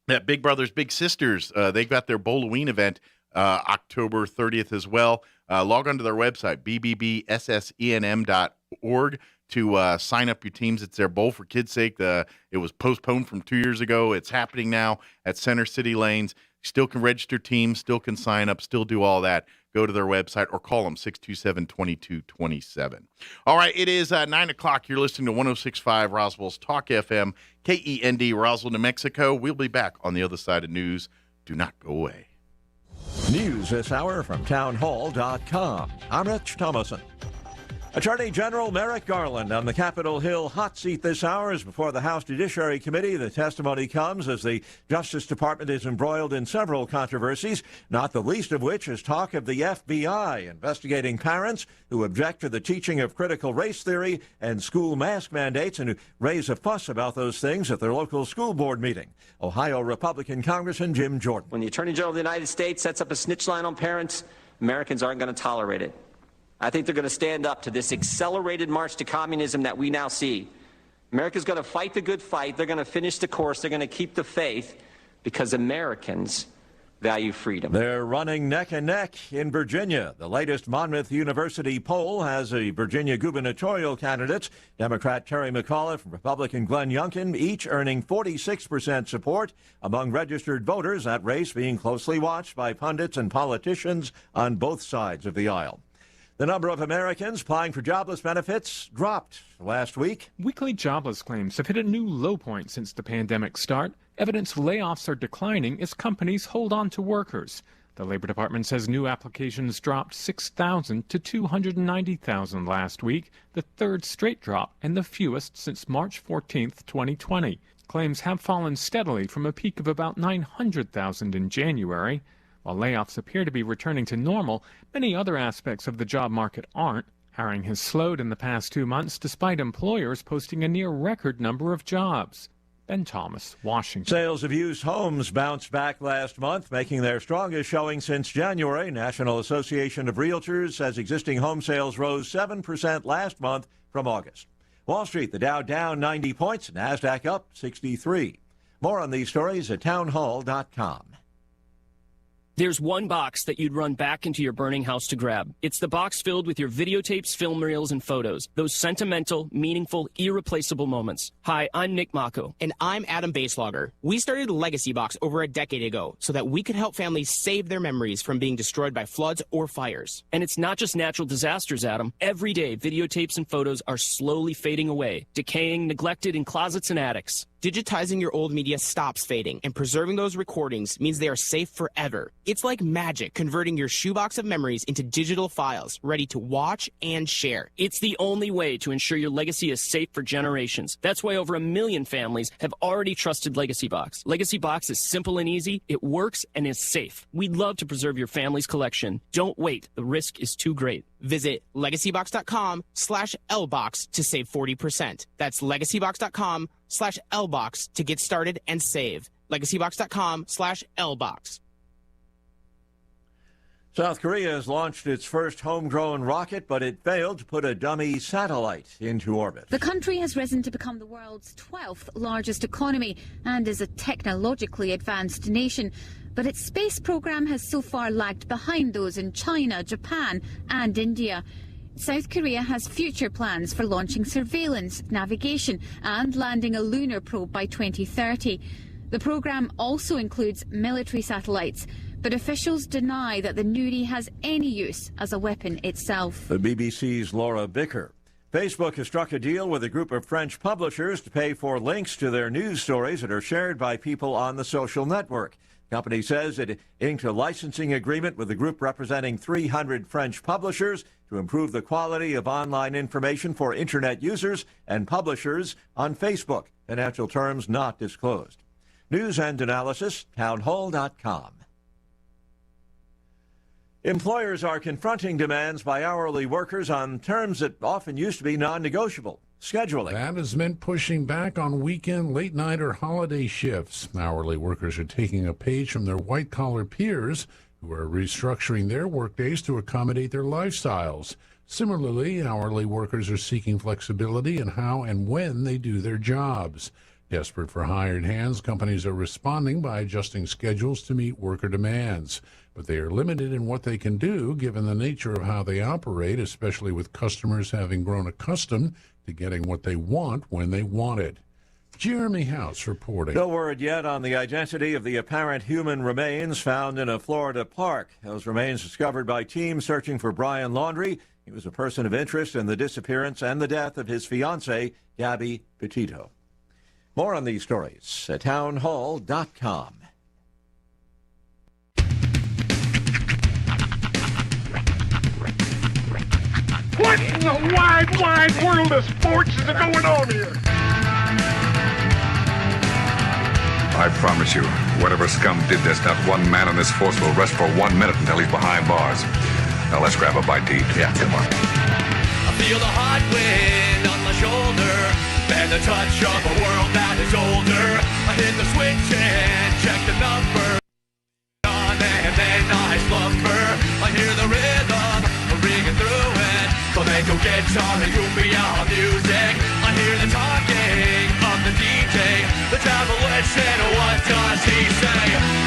that Big Brothers Big Sisters, they got their Bowloween event October 30th as well. Log on to their website, bbbssenm.org, to sign up your teams. It's their Bowl for Kids' Sake. It was postponed from 2 years ago. It's happening now at Center City Lanes. Still can register teams, still can sign up, still do all that. Go to their website or call them, 627-2227. All right, it is 9 o'clock. You're listening to 106.5 Roswell's Talk FM, KEND, Roswell, New Mexico. We'll be back on the other side of news. Do not go away. News this hour from townhall.com. I'm Rich Thomason. Attorney General Merrick Garland on the Capitol Hill hot seat this hour is before the House Judiciary Committee. The testimony comes as the Justice Department is embroiled in several controversies, not the least of which is talk of the FBI investigating parents who object to the teaching of critical race theory and school mask mandates and who raise a fuss about those things at their local school board meeting. Ohio Republican Congressman Jim Jordan. When the Attorney General of the United States sets up a snitch line on parents, Americans aren't going to tolerate it. I think they're going to stand up to this accelerated march to communism that we now see. America's going to fight the good fight. They're going to finish the course. They're going to keep the faith because Americans value freedom. They're running neck and neck in Virginia. The latest Monmouth University poll has the Virginia gubernatorial candidates, Democrat Terry McAuliffe and Republican Glenn Youngkin, each earning 46% support among registered voters, that race being closely watched by pundits and politicians on both sides of the aisle. The number of Americans applying for jobless benefits dropped last week. Weekly jobless claims have hit a new low point since the pandemic start. Evidence layoffs are declining as companies hold on to workers. The Labor Department says new applications dropped 6,000 to 290,000 last week, the third straight drop and the fewest since March 14th, 2020. Claims have fallen steadily from a peak of about 900,000 in January. While layoffs appear to be returning to normal, many other aspects of the job market aren't. Hiring has slowed in the past 2 months despite employers posting a near-record number of jobs. Ben Thomas, Washington. Sales of used homes bounced back last month, making their strongest showing since January. National Association of Realtors says existing home sales rose 7% last month from August. Wall Street, the Dow down 90 points, NASDAQ up 63. More on these stories at townhall.com. There's one box that you'd run back into your burning house to grab. It's the box filled with your videotapes, film reels, and photos. Those sentimental, meaningful, irreplaceable moments. Hi, I'm Nick Mako. And I'm Adam Baselogger. We started Legacy Box over a decade ago so that we could help families save their memories from being destroyed by floods or fires. And it's not just natural disasters, Adam. Every day, videotapes and photos are slowly fading away, decaying, neglected in closets and attics. Digitizing your old media stops fading, and preserving those recordings means they are safe forever. It's like magic, converting your shoebox of memories into digital files, ready to watch and share. It's the only way to ensure your legacy is safe for generations. That's why over 1 million families have already trusted Legacy Box. Legacy Box is simple and easy, it works, and is safe. We'd love to preserve your family's collection. Don't wait, the risk is too great. Visit legacybox.com/LBox to save 40%. That's legacybox.com/LBox to get started and save. legacybox.com/LBox. South Korea has launched its first homegrown rocket, but it failed to put a dummy satellite into orbit. The country has risen to become the world's 12th largest economy and is a technologically advanced nation. But its space program has so far lagged behind those in China, Japan and India. South Korea has future plans for launching surveillance, navigation and landing a lunar probe by 2030. The program also includes military satellites, but officials deny that the Nuri has any use as a weapon itself. The BBC's Laura Bicker. Facebook has struck a deal with a group of French publishers to pay for links to their news stories that are shared by people on the social network. The company says it inked a licensing agreement with a group representing 300 French publishers to improve the quality of online information for Internet users and publishers on Facebook. Financial terms not disclosed. News and analysis, townhall.com. Employers are confronting demands by hourly workers on terms that often used to be non-negotiable. Scheduling. That has meant pushing back on weekend, late night, or holiday shifts. Hourly workers are taking a page from their white-collar peers who are restructuring their workdays to accommodate their lifestyles. Similarly, hourly workers are seeking flexibility in how and when they do their jobs. Desperate for hired hands, companies are responding by adjusting schedules to meet worker demands. But they are limited in what they can do given the nature of how they operate, especially with customers having grown accustomed to getting what they want when they want it. Jeremy House reporting. No word yet on the identity of the apparent human remains found in a Florida park. Those remains discovered by teams searching for Brian Laundrie. He was a person of interest in the disappearance and the death of his fiancée, Gabby Petito. More on these stories at townhall.com. What in the wide, wide world of sports is going on here? I promise you, whatever scum did this, not one man on this force will rest for 1 minute until he's behind bars. Now let's grab a bite to eat. Yeah, come on. I feel the hot wind on my shoulder and the touch of a world that is older. I hit the switch and check the number on and then I slumber. I hear the rhythm ringing through it. Flamenco guitar and cumbia music. I hear the talking of the DJ. The travelist said, what does he say?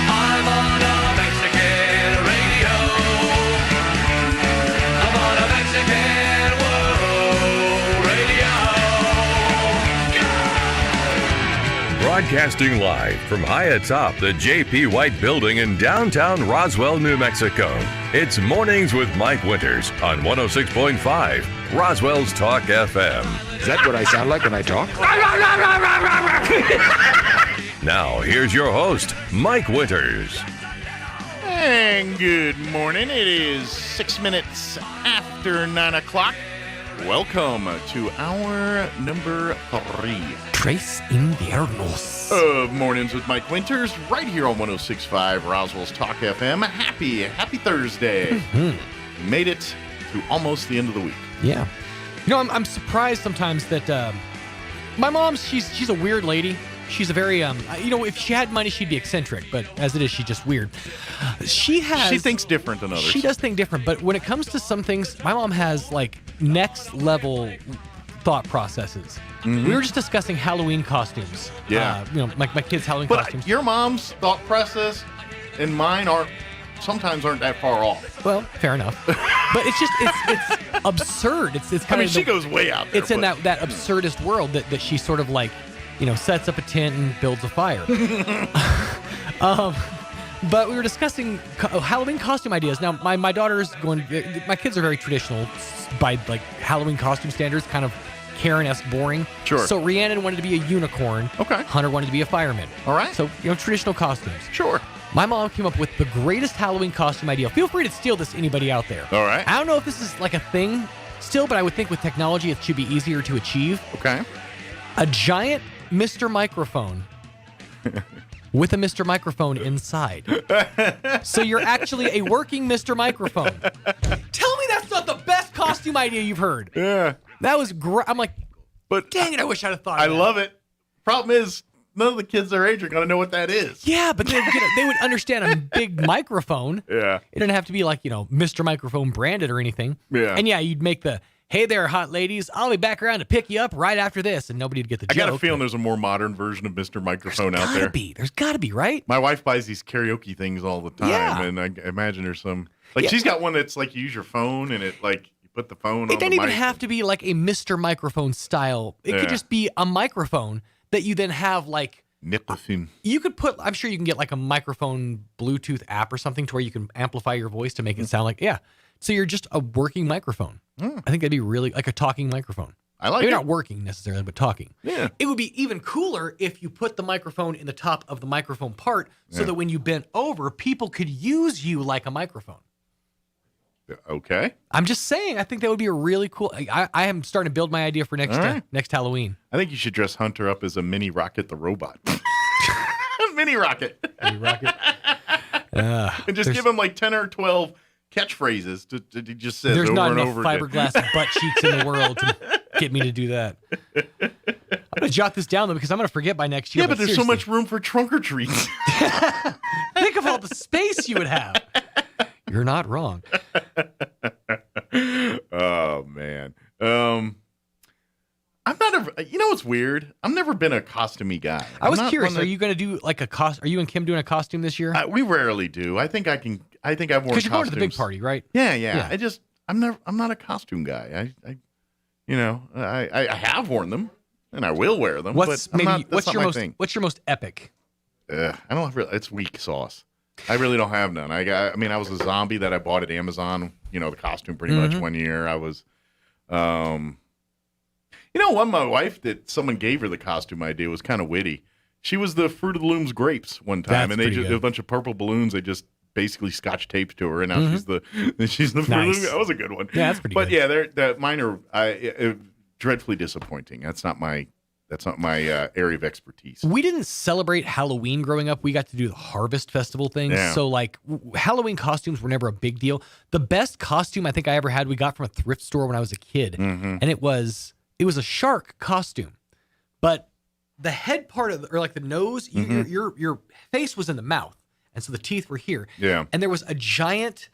I'm on a Mexican radio. I'm on a Mexican radio. Broadcasting live from high atop the J.P. White Building in downtown Roswell, New Mexico. It's Mornings with Mike Winters on 106.5 Roswell's Talk FM. Is that what I sound like when I talk? Now, here's your host, Mike Winters. And good morning. It is 6 minutes after 9 o'clock. Welcome to hour number 3. Tres Inviernos. Of Mornings with Mike Winters, right here on 106.5 Roswell's Talk FM. Happy Thursday. Mm-hmm. Made it to almost the end of the week. Yeah. You know, I'm surprised sometimes that my mom, she's a weird lady. She's a very, if she had money, she'd be eccentric, but as it is, she's just weird. She thinks different than others. She does think different, but when it comes to some things, my mom has, like, next level thought processes. Mm-hmm. We were just discussing Halloween costumes. Yeah. My kids' Halloween costumes. Your mom's thought process and mine are sometimes aren't that far off. Well, fair enough. But it's absurd. It's kind of. She goes way out there. It's in that absurdist world that she sort of like, sets up a tent and builds a fire. But we were discussing Halloween costume ideas. Now, my daughter's my kids are very traditional by like Halloween costume standards, kind of Karen-esque boring. Sure. So Rhiannon wanted to be a unicorn. Okay. Hunter wanted to be a fireman. All right. So, traditional costumes. Sure. My mom came up with the greatest Halloween costume idea. Feel free to steal this, anybody out there. All right. I don't know if this is like a thing still, but I would think with technology it should be easier to achieve. Okay. A giant Mr. Microphone with a Mr. Microphone inside. So you're actually a working Mr. Microphone. Tell me that's not the best costume idea you've heard. Yeah. That was great. I'm like, but dang it, I wish I'd have thought of that. I love it. Problem is, none of the kids their age are going to know what that is. Yeah, but they would understand a big microphone. Yeah. It didn't have to be like, Mr. Microphone branded or anything. Yeah. And yeah, you'd make the, hey there, hot ladies, I'll be back around to pick you up right after this, and nobody'd get the joke. I got a feeling there's a more modern version of Mr. Microphone out there. There's got to be, right? My wife buys these karaoke things all the time, and I imagine there's some, she's got one that's like you use your phone, and it like, you put the phone on the mic. It doesn't even have to be like a Mr. Microphone style. It could just be a microphone that you then have like, Nicholson. You could put, I'm sure you can get like a microphone Bluetooth app or something to where you can amplify your voice to make it sound like, so you're just a working microphone. I think that'd be really like a talking microphone. I like Maybe it. not working necessarily, but talking. Yeah. It would be even cooler if you put the microphone in the top of the microphone part so that when you bent over, people could use you like a microphone. Okay. I'm just saying, I think that would be a really cool. I am starting to build my idea for next Halloween. I think you should dress Hunter up as a mini Rocket the robot. Mini Rocket. Mini Rocket. And just give him like 10 or 12 catchphrases to just says there's over not and enough over fiberglass butt cheeks in the world to get me to do that. I'm going to jot this down, though, because I'm going to forget by next year. Yeah, but there's so much room for trunk or treats. Think of all the space you would have. You're not wrong. Oh, man. I'm not you know what's weird? I've never been a costumey guy. I was curious. Are you going to do like a are you and Kim doing a costume this year? We rarely do. I think I've worn costumes. Because you're going to the big party, right? Yeah. I'm not a costume guy. I have worn them and I will wear them. What's my your most epic? I don't have it's weak sauce. I really don't have none. I was a zombie that I bought at Amazon, the costume pretty much one year. I was, one my wife that someone gave her the costume idea was kind of witty. She was the Fruit of the Looms grapes one time, and they just a bunch of purple balloons. They just basically scotch taped to her, and now she's the Fruit of the Looms. That was a good one. Yeah, that's pretty good. But yeah, mine are dreadfully disappointing. That's not my area of expertise. We didn't celebrate Halloween growing up. We got to do the Harvest Festival thing. Yeah. So like Halloween costumes were never a big deal. The best costume I think I ever had, we got from a thrift store when I was a kid. And it was a shark costume. But the head part of or like the nose, your face was in the mouth. And so the teeth were here. Yeah. And there was a giant,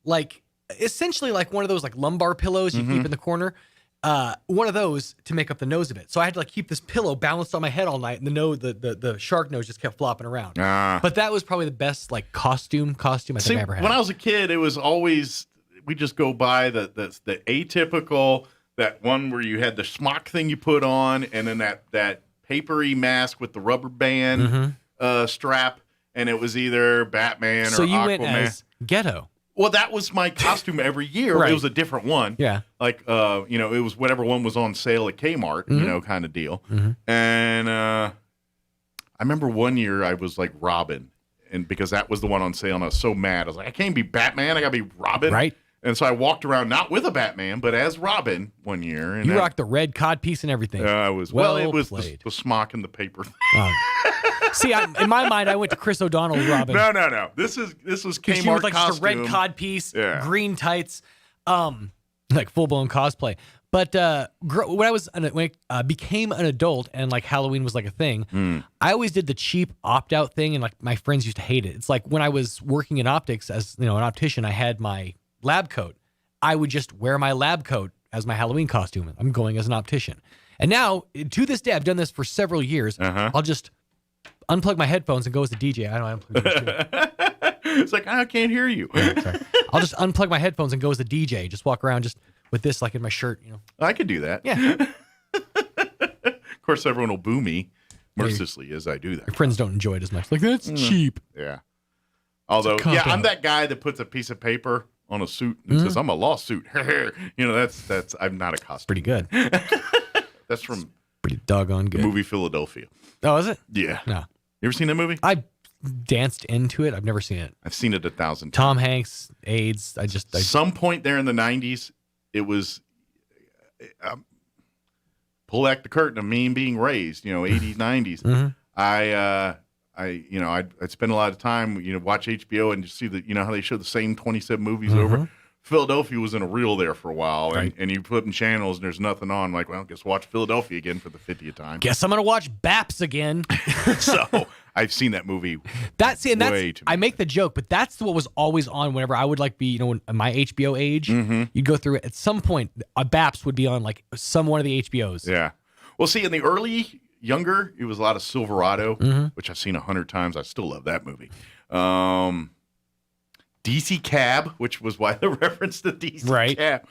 like essentially like one of those like lumbar pillows you keep in the corner. One of those to make up the nose of it. So I had to like keep this pillow balanced on my head all night, and the shark nose just kept flopping around. But that was probably the best like costume I think I ever had. When I was a kid, it was always we just go by the atypical, that one where you had the smock thing you put on, and then that papery mask with the rubber band strap, and it was either Batman or Aquaman. So you went as Ghetto. Well, that was my costume every year. Right. It was a different one. Yeah. Like, it was whatever one was on sale at Kmart, kind of deal. And I remember one year I was like Robin, and because that was the one on sale, and I was so mad. I was like, I can't be Batman. I got to be Robin. Right. And so I walked around not with a Batman, but as Robin one year. And you rocked the red cod piece and everything. It was the smock and the paper. See, in my mind, I went to Chris O'Donnell's Robin. No. This was Kmart she was like costume. just a red cod piece, green tights, like full blown cosplay. But when I became an adult and like Halloween was like a thing, I always did the cheap opt out thing, and like my friends used to hate it. It's like when I was working in optics as an optician, I had my lab coat. I would just wear my lab coat as my Halloween costume. I'm going as an optician, and now to this day, I've done this for several years. unplug my headphones and go as the DJ. I don't unplug It's like, I can't hear you. Sorry. I'll just unplug my headphones and go as the DJ. Just walk around just with this like in my shirt, you know. I could do that. Yeah. Of course, everyone will boo me mercilessly as I do that. Your friends don't enjoy it as much. Like, that's cheap. Yeah. Although, yeah, I'm that guy that puts a piece of paper on a suit and says, I'm a lawsuit. You know, that's I'm not a costume. Pretty good. That's from pretty doggone good. The movie Philadelphia. Oh, is it? Yeah. No. You ever seen that movie? I danced into it. I've never seen it. I've seen it 1,000 times. Tom Hanks, AIDS. Some point there in the 90s, it was pull back the curtain of me being raised, you know, 80s, 90s. I'd spend a lot of time, you know, watch HBO and just see the, you know, how they show the same 27 movies over. Philadelphia was in a reel there for a while, and you flip in channels and there's nothing on. I'm like, well, guess watch Philadelphia again for the 50th time. Guess I'm gonna watch Baps again. So I've seen that movie. I make the joke, but that's what was always on whenever I would like be, you know, in my HBO age. You'd go through it at some point. Baps would be on like one of the HBOs. Yeah. Well, see, in the younger, it was a lot of Silverado, which I've seen 100 times. I still love that movie. DC Cab, which was why the reference to DC Cab.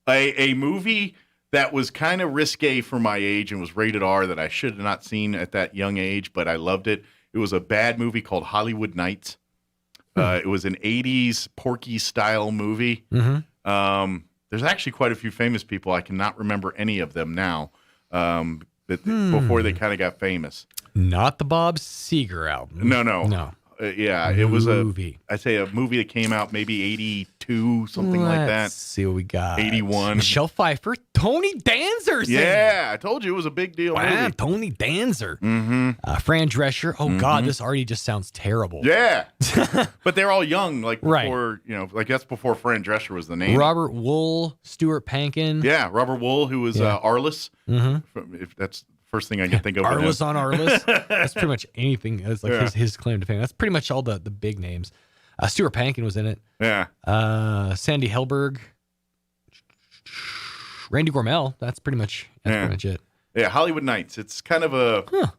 A movie that was kind of risque for my age and was rated R that I should have not seen at that young age, but I loved it. It was a bad movie called Hollywood Nights. It was an 80s Porky-style movie. There's actually quite a few famous people. I cannot remember any of them now. Before they kind of got famous. Not the Bob Seger album. No. It was I'd say a movie that came out maybe 82, something like that. Let's see what we got. 81. Michelle Pfeiffer, Tony Danzer's in it. Yeah, I told you it was a big deal movie. Tony Danzer. Fran Drescher. Oh, God, this already just sounds terrible. Yeah. But they're all young, like before, you know, like that's before Fran Drescher was the name. Robert Wool, Stuart Pankin. Yeah, Robert Wool, who was Arliss. If that's first thing I can think of. Arliss on Arliss. That's pretty much anything. That's like his claim to fame. That's pretty much all the big names. Stuart Pankin was in it. Yeah. Sandy Helberg. Randy Gormel. That's pretty much it. Yeah, Hollywood Nights. It's kind of a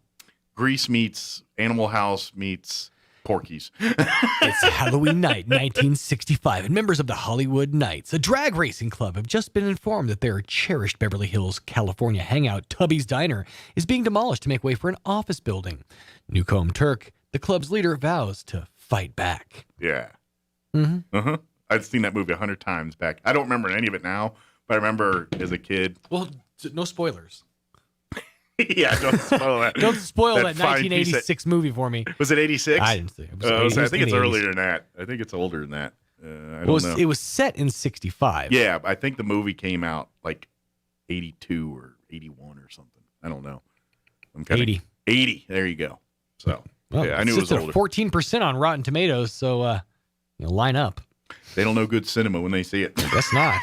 Grease meets Animal House meets Porky's. It's Halloween night, 1965, and members of the Hollywood Knights, a drag racing club, have just been informed that their cherished Beverly Hills, California hangout, Tubby's Diner, is being demolished to make way for an office building. Newcomb Turk, the club's leader, vows to fight back. Yeah. I've seen that movie 100 times back. I don't remember any of it now, but I remember as a kid. Well, no spoilers. Yeah, don't spoil that. Don't spoil that 1986 movie for me. Was it 86? I didn't see it. I think it's earlier than that. I think it's older than that. I don't know. It was set in 65. Yeah, I think the movie came out like 82 or 81 or something. I don't know. 80. 80. There you go. So, I knew it was older. 14% on Rotten Tomatoes, so line up. They don't know good cinema when they see it. Guess not.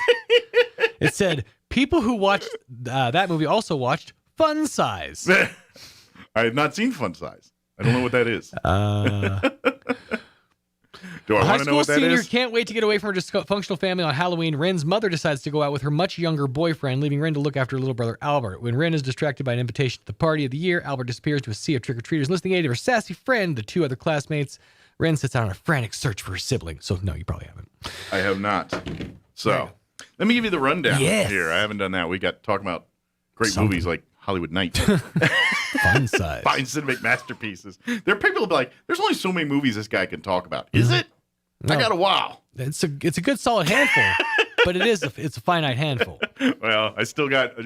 It said, people who watched that movie also watched Fun Size. I have not seen Fun Size. I don't know what that is. Do I want to know what that is? High school senior can't wait to get away from her dysfunctional family on Halloween. Ren's mother decides to go out with her much younger boyfriend, leaving Ren to look after her little brother Albert. When Ren is distracted by an invitation to the party of the year, Albert disappears to a sea of trick-or-treaters. Listening aid of her sassy friend, the two other classmates, Ren sets out on a frantic search for her sibling. So, no, you probably haven't. I have not. So, let me give you the rundown here. I haven't done that. We got talking about great movies like Hollywood Nights. Fun Size. Fine cinematic masterpieces. There are people who be like, there's only so many movies this guy can talk about. Is it? No. I got a wow. It's a good solid handful, but it's a finite handful. Well, there's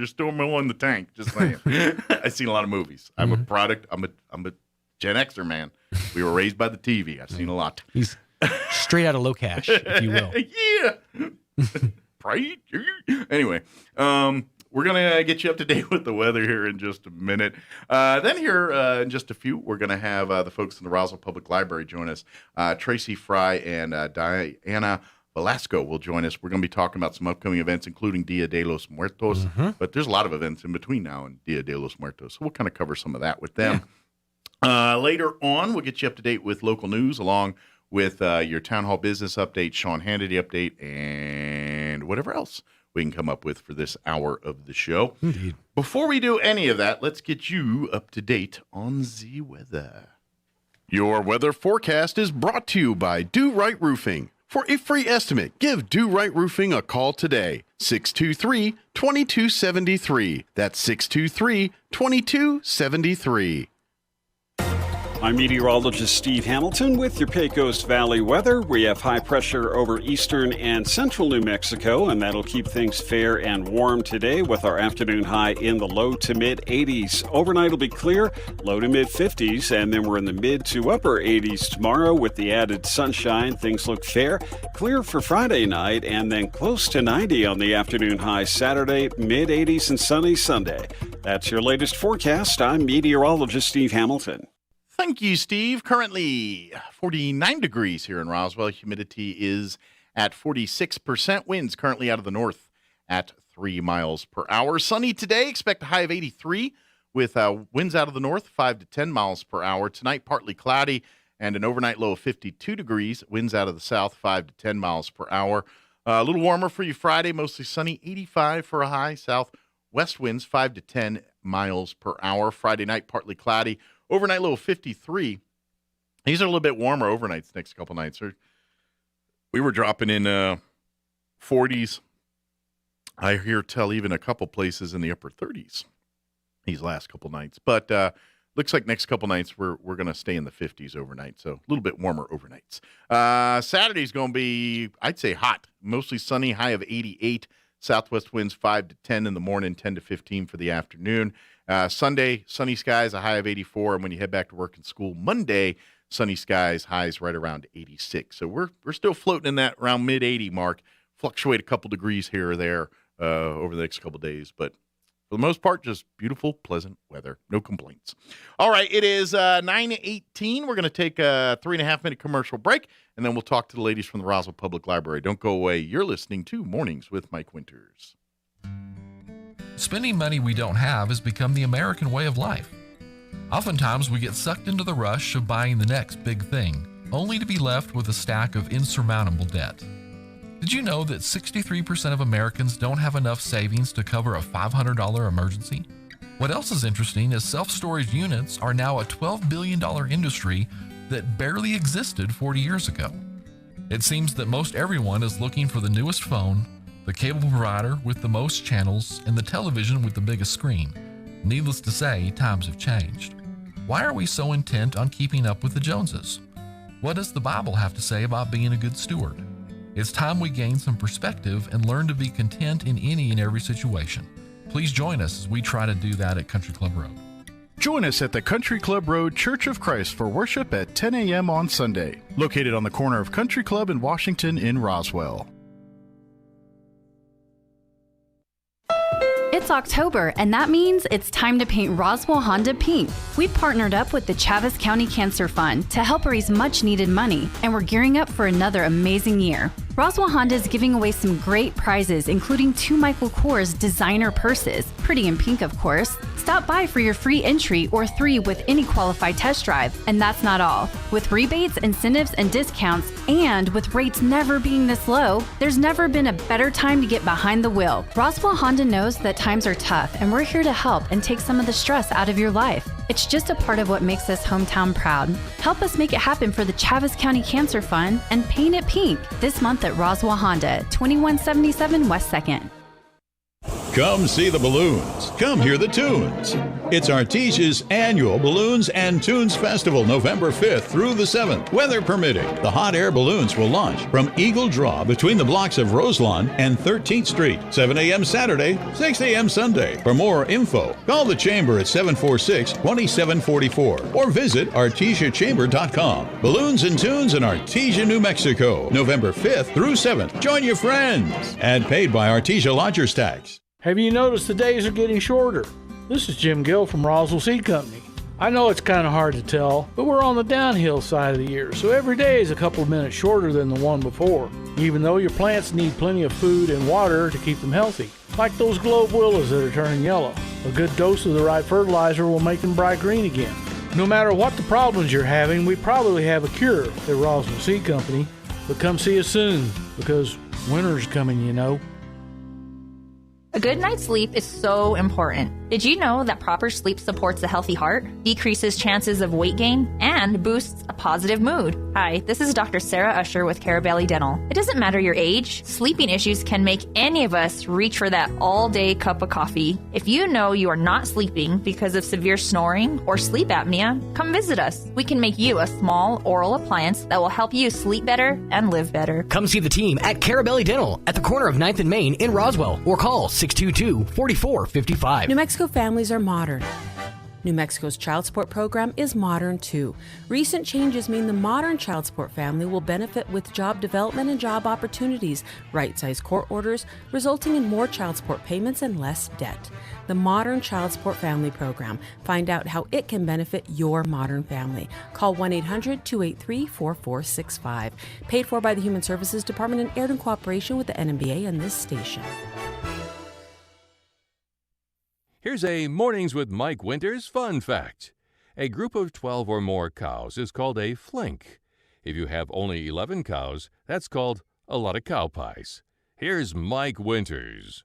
still more in the tank. Just saying. I've seen a lot of movies. I'm a product. I'm a Gen Xer man. We were raised by the TV. I've seen a lot. He's straight out of low cash, if you will. Yeah. Right. Anyway, we're going to get you up to date with the weather here in just a minute. Then here in just a few, we're going to have the folks in the Roswell Public Library join us. Tracy Fry and Diana Velasco will join us. We're going to be talking about some upcoming events, including Dia de los Muertos. But there's a lot of events in between now and Dia de los Muertos. So we'll kind of cover some of that with them. Later on, we'll get you up to date with local news along with your town hall business update, Sean Hannity update, and whatever else we can come up with for this hour of the show. Indeed. Before we do any of that, let's get you up to date on the weather. Your weather forecast is brought to you by Do Right Roofing. For a free estimate, give Do Right Roofing a call today. 623-2273. That's 623-2273. I'm meteorologist Steve Hamilton with your Pecos Valley weather. We have high pressure over eastern and central New Mexico, and that'll keep things fair and warm today with our afternoon high in the low to mid 80s. Overnight will be clear, low to mid 50s, and then we're in the mid to upper 80s tomorrow with the added sunshine. Things look fair. Clear for Friday night, and then close to 90 on the afternoon high Saturday, mid 80s and sunny Sunday. That's your latest forecast. I'm meteorologist Steve Hamilton. Thank you, Steve. Currently 49 degrees here in Roswell. Humidity is at 46%. Winds currently out of the north at 3 miles per hour. Sunny today. Expect a high of 83 with winds out of the north 5 to 10 miles per hour. Tonight, partly cloudy and an overnight low of 52 degrees. Winds out of the south 5 to 10 miles per hour. A little warmer for you Friday. Mostly sunny. 85 for a high. Southwest winds 5 to 10 miles per hour. Friday night, partly cloudy. Overnight low of 53. These are a little bit warmer overnights next couple nights. We were dropping in 40s. I hear tell even a couple places in the upper 30s these last couple nights. But looks like next couple nights we're going to stay in the 50s overnight. So a little bit warmer overnights. Saturday's going to be, I'd say, hot. Mostly sunny, high of 88. Southwest winds 5 to 10 in the morning, 10 to 15 for the afternoon. Sunday, sunny skies, a high of 84. And when you head back to work and school, Monday, sunny skies, highs right around 86. So we're still floating in that around mid-80 mark. Fluctuate a couple degrees here or there over the next couple days. But for the most part, just beautiful, pleasant weather. No complaints. All right, it is 9:18. We're going to take a 3.5-minute commercial break, and then we'll talk to the ladies from the Roswell Public Library. Don't go away. You're listening to Mornings with Mike Winters. Spending money we don't have has become the American way of life. Oftentimes, we get sucked into the rush of buying the next big thing, only to be left with a stack of insurmountable debt. Did you know that 63% of Americans don't have enough savings to cover a $500 emergency? What else is interesting is self-storage units are now a $12 billion industry that barely existed 40 years ago. It seems that most everyone is looking for the newest phone, the cable provider with the most channels, and the television with the biggest screen. Needless to say, times have changed. Why are we so intent on keeping up with the Joneses? What does the Bible have to say about being a good steward? It's time we gain some perspective and learn to be content in any and every situation. Please join us as we try to do that at Country Club Road. Join us at the Country Club Road Church of Christ for worship at 10 a.m. on Sunday, located on the corner of Country Club and Washington in Roswell. It's October, and that means it's time to paint Roswell Honda pink. We've partnered up with the Chaves County Cancer Fund to help raise much-needed money, and we're gearing up for another amazing year. Roswell Honda is giving away some great prizes, including 2 Michael Kors designer purses, pretty in pink, of course. Stop by for your free entry or 3 with any qualified test drive. And that's not all. With rebates, incentives, and discounts, and with rates never being this low, there's never been a better time to get behind the wheel. Roswell Honda knows that times are tough, and we're here to help and take some of the stress out of your life. It's just a part of what makes this hometown proud. Help us make it happen for the Chaves County Cancer Fund and paint it pink this month at Roswell Honda, 2177 West 2nd. Come see the balloons. Come hear the tunes. It's Artesia's annual Balloons and Tunes Festival, November 5th through the 7th. Weather permitting, the hot air balloons will launch from Eagle Draw between the blocks of Roselawn and 13th Street, 7 a.m. Saturday, 6 a.m. Sunday. For more info, call the Chamber at 746-2744 or visit artesiachamber.com. Balloons and Tunes in Artesia, New Mexico, November 5th through 7th. Join your friends. Ad paid by Artesia Lodgers Tax. Have you noticed the days are getting shorter? This is Jim Gill from Roswell Seed Company. I know it's kind of hard to tell, but we're on the downhill side of the year, so every day is a couple of minutes shorter than the one before, even though your plants need plenty of food and water to keep them healthy. Like those globe willows that are turning yellow. A good dose of the right fertilizer will make them bright green again. No matter what the problems you're having, we probably have a cure at Roswell Seed Company, but come see us soon, because winter's coming, you know. A good night's sleep is so important. Did you know that proper sleep supports a healthy heart, decreases chances of weight gain, and boosts a positive mood? Hi, this is Dr. Sarah Usher with Carabelli Dental. It doesn't matter your age, sleeping issues can make any of us reach for that all-day cup of coffee. If you know you are not sleeping because of severe snoring or sleep apnea, come visit us. We can make you a small oral appliance that will help you sleep better and live better. Come see the team at Carabelli Dental at the corner of 9th and Main in Roswell, or call 622-4455. New Mexico families are modern. New Mexico's child support program is modern too. Recent changes mean the modern child support family will benefit with job development and job opportunities, right-sized court orders, resulting in more child support payments and less debt. The Modern Child Support Family Program. Find out how it can benefit your modern family. Call 1-800-283-4465. Paid for by the Human Services Department and aired in cooperation with the NMBA and this station. Here's a Mornings with Mike Winters fun fact. A group of 12 or more cows is called a flink. If you have only 11 cows, that's called a lot of cow pies. Here's Mike Winters.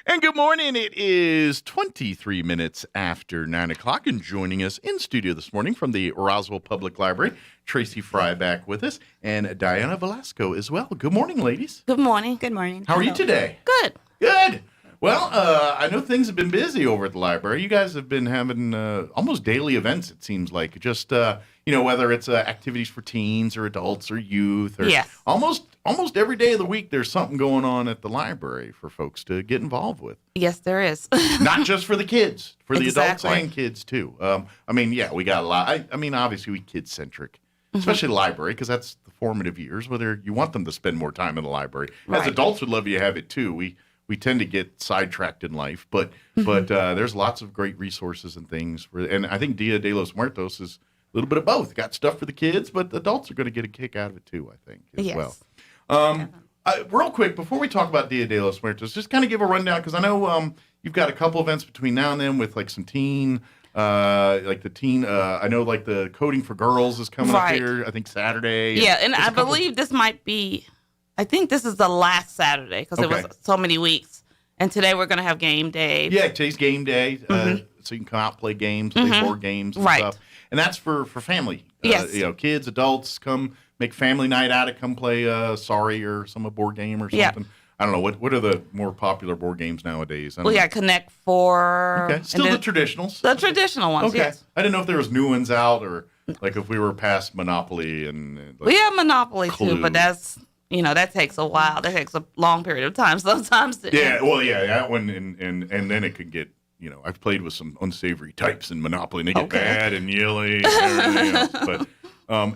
And good morning. It is 23 minutes after 9 o'clock, and joining us in studio this morning from the Roswell Public Library, Tracy Fry back with us, and Diana Velasco as well. Good morning, ladies. Good morning. Good morning. How are you today? Good. Good. Well, I know things have been busy over at the library. You guys have been having almost daily events, it seems like. Just, whether it's activities for teens or adults or youth. Or yes. Almost every day of the week, there's something going on at the library for folks to get involved with. Yes, there is. Not just for the kids, for the Exactly. adults and kids, too. We got a lot. Obviously, we kid-centric, especially the library, because that's the formative years, whether you want them to spend more time in the library. Right. As adults would love you to have it, too. We tend to get sidetracked in life, but there's lots of great resources and things. And I think Dia de los Muertos is a little bit of both. Got stuff for the kids, but the adults are going to get a kick out of it too, I think, as well. Real quick, before we talk about Dia de los Muertos, just kind of give a rundown, because I know you've got a couple events between now and then with like some teen, I know like the Coding for Girls is coming up here, I think Saturday. Yeah, and I believe this might be, I think this is the last Saturday, because it was so many weeks. And today we're going to have game day. Yeah, today's game day, so you can come out, play games, play board games and stuff. And that's for family. Yes. Kids, adults, come make family night out of, come play Sorry or some board game or something. Yeah. I don't know, what are the more popular board games nowadays? Connect Four. Okay, still the traditionals. The traditional ones, okay. yes. I didn't know if there was new ones out, or like if we were past Monopoly and We have Monopoly Clue. too, but that's... that takes a while. That takes a long period of time sometimes. Yeah, that one, and then it could get, I've played with some unsavory types in Monopoly, and they get bad and yelly and everything else. But,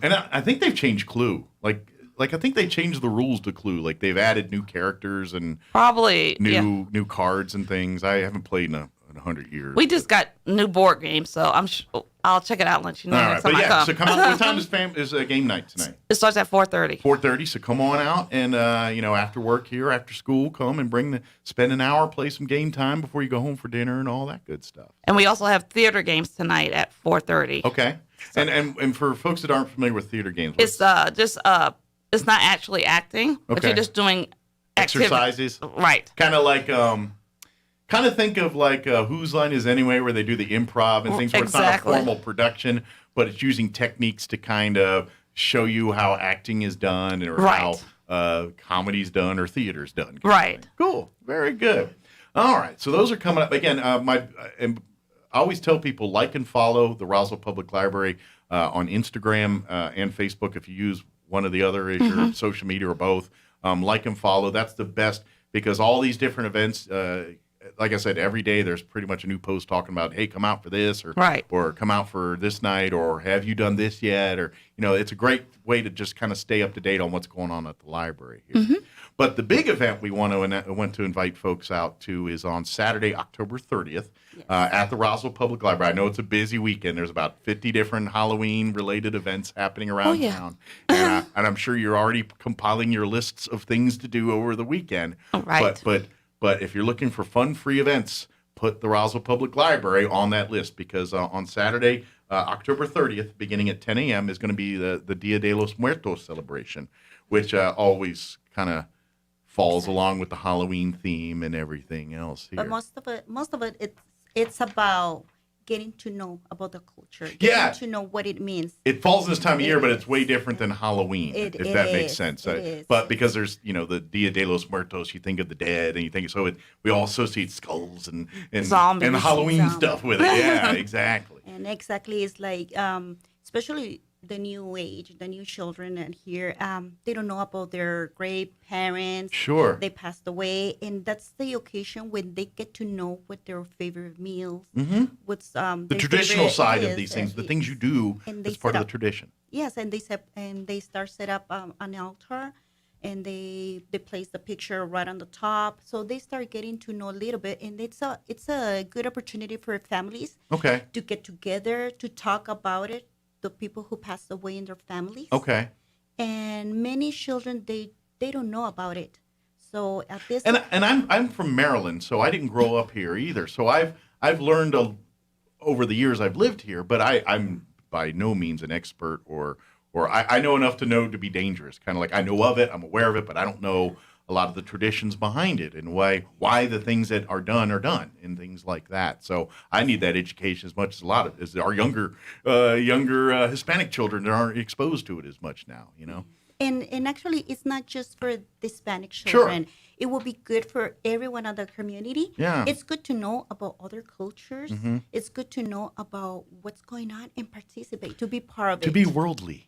and I think they've changed Clue. Like I think they changed the rules to Clue. Like they've added new characters and probably new cards and things. I haven't played in 100 years. We just got new board games, so I'll check it out and let you know. All right, but yeah, so come out. What time is game night tonight? It starts at 4:30. 4:30. So come on out, and after work here, after school, come and spend an hour, play some game time before you go home for dinner and all that good stuff. And we also have theater games tonight at 4:30. Okay. So. And for folks that aren't familiar with theater games, it's it's not actually acting, but you're just doing exercises, right? Kind of like Kind of think of like Whose Line Is Anyway, where they do the improv and things where it's not a formal production, but it's using techniques to kind of show you how acting is done or how comedy's done or theater's done. Right. Cool. Very good. All right. So those are coming up. Again, I always tell people like and follow the Roswell Public Library on Instagram and Facebook. If you use one or the other as your social media or both, like and follow. That's the best because all these different events, like I said, every day there's pretty much a new post talking about, hey, come out for this or come out for this night or have you done this yet? Or, it's a great way to just kind of stay up to date on what's going on at the library here. But the big event we want to invite folks out to is on Saturday, October 30th at the Roswell Public Library. I know it's a busy weekend. There's about 50 different Halloween-related events happening around town. And I'm sure you're already compiling your lists of things to do over the weekend. But if you're looking for fun-free events, put the Roswell Public Library on that list because on Saturday, October 30th, beginning at 10 a.m., is going to be the Dia de los Muertos celebration, which always kind of falls along with the Halloween theme and everything else here. But most of it, it's It's about getting to know about the culture, Yeah. getting to know what it means. It falls in this time of year, but it's way different than Halloween, if that makes sense. It is. But because there's, the Dia de los Muertos, you think of the dead, and you think we all associate skulls and Zombies. and Halloween stuff with it. Yeah, exactly. And exactly, it's like, especially the new age, the new children and here, they don't know about their great parents. Sure. They passed away, and that's the occasion when they get to know what their favorite meals, what's The their traditional favorite side of is, these things, the things you do and they as part set of the up- tradition. Yes, and they start set up an altar, and they place the picture right on the top. So they start getting to know a little bit, and it's a good opportunity for families Okay. to get together to talk about it. The people who passed away in their families. Okay. And many children they don't know about it. So at this And I'm from Maryland, so I didn't grow up here either. So I've learned over the years I've lived here, but I'm by no means an expert or I know enough to know to be dangerous. Kind of like I know of it, I'm aware of it, but I don't know a lot of the traditions behind it and why the things that are done and things like that. So I need that education as much as our younger Hispanic children that aren't exposed to it as much now. and actually it's not just for the Hispanic children. Sure. It will be good for everyone in the community. Yeah. It's good to know about other cultures. Mm-hmm. It's good to know about what's going on and participate, to be part of it. To be worldly.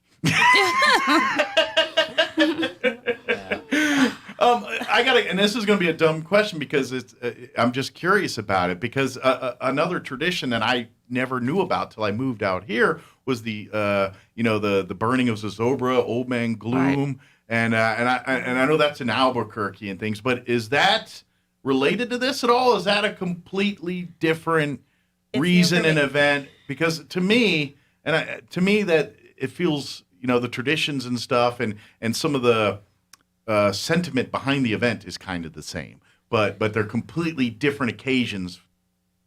And this is going to be a dumb question because I'm just curious about it because another tradition that I never knew about till I moved out here was the burning of Zozobra, Old Man Gloom, right. and I know that's in Albuquerque and things, but is that related to this at all? Is that a completely different reason and event? Because to me that it feels the traditions and stuff and some of the sentiment behind the event is kind of the same, but they're completely different occasions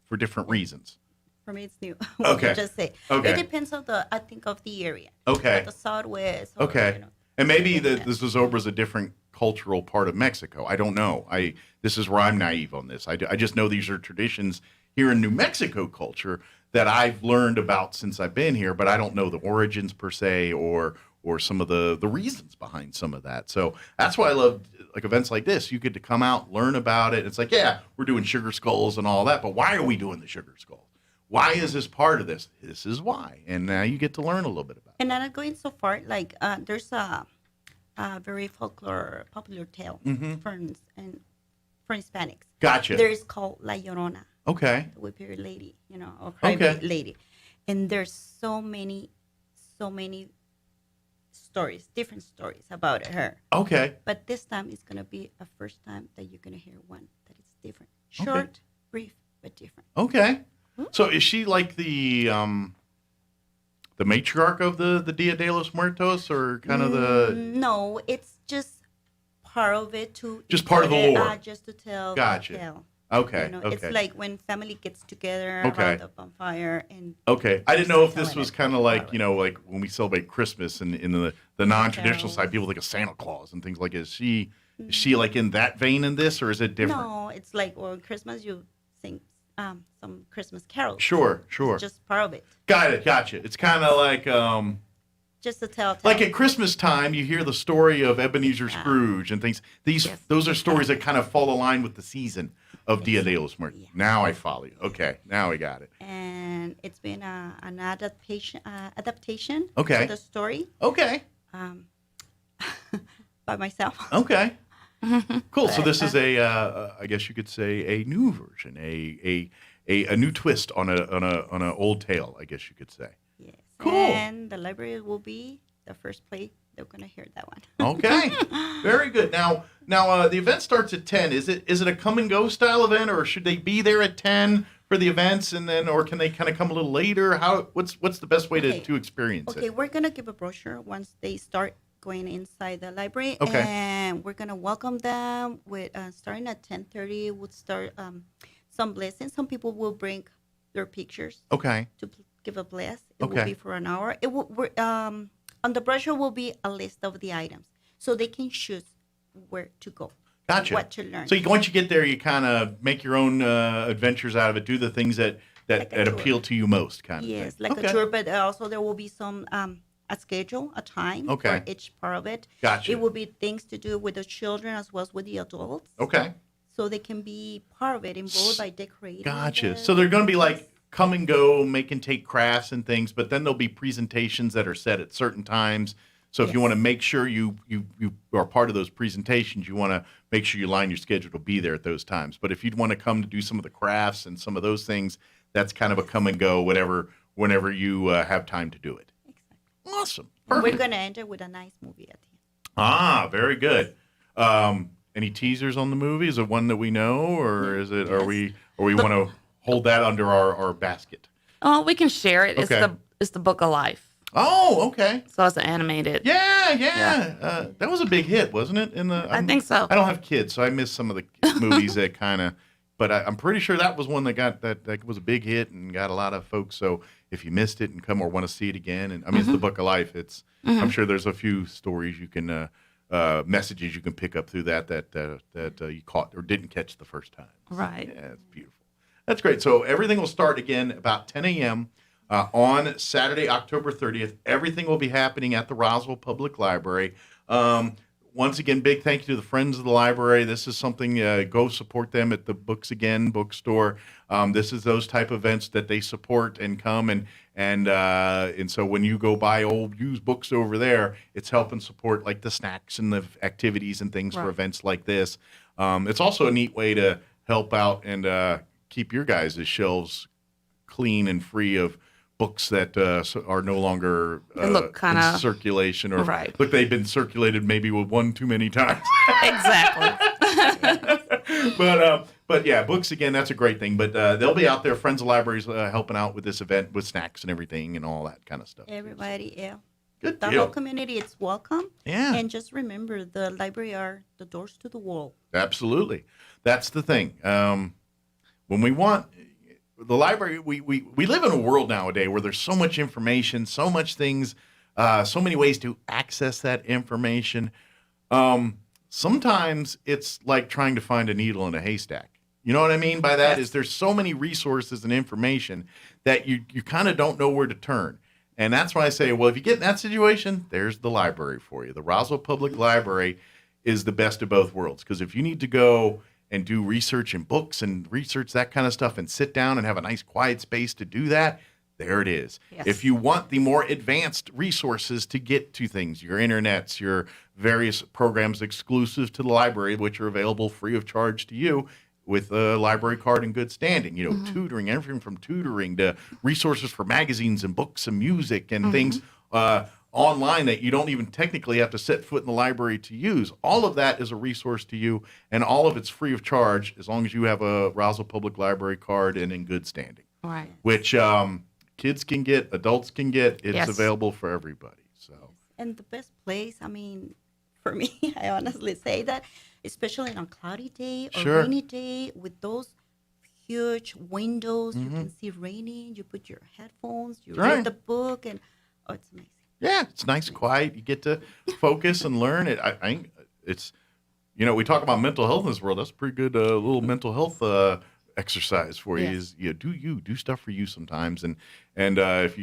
for different reasons. For me, it's new. Okay. Just say. Okay. It depends on I think of the area. Okay. Like the Southwest. Okay. And maybe the Zozobra is a different cultural part of Mexico. I don't know. This is where I'm naive on this. I just know these are traditions here in New Mexico culture that I've learned about since I've been here, but I don't know the origins per se or some of the reasons behind some of that. So that's why I love like events like this. You get to come out, learn about it. It's like, yeah, we're doing sugar skulls and all that, but why are we doing the sugar skulls? Why is this part of this? This is why. And now you get to learn a little bit about it. And I'm not going so far. Like there's a very folklore popular tale for Hispanics. Gotcha. There is called La Llorona. Okay. The whip-eared lady, or crybaby lady. And there's so many stories, different stories about her. Okay. But this time it's going to be a first time that you're going to hear one that is different. Short, brief, but different. Okay. So is she like the matriarch of the Dia de los Muertos or kind of the... No, it's just part of it to... Just part of the lore. Just to tell. Gotcha. To tell. Okay. Okay. It's like when family gets together around the bonfire and... Okay. I didn't know if this was kind of like, like when we celebrate Christmas and in the non-traditional side, people think of Santa Claus and things like that. Is she like in that vein in this or is it different? No, it's like, Christmas you sing some Christmas carols. Sure. It's just part of it. Got it. Gotcha. It's kind of like... just to tell. Like at Christmas time, you hear the story of Ebenezer Scrooge and things. Those are stories that kind of fall in line with the season of Dia de los Muertos. Yeah. Now I follow you. Okay, now I got it. And it's been an adaptation okay. of the story. Okay. By myself. Okay. Cool. So this is I guess you could say a new version, a new twist on an old tale. I guess you could say. Yes. Cool. And the library will be the first place they're going to hear that one. Okay. Very good. Now the event starts at 10. Is it a come and go style event, or should they be there at 10 for the events and then, or can they kind of come a little later? What's the best way to experience it? Okay, we're going to give a brochure once they start going inside the library. Okay. And we're going to welcome them with starting at 10:30. We'll start some blessings. Some people will bring their pictures. Okay. To give a bless. It will be for an hour. It will on the brochure will be a list of the items, so they can choose where to go. Gotcha. what to learn. So once you get there, you kind of make your own adventures out of it. Do the things that appeal to you most, kind of. Yes, thing. like a tour, but also there will be some a schedule, a time for each part of it. Gotcha. It will be things to do with the children as well as with the adults. Okay. So they can be part of it, involved by decorating. Gotcha. So they're going to be like come and go, take crafts and things, but then there'll be presentations that are set at certain times. So if you want to make sure you are part of those presentations, you want to make sure you line your schedule to be there at those times. But if you'd want to come to do some of the crafts and some of those things, that's kind of a come and go, whenever you have time to do it. Exactly. Awesome. And we're going to end it with a nice movie at the end. Ah, very good. Any teasers on the movie? Is it one that we know, or is it? Or we want to hold that under our basket? Oh, we can share it. Okay. It's the Book of Life. Oh, okay. So it's animated. Yeah. That was a big hit, wasn't it? I think so. I don't have kids, so I missed some of the movies that kind of. But I'm pretty sure that was one that was a big hit and got a lot of folks. So if you missed it and come or want to see it again, and I mean it's the Book of Life. I'm sure there's a few stories you can messages you can pick up through that you caught or didn't catch the first time. Right. Yeah, it's beautiful. That's great. So everything will start again about 10 a.m. On Saturday, October 30th. Everything will be happening at the Roswell Public Library. Once again, big thank you to the Friends of the Library. This is something, go support them at the Books Again bookstore. This is those type of events that they support and come and so when you go buy old used books over there, it's helping support like the snacks and the activities and things for events like this. It's also a neat way to help out and keep your guys' shelves clean and free of books that are no longer in circulation or look they've been circulated maybe with one too many times. Exactly. But yeah, Books Again, that's a great thing. But they'll be out there, Friends of Libraries, helping out with this event with snacks and everything and all that kind of stuff. Everybody, yeah. Good the deal. whole community, it's welcome. Yeah. And just remember, the library are the doors to the world. Absolutely. That's the thing. When we want... The library, we live in a world nowadays where there's so much information, so much things, so many ways to access that information. Sometimes it's like trying to find a needle in a haystack. You know what I mean by that? Is there's so many resources and information that you kind of don't know where to turn. And that's why I say, well, if you get in that situation, there's the library for you. The Roswell Public Library is the best of both worlds. Because if you need to go and do research in books and research that kind of stuff and sit down and have a nice quiet space to do that, there it is. Yes. If you want the more advanced resources to get to things, your internets, your various programs exclusive to the library, which are available free of charge to you with a library card in good standing, tutoring, everything from tutoring to resources for magazines and books and music and things online that you don't even technically have to set foot in the library to use. All of that is a resource to you, and all of it's free of charge as long as you have a Roswell Public Library card and in good standing. Right. Which kids can get, adults can get. It's available for everybody. So. And the best place, I mean, for me, I honestly say that, especially on a cloudy day or rainy day with those huge windows, you can see raining, you put your headphones, you read the book, and it's amazing. Yeah, it's nice, quiet. You get to focus and learn. I think it's, we talk about mental health in this world. That's a pretty good little mental health exercise for you. Is do stuff for you sometimes. And if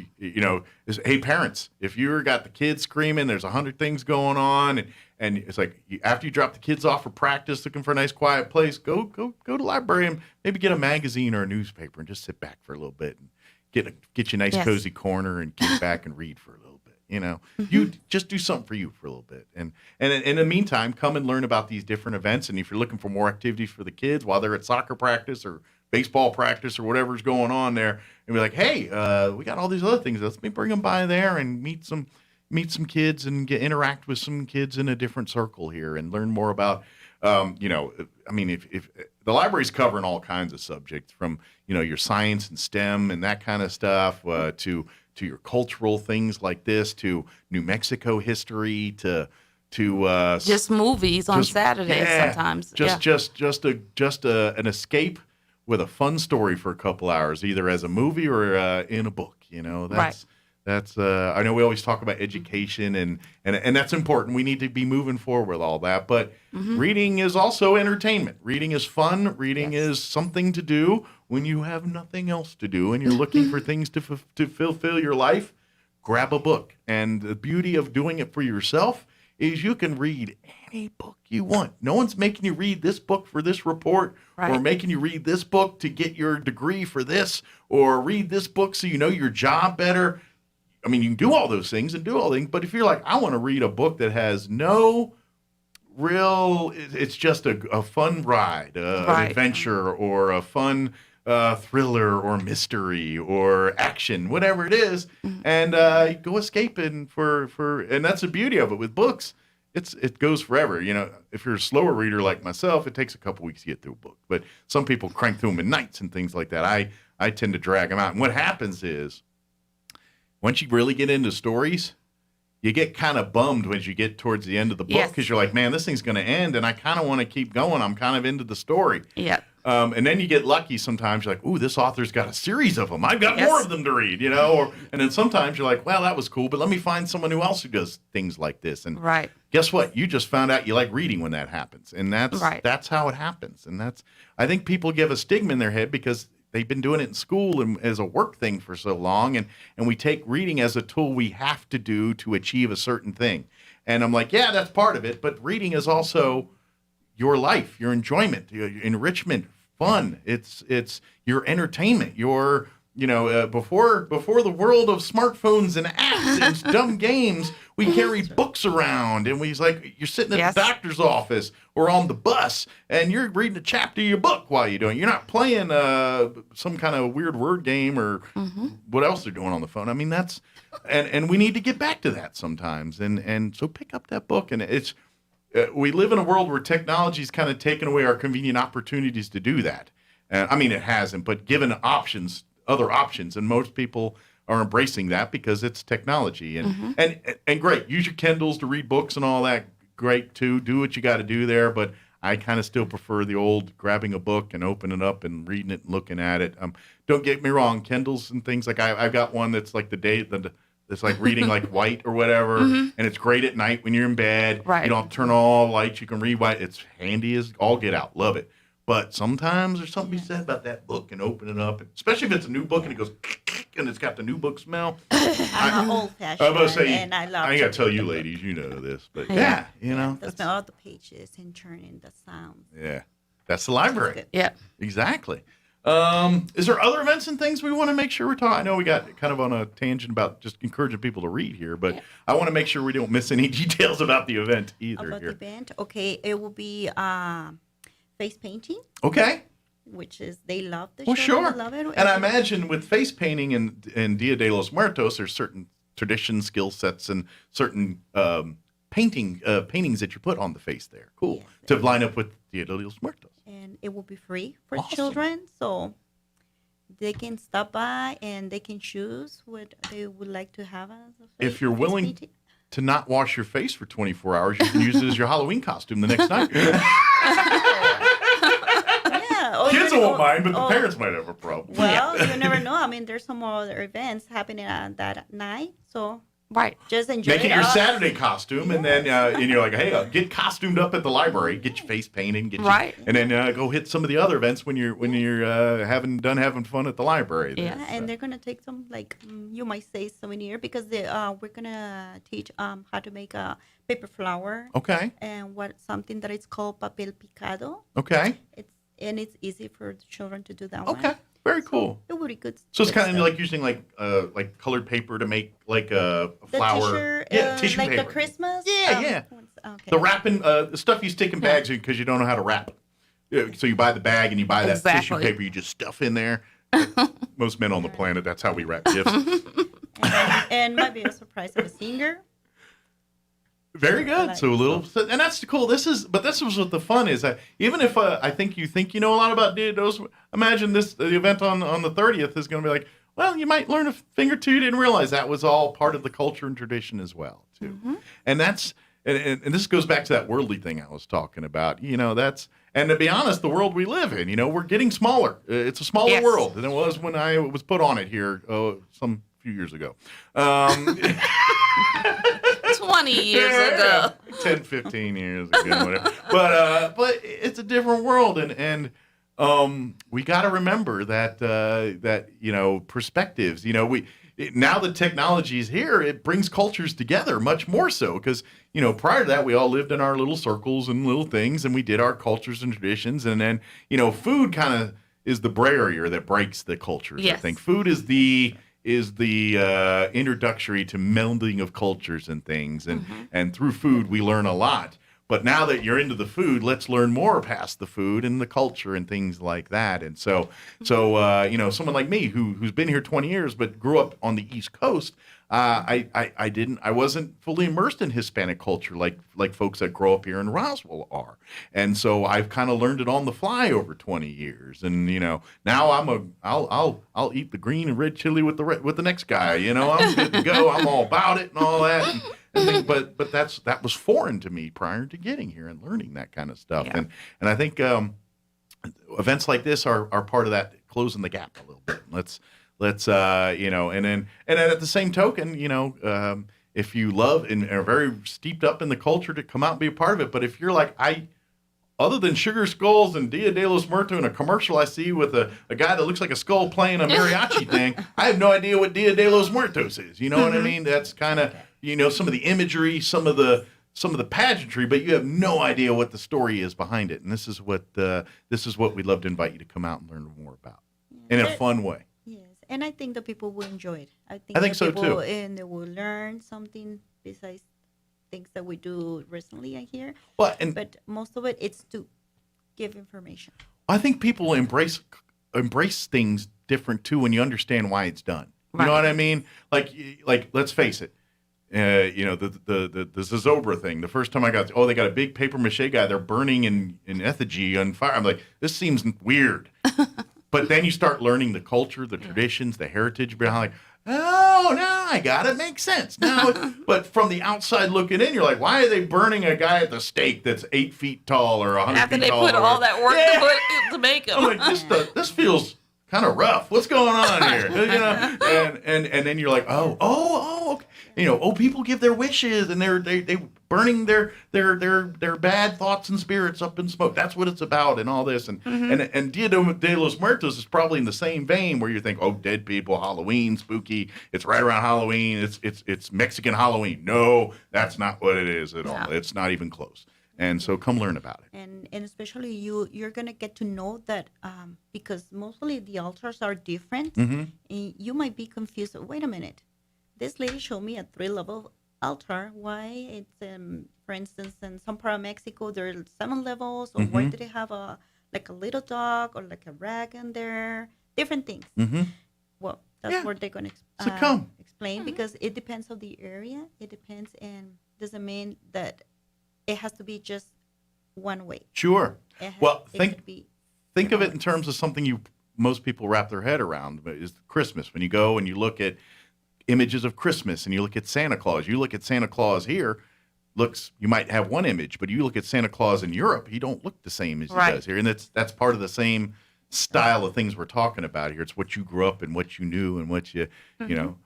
hey parents, if you've got the kids screaming, there's 100 things going on, and it's like after you drop the kids off for practice, looking for a nice quiet place, go to the library and maybe get a magazine or a newspaper and just sit back for a little bit and get you a nice cozy corner and get back and read for a little bit. You just do something for you for a little bit. And in the meantime, come and learn about these different events. And if you're looking for more activities for the kids while they're at soccer practice or baseball practice or whatever's going on there, and be like, hey, we got all these other things. Let's bring them by there and meet some kids and interact with some kids in a different circle here and learn more about, if the library's covering all kinds of subjects from, your science and STEM and that kind of stuff to your cultural things like this, to New Mexico history, to just movies on Saturdays sometimes. Just an escape with a fun story for a couple hours, either as a movie or in a book. That's I know we always talk about education and that's important. We need to be moving forward with all that. But reading is also entertainment. Reading is fun. Reading is something to do when you have nothing else to do and you're looking for things to fulfill your life. Grab a book. And the beauty of doing it for yourself is you can read any book you want. No one's making you read this book for this report or making you read this book to get your degree for this or read this book so you know your job better. I mean, you can do all those things and do all things, but if you're like, I want to read a book that has no real, it's just a fun ride, an adventure or a fun thriller or mystery or action, whatever it is, and go escaping and that's the beauty of it with books. It goes forever. You know, if you're a slower reader like myself, it takes a couple weeks to get through a book, but some people crank through them in nights and things like that. I tend to drag them out. And what happens is, once you really get into stories, you get kind of bummed when you get towards the end of the book because you're like, man, this thing's going to end, and I kind of want to keep going. I'm kind of into the story. Yeah. And then you get lucky sometimes. You're like, ooh, this author's got a series of them. I've got more of them to read, you know? And then sometimes you're like, well, that was cool, but let me find someone who else who does things like this. And guess what? You just found out you like reading when that happens. And that's how it happens. And I think people give a stigma in their head because they've been doing it in school and as a work thing for so long, and we take reading as a tool we have to do to achieve a certain thing. And I'm like, yeah, that's part of it, but reading is also your life, your enjoyment, your enrichment, fun. It's your entertainment, your before the world of smartphones and apps and dumb games, we carried books around, and you're sitting at the doctor's office or on the bus, and you're reading a chapter of your book while you're doing it. You're not playing some kind of weird word game or what else they're doing on the phone. I mean, that's and we need to get back to that sometimes, and so pick up that book. And it's we live in a world where technology's kind of taken away our convenient opportunities to do that. I mean, it hasn't, but given other options, and most people are embracing that because it's technology and great. Use your Kindles to read books and all that. Great too. Do what you got to do there, but I kind of still prefer the old grabbing a book and opening it up and reading it and looking at it. Don't get me wrong, Kindles and things like I've got one that's like it's like reading like white or whatever, and it's great at night when you're in bed. You don't have to turn all the lights. You can read white. It's handy as all get out. Love it. But sometimes there's something to be said about that book and opening it up, especially if it's a new book and it goes and it's got the new book smell. I'm old-fashioned, and I love. I ain't got to tell you, ladies, you know this, but the smell of the pages and turning the sound. Yeah, that's the library. Yeah, exactly. Is there other events and things we want to make sure we're talking? I know we got kind of on a tangent about just encouraging people to read here, but I want to make sure we don't miss any details about the event either. About the event, okay, it will be face painting. Okay. Which is, they love the show. Sure. They love it. And I imagine with face painting and Dia de los Muertos, there's certain tradition, skill sets, and certain paintings that you put on the face there. Cool. Yes, to line up with Dia de los Muertos. And it will be free for children, so they can stop by and they can choose what they would like to have as a face. If you're willing to not wash your face for 24 hours, you can use it as your Halloween costume the next night. Kids won't mind, but the parents might have a problem. Well, you never know. I mean, there's some other events happening on that night, so just enjoy Make it your Saturday costume, and then and you're like, hey, get costumed up at the library, get your face painted, and then go hit some of the other events when you're having fun at the library. Yeah, and they're gonna take some, like, you might say souvenir, because we're gonna teach how to make a paper flower. Okay. And something that is called papel picado. Okay. It's easy for the children to do that. Okay. Very cool. It would be good. So it's kind of like using like colored paper to make like a flower. Tissue like paper. The Christmas. Yeah. Okay. The wrapping stuff you stick in bags because you don't know how to wrap. So you buy the bag and you buy that tissue paper you just stuff in there. Most men on the planet, that's how we wrap gifts. and might be a surprise of a singer. Very good. So a little, and that's cool. This is what the fun is. Even if I think you know a lot about Diados, imagine the event on the 30th is going to be like, well, you might learn a thing or two. You didn't realize that was all part of the culture and tradition as well, too. Mm-hmm. And that's and this goes back to that worldly thing I was talking about. You know, and to be honest, the world we live in, we're getting smaller. It's a smaller world than it was when I was put on it here some few years ago. 20 years ago. 10, 15 years ago, whatever. But it's a different world, and we got to remember that perspectives. Now that technology is here, it brings cultures together much more so, because prior to that we all lived in our little circles and little things, and we did our cultures and traditions, and then food kind of is the barrier that breaks the cultures. Yes. I think food is the introductory to melding of cultures and things, and through food we learn a lot. But now that you're into the food, let's learn more past the food and the culture and things like that. And so someone like me who's been here 20 years but grew up on the East Coast, I wasn't fully immersed in Hispanic culture like folks that grow up here in Roswell are. And so I've kind of learned it on the fly over 20 years. And now I'll eat the green and red chili with the next guy. I'm good to go. I'm all about it and all that. But that was foreign to me prior to getting here and learning that kind of stuff. Yeah. And I think events like this are part of that, closing the gap a little bit. Let's and then at the same token, if you love and are very steeped up in the culture, to come out and be a part of it. But if you're like other than Sugar Skulls and Dia de los Muertos in a commercial I see with a guy that looks like a skull playing a mariachi thing, I have no idea what Dia de los Muertos is. You know what I mean? That's kind of some of the imagery, some of the pageantry, but you have no idea what the story is behind it. And this is what we'd love to invite you to come out and learn more about in a fun way. Yes, and I think the people will enjoy it. I think so too. And they will learn something besides things that we do recently here. But most of it's to give information. I think people embrace things different too when you understand why it's done. You know what I mean? Like let's face it. The Zozobra thing. The first time I got, they got a big paper mache guy. They're burning in effigy on fire. I'm like, this seems weird. But then you start learning the culture, the traditions, the heritage behind. Oh, now I got it. Makes sense now. But from the outside looking in, you're like, why are they burning a guy at the stake that's 8 feet tall or 100 After feet tall? After they put all that work to make him. I'm like, this feels kind of rough. What's going on here? And then you're like, okay. People give their wishes and they burning their bad thoughts and spirits up in smoke. That's what it's about and all this. And Dia de los Muertos is probably in the same vein where you think, dead people, Halloween, spooky. It's right around Halloween. It's Mexican Halloween. No, that's not what it is at all. It's not even close. And so come learn about it. And especially you're going to get to know that because mostly the altars are different. And you might be confused. Wait a minute. This lady showed me a 3-level altar. Why? It's, for instance, in some part of Mexico, there are 7 levels. Or why do they have a little dog or like a rag in there? Different things. Well, that's what they're going to explain because it depends on the area. It depends, and doesn't mean that it has to be just one way. Sure. Well, think of it in terms of something most people wrap their head around. Is Christmas. When you go and you look at images of Christmas and you look at Santa Claus. You look at Santa Claus here, you might have one image, but you look at Santa Claus in Europe, he don't look the same as he does here. And that's part of the same style of things we're talking about here. It's what you grew up and what you knew and what you know.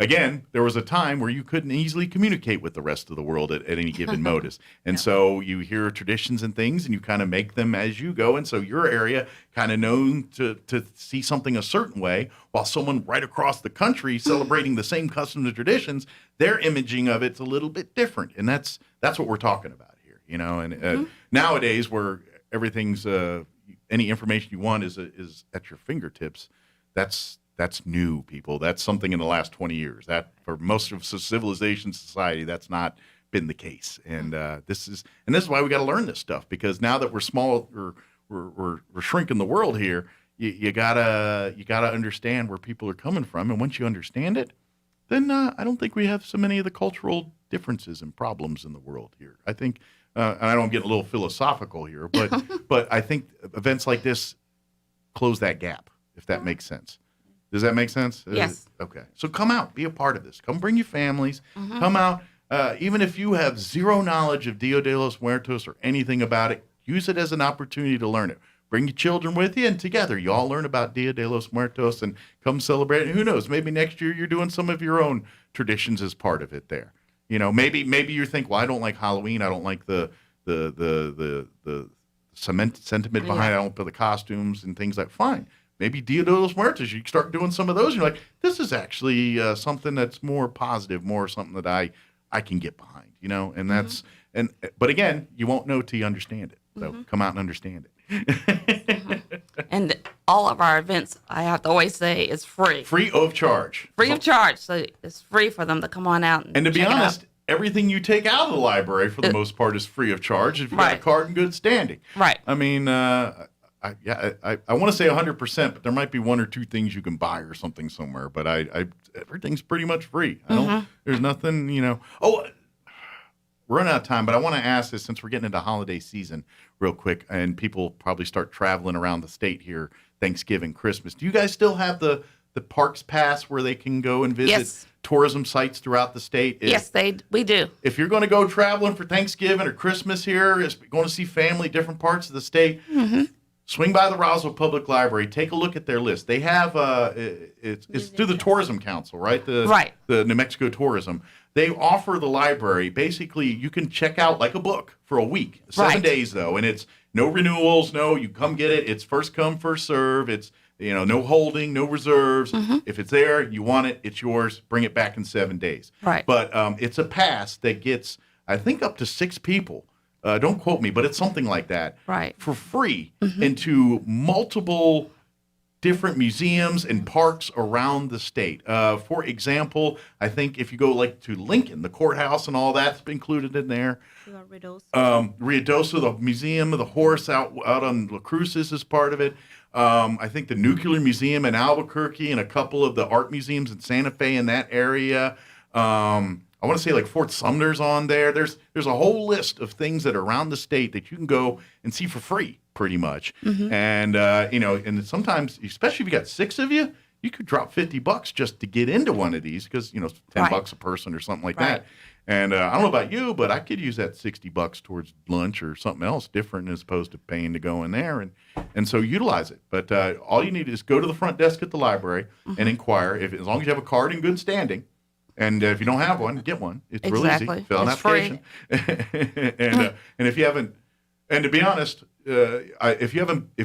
Again, there was a time where you couldn't easily communicate with the rest of the world at any given modus. And so you hear traditions and things and you kind of make them as you go. And so your area kind of known to see something a certain way, while someone right across the country celebrating the same customs and traditions, their imaging of it's a little bit different. And that's what we're talking about here, And nowadays where everything's any information you want is at your fingertips, that's new, people. That's something in the last 20 years. That for most of civilization, society, that's not been the case. And this is why we got to learn this stuff, because now that we're small, we're shrinking the world here. You gotta understand where people are coming from, and once you understand it, then I don't think we have so many of the cultural differences and problems in the world here. I think, and I don't get a little philosophical here, but I think events like this close that gap, if that makes sense. Does that make sense? Yes. Okay. So come out, be a part of this. Come bring your families. Come out. Even if you have zero knowledge of Dia de los Muertos or anything about it, use it as an opportunity to learn it. bring your children with you, and together you all learn about Dia de los Muertos and come celebrate. And who knows, maybe next year you're doing some of your own traditions as part of it there. Maybe you think, well, I don't like Halloween. I don't like the sentiment behind it. I don't put the costumes and things like. Fine. Maybe Dia de los Muertos, you start doing some of those, and you're like, this is actually something that's more positive, more something that I can get behind, and that's, but again, you won't know till you understand it. So come out and understand it. And all of our events, I have to always say, is free. Free of charge. Free of charge. So it's free for them to come on out and to be honest, everything you take out of the library, for the most part, is free of charge if you've got a card in good standing. Right. I mean, I want to say 100%, but there might be one or two things you can buy or something somewhere. But everything's pretty much free. There's nothing, Oh, we're running out of time, but I want to ask this since we're getting into holiday season real quick, and people probably start traveling around the state here, Thanksgiving, Christmas. Do you guys still have the Parks Pass where they can go and visit tourism sites throughout the state? Yes, we do. If you're going to go traveling for Thanksgiving or Christmas here, going to see family, different parts of the state. Swing by the Roswell Public Library. Take a look at their list. They have it's through the Tourism Council, right? The New Mexico Tourism. They offer the library. Basically, you can check out like a book for a week, 7 days though, and it's no renewals. No, you come get it. It's first come, first serve. It's no holding, no reserves. If it's there, you want it, it's yours. Bring it back in 7 days. Right. But it's a pass that gets, I think, up to 6 people. Don't quote me, but it's something like that. Right. For free into multiple different museums and parks around the state. For example, I think if you go like to Lincoln, the courthouse and all that's included in there. Ruidoso, the Museum of the Horse out on La Cruces is part of it. I think the Nuclear Museum in Albuquerque and a couple of the art museums in Santa Fe in that area. I want to say like Fort Sumner's on there. There's a whole list of things that are around the state that you can go and see for free, pretty much. And and sometimes, especially if you got 6 of you, you could drop $50 just to get into one of these because $10 a person or something like that. And I don't know about you, but I could use that $60 towards lunch or something else different as opposed to paying to go in there, and so utilize it. But all you need is go to the front desk at the library and inquire. As long as you have a card in good standing. And if you don't have one, get one. It's really easy. Fill out an application. And if you haven't, and to be honest, if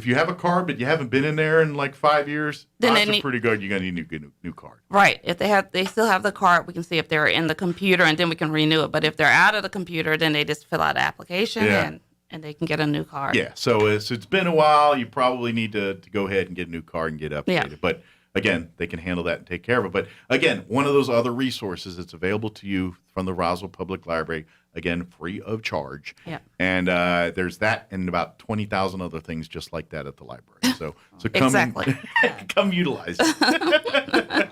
you have a card but you haven't been in there in like 5 years, then odds are pretty good you're gonna need a new card. Right. If they still have the card, we can see if they're in the computer, and then we can renew it. But if they're out of the computer, then they just fill out an application and they can get a new card. Yeah. So it's been a while. You probably need to go ahead and get a new card and get updated. Yeah. But again, they can handle that and take care of it. But again, one of those other resources that's available to you from the Roswell Public Library, again, free of charge. Yeah. And there's that and about 20,000 other things just like that at the library. So come come utilize it.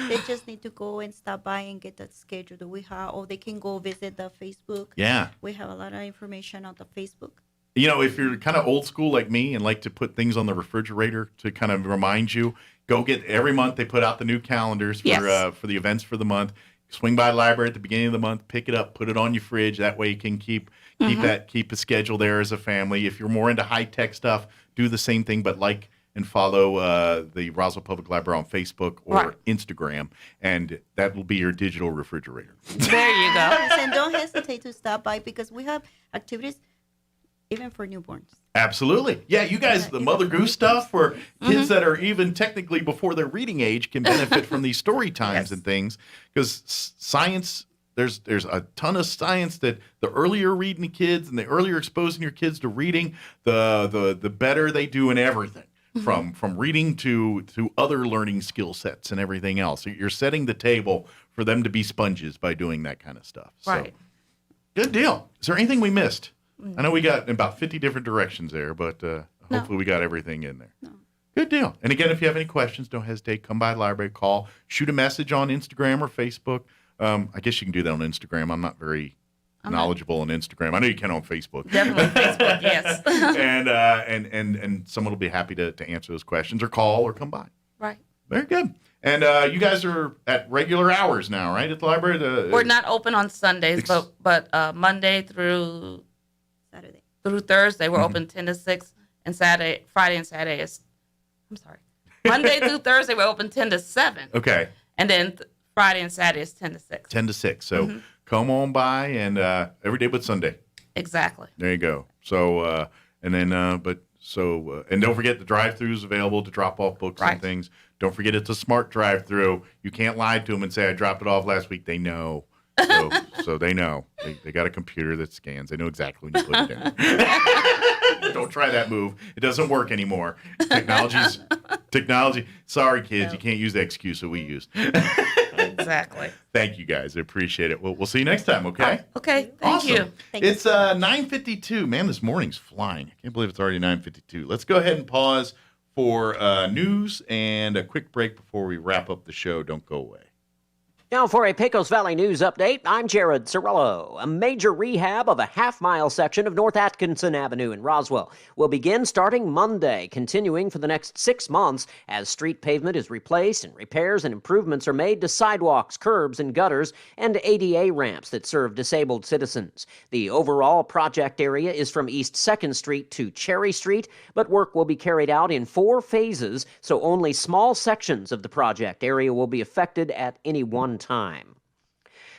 They just need to go and stop by and get that schedule that we have, or they can go visit the Facebook. Yeah. We have a lot of information on the Facebook. If you're kind of old school like me and like to put things on the refrigerator to kind of remind you, go get every month they put out the new calendars for the events for the month. Swing by the library at the beginning of the month, pick it up, put it on your fridge. That way you can keep a schedule there as a family. If you're more into high tech stuff, do the same thing, but like and follow the Roswell Public Library on Facebook or Instagram, and that will be your digital refrigerator. There you go. And don't hesitate to stop by because we have activities even for newborns. Absolutely. Yeah, you guys, the Mother Goose stuff where kids that are even technically before their reading age can benefit from these story times and things. Because science, there's a ton of science that the earlier reading the kids and the earlier exposing your kids to reading, the better they do in everything. From reading to other learning skill sets and everything else. You're setting the table for them to be sponges by doing that kind of stuff. Right. So, good deal. Is there anything we missed? I know we got about 50 different directions there, but hopefully we got everything in there. No. Good deal. And again, if you have any questions, don't hesitate. Come by the library, call, shoot a message on Instagram or Facebook. I guess you can do that on Instagram. I'm not very knowledgeable on Instagram. I know you can on Facebook. Definitely Facebook, yes. and someone will be happy to answer those questions or call or come by. Right. Very good. And you guys are at regular hours now, right, at the library? We're not open on Sundays, but Monday through Thursday, we're open 10 to 6, and Friday and Saturday is, Monday through Thursday we're open 10 to 7. Okay. And then Friday and Saturday is 10 to 6. 10 to 6. So come on by and every day but Sunday. Exactly. There you go. So, and don't forget the drive-throughs available to drop off books and things. Don't forget it's a smart drive-through. You can't lie to them and say, I dropped it off last week. They know. So they know. They got a computer that scans. They know exactly when you put it in. Don't try that move. It doesn't work anymore. Technology. Sorry, kids. You can't use the excuse that we used. Exactly. Thank you, guys. I appreciate it. We'll see you next time, okay? Okay. Thank awesome. you. It's 9:52. Man, this morning's flying. I can't believe it's already 9:52. Let's go ahead and pause for news and a quick break before we wrap up the show. Don't go away. Now for a Pecos Valley news update, I'm Jared Cirillo. A major rehab of a half-mile section of North Atkinson Avenue in Roswell will begin starting Monday, continuing for the next 6 months as street pavement is replaced and repairs and improvements are made to sidewalks, curbs, and gutters, and ADA ramps that serve disabled citizens. The overall project area is from East 2nd Street to Cherry Street, but work will be carried out in 4 phases, so only small sections of the project area will be affected at any one time.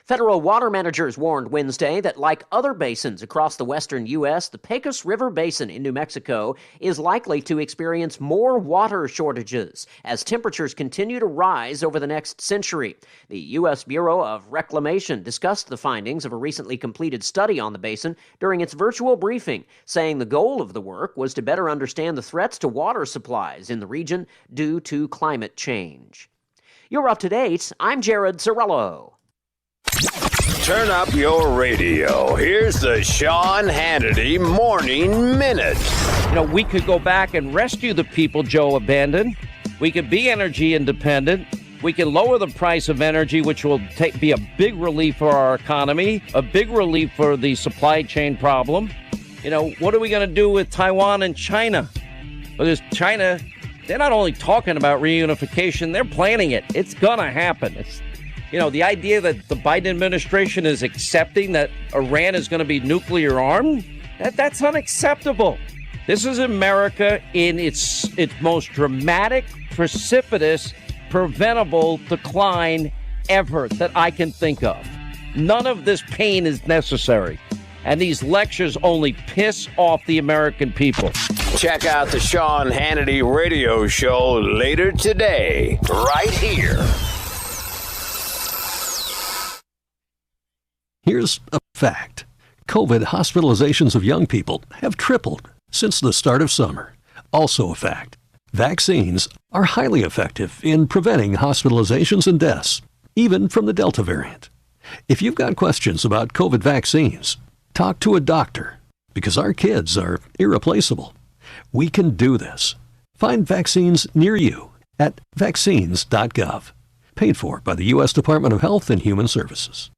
Federal water managers warned Wednesday that, like other basins across the western U.S., the Pecos River Basin in New Mexico is likely to experience more water shortages as temperatures continue to rise over the next century. The U.S. Bureau of Reclamation discussed the findings of a recently completed study on the basin during its virtual briefing, saying the goal of the work was to better understand the threats to water supplies in the region due to climate change. You're up to date. I'm Jared Cirillo. Turn up your radio. Here's the Sean Hannity Morning Minute. We could go back and rescue the people Joe abandoned. We could be energy independent. We can lower the price of energy, which will be a big relief for our economy, a big relief for the supply chain problem. What are we going to do with Taiwan and China? Because China, they're not only talking about reunification, they're planning it. It's going to happen. The idea that the Biden administration is accepting that Iran is going to be nuclear armed, that's unacceptable. This is America in its most dramatic, precipitous, preventable decline ever that I can think of. None of this pain is necessary. And these lectures only piss off the American people. Check out the Sean Hannity radio show later today, right here. Here's a fact. COVID hospitalizations of young people have tripled since the start of summer. Also a fact. Vaccines are highly effective in preventing hospitalizations and deaths, even from the Delta variant. If you've got questions about COVID vaccines, talk to a doctor, because our kids are irreplaceable. We can do this. Find vaccines near you at vaccines.gov. Paid for by the U.S. Department of Health and Human Services.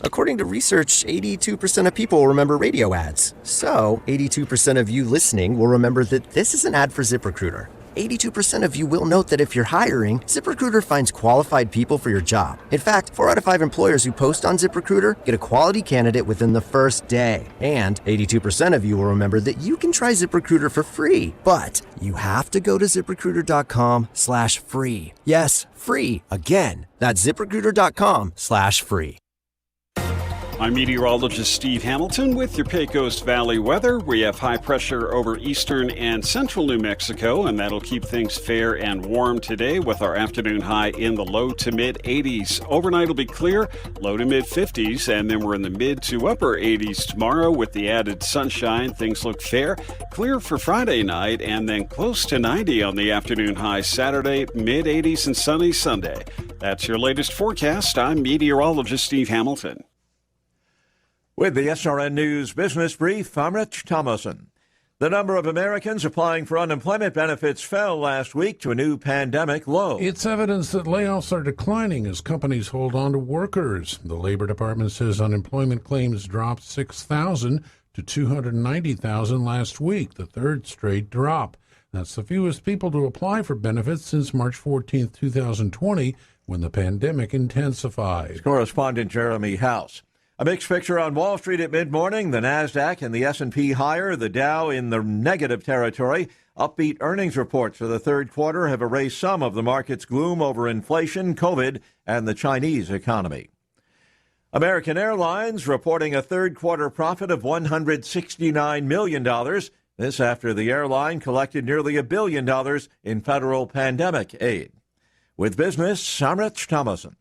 According to research, 82% of people remember radio ads. So, 82% of you listening will remember that this is an ad for ZipRecruiter. 82% of you will note that if you're hiring, ZipRecruiter finds qualified people for your job. In fact, 4 out of 5 employers who post on ZipRecruiter get a quality candidate within the first day. And 82% of you will remember that you can try ZipRecruiter for free. But you have to go to ZipRecruiter.com/free. Yes, free. Again, that's ZipRecruiter.com/free. I'm meteorologist Steve Hamilton with your Pecos Valley weather. We have high pressure over eastern and central New Mexico, and that'll keep things fair and warm today with our afternoon high in the low to mid 80s. Overnight will be clear, low to mid 50s, and then we're in the mid to upper 80s tomorrow with the added sunshine. Things look fair. Clear for Friday night, and then close to 90 on the afternoon high Saturday, mid 80s and sunny Sunday. That's your latest forecast. I'm meteorologist Steve Hamilton. With the SRN News Business Brief, I'm Rich Thomason. The number of Americans applying for unemployment benefits fell last week to a new pandemic low. It's evidence that layoffs are declining as companies hold on to workers. The Labor Department says unemployment claims dropped 6,000 to 290,000 last week, the third straight drop. That's the fewest people to apply for benefits since March 14, 2020, when the pandemic intensified. Correspondent Jeremy House. A mixed picture on Wall Street at mid-morning. The Nasdaq and the S&P higher, the Dow in the negative territory. Upbeat earnings reports for the third quarter have erased some of the market's gloom over inflation, COVID, and the Chinese economy. American Airlines reporting a third quarter profit of $169 million. This after the airline collected nearly $1 billion in federal pandemic aid. With business, I'm Rich Thomason.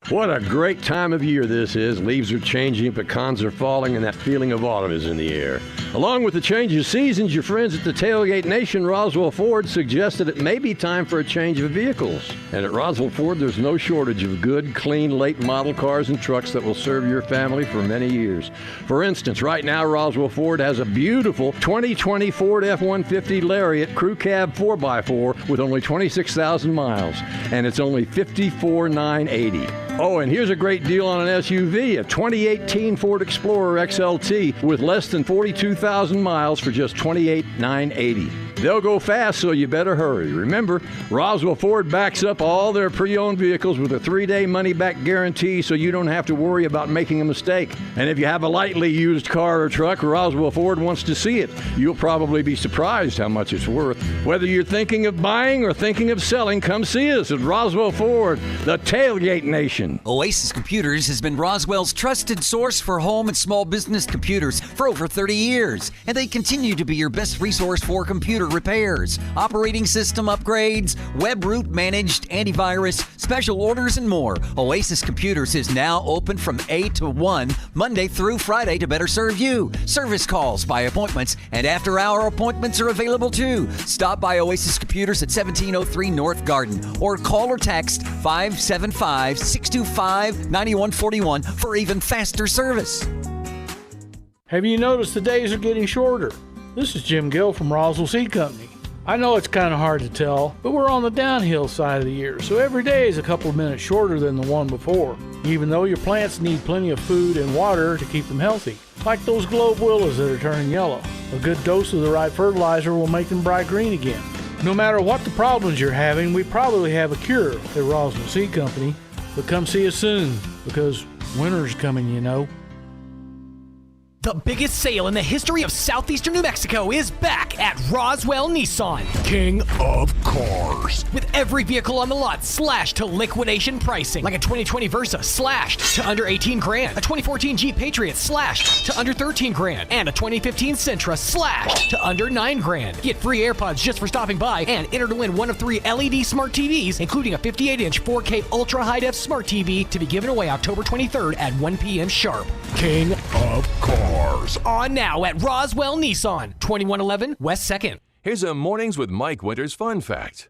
What a great time of year this is. Leaves are changing, pecans are falling, and that feeling of autumn is in the air. Along with the change of seasons, your friends at the Tailgate Nation Roswell Ford suggested it may be time for a change of vehicles. And at Roswell Ford, there's no shortage of good, clean, late model cars and trucks that will serve your family for many years. For instance, right now, Roswell Ford has a beautiful 2020 Ford F-150 Lariat Crew Cab 4x4 with only 26,000 miles, and it's only $54,980. Oh, and here's a great deal on an SUV, a 2018 Ford Explorer XLT with less than 42,000 miles for just $28,980. They'll go fast, so you better hurry. Remember, Roswell Ford backs up all their pre-owned vehicles with a 3-day money-back guarantee, so you don't have to worry about making a mistake. And if you have a lightly used car or truck, Roswell Ford wants to see it. You'll probably be surprised how much it's worth. Whether you're thinking of buying or thinking of selling, come see us at Roswell Ford, the Tailgate Nation. Oasis Computers has been Roswell's trusted source for home and small business computers for over 30 years, and they continue to be your best resource for computer repairs, operating system upgrades, web root managed antivirus, special orders, and more. Oasis Computers is now open from 8 to 1, Monday through Friday to better serve you. Service calls by appointments and after-hour appointments are available too. Stop by Oasis Computers at 1703 North Garden or call or text 575-625-9141 for even faster service. Have you noticed the days are getting shorter? This is Jim Gill from Roswell Seed Company. I know it's kind of hard to tell, but we're on the downhill side of the year, so every day is a couple of minutes shorter than the one before, even though your plants need plenty of food and water to keep them healthy. Like those globe willows that are turning yellow. A good dose of the right fertilizer will make them bright green again. No matter what the problems you're having, we probably have a cure at Roswell Seed Company, but come see us soon, because winter's coming, you know. The biggest sale in the history of southeastern New Mexico is back at Roswell Nissan. King of cars. With every vehicle on the lot slashed to liquidation pricing. Like a 2020 Versa slashed to under 18 grand. A 2014 Jeep Patriot slashed to under 13 grand. And a 2015 Sentra slashed to under 9 grand. Get free AirPods just for stopping by and enter to win one of 3 LED smart TVs, including a 58-inch 4K Ultra High-Def Smart TV to be given away October 23rd at 1 p.m. sharp. King of cars. On now at Roswell Nissan, 2111 West 2nd. Here's a Mornings with Mike Winters fun fact.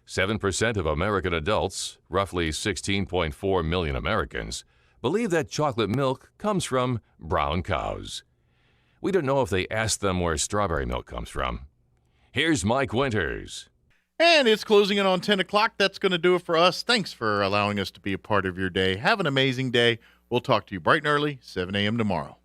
7% of American adults, roughly 16.4 million Americans, believe that chocolate milk comes from brown cows. We don't know if they asked them where strawberry milk comes from. Here's Mike Winters. And it's closing in on 10 o'clock. That's going to do it for us. Thanks for allowing us to be a part of your day. Have an amazing day. We'll talk to you bright and early, 7 a.m. tomorrow.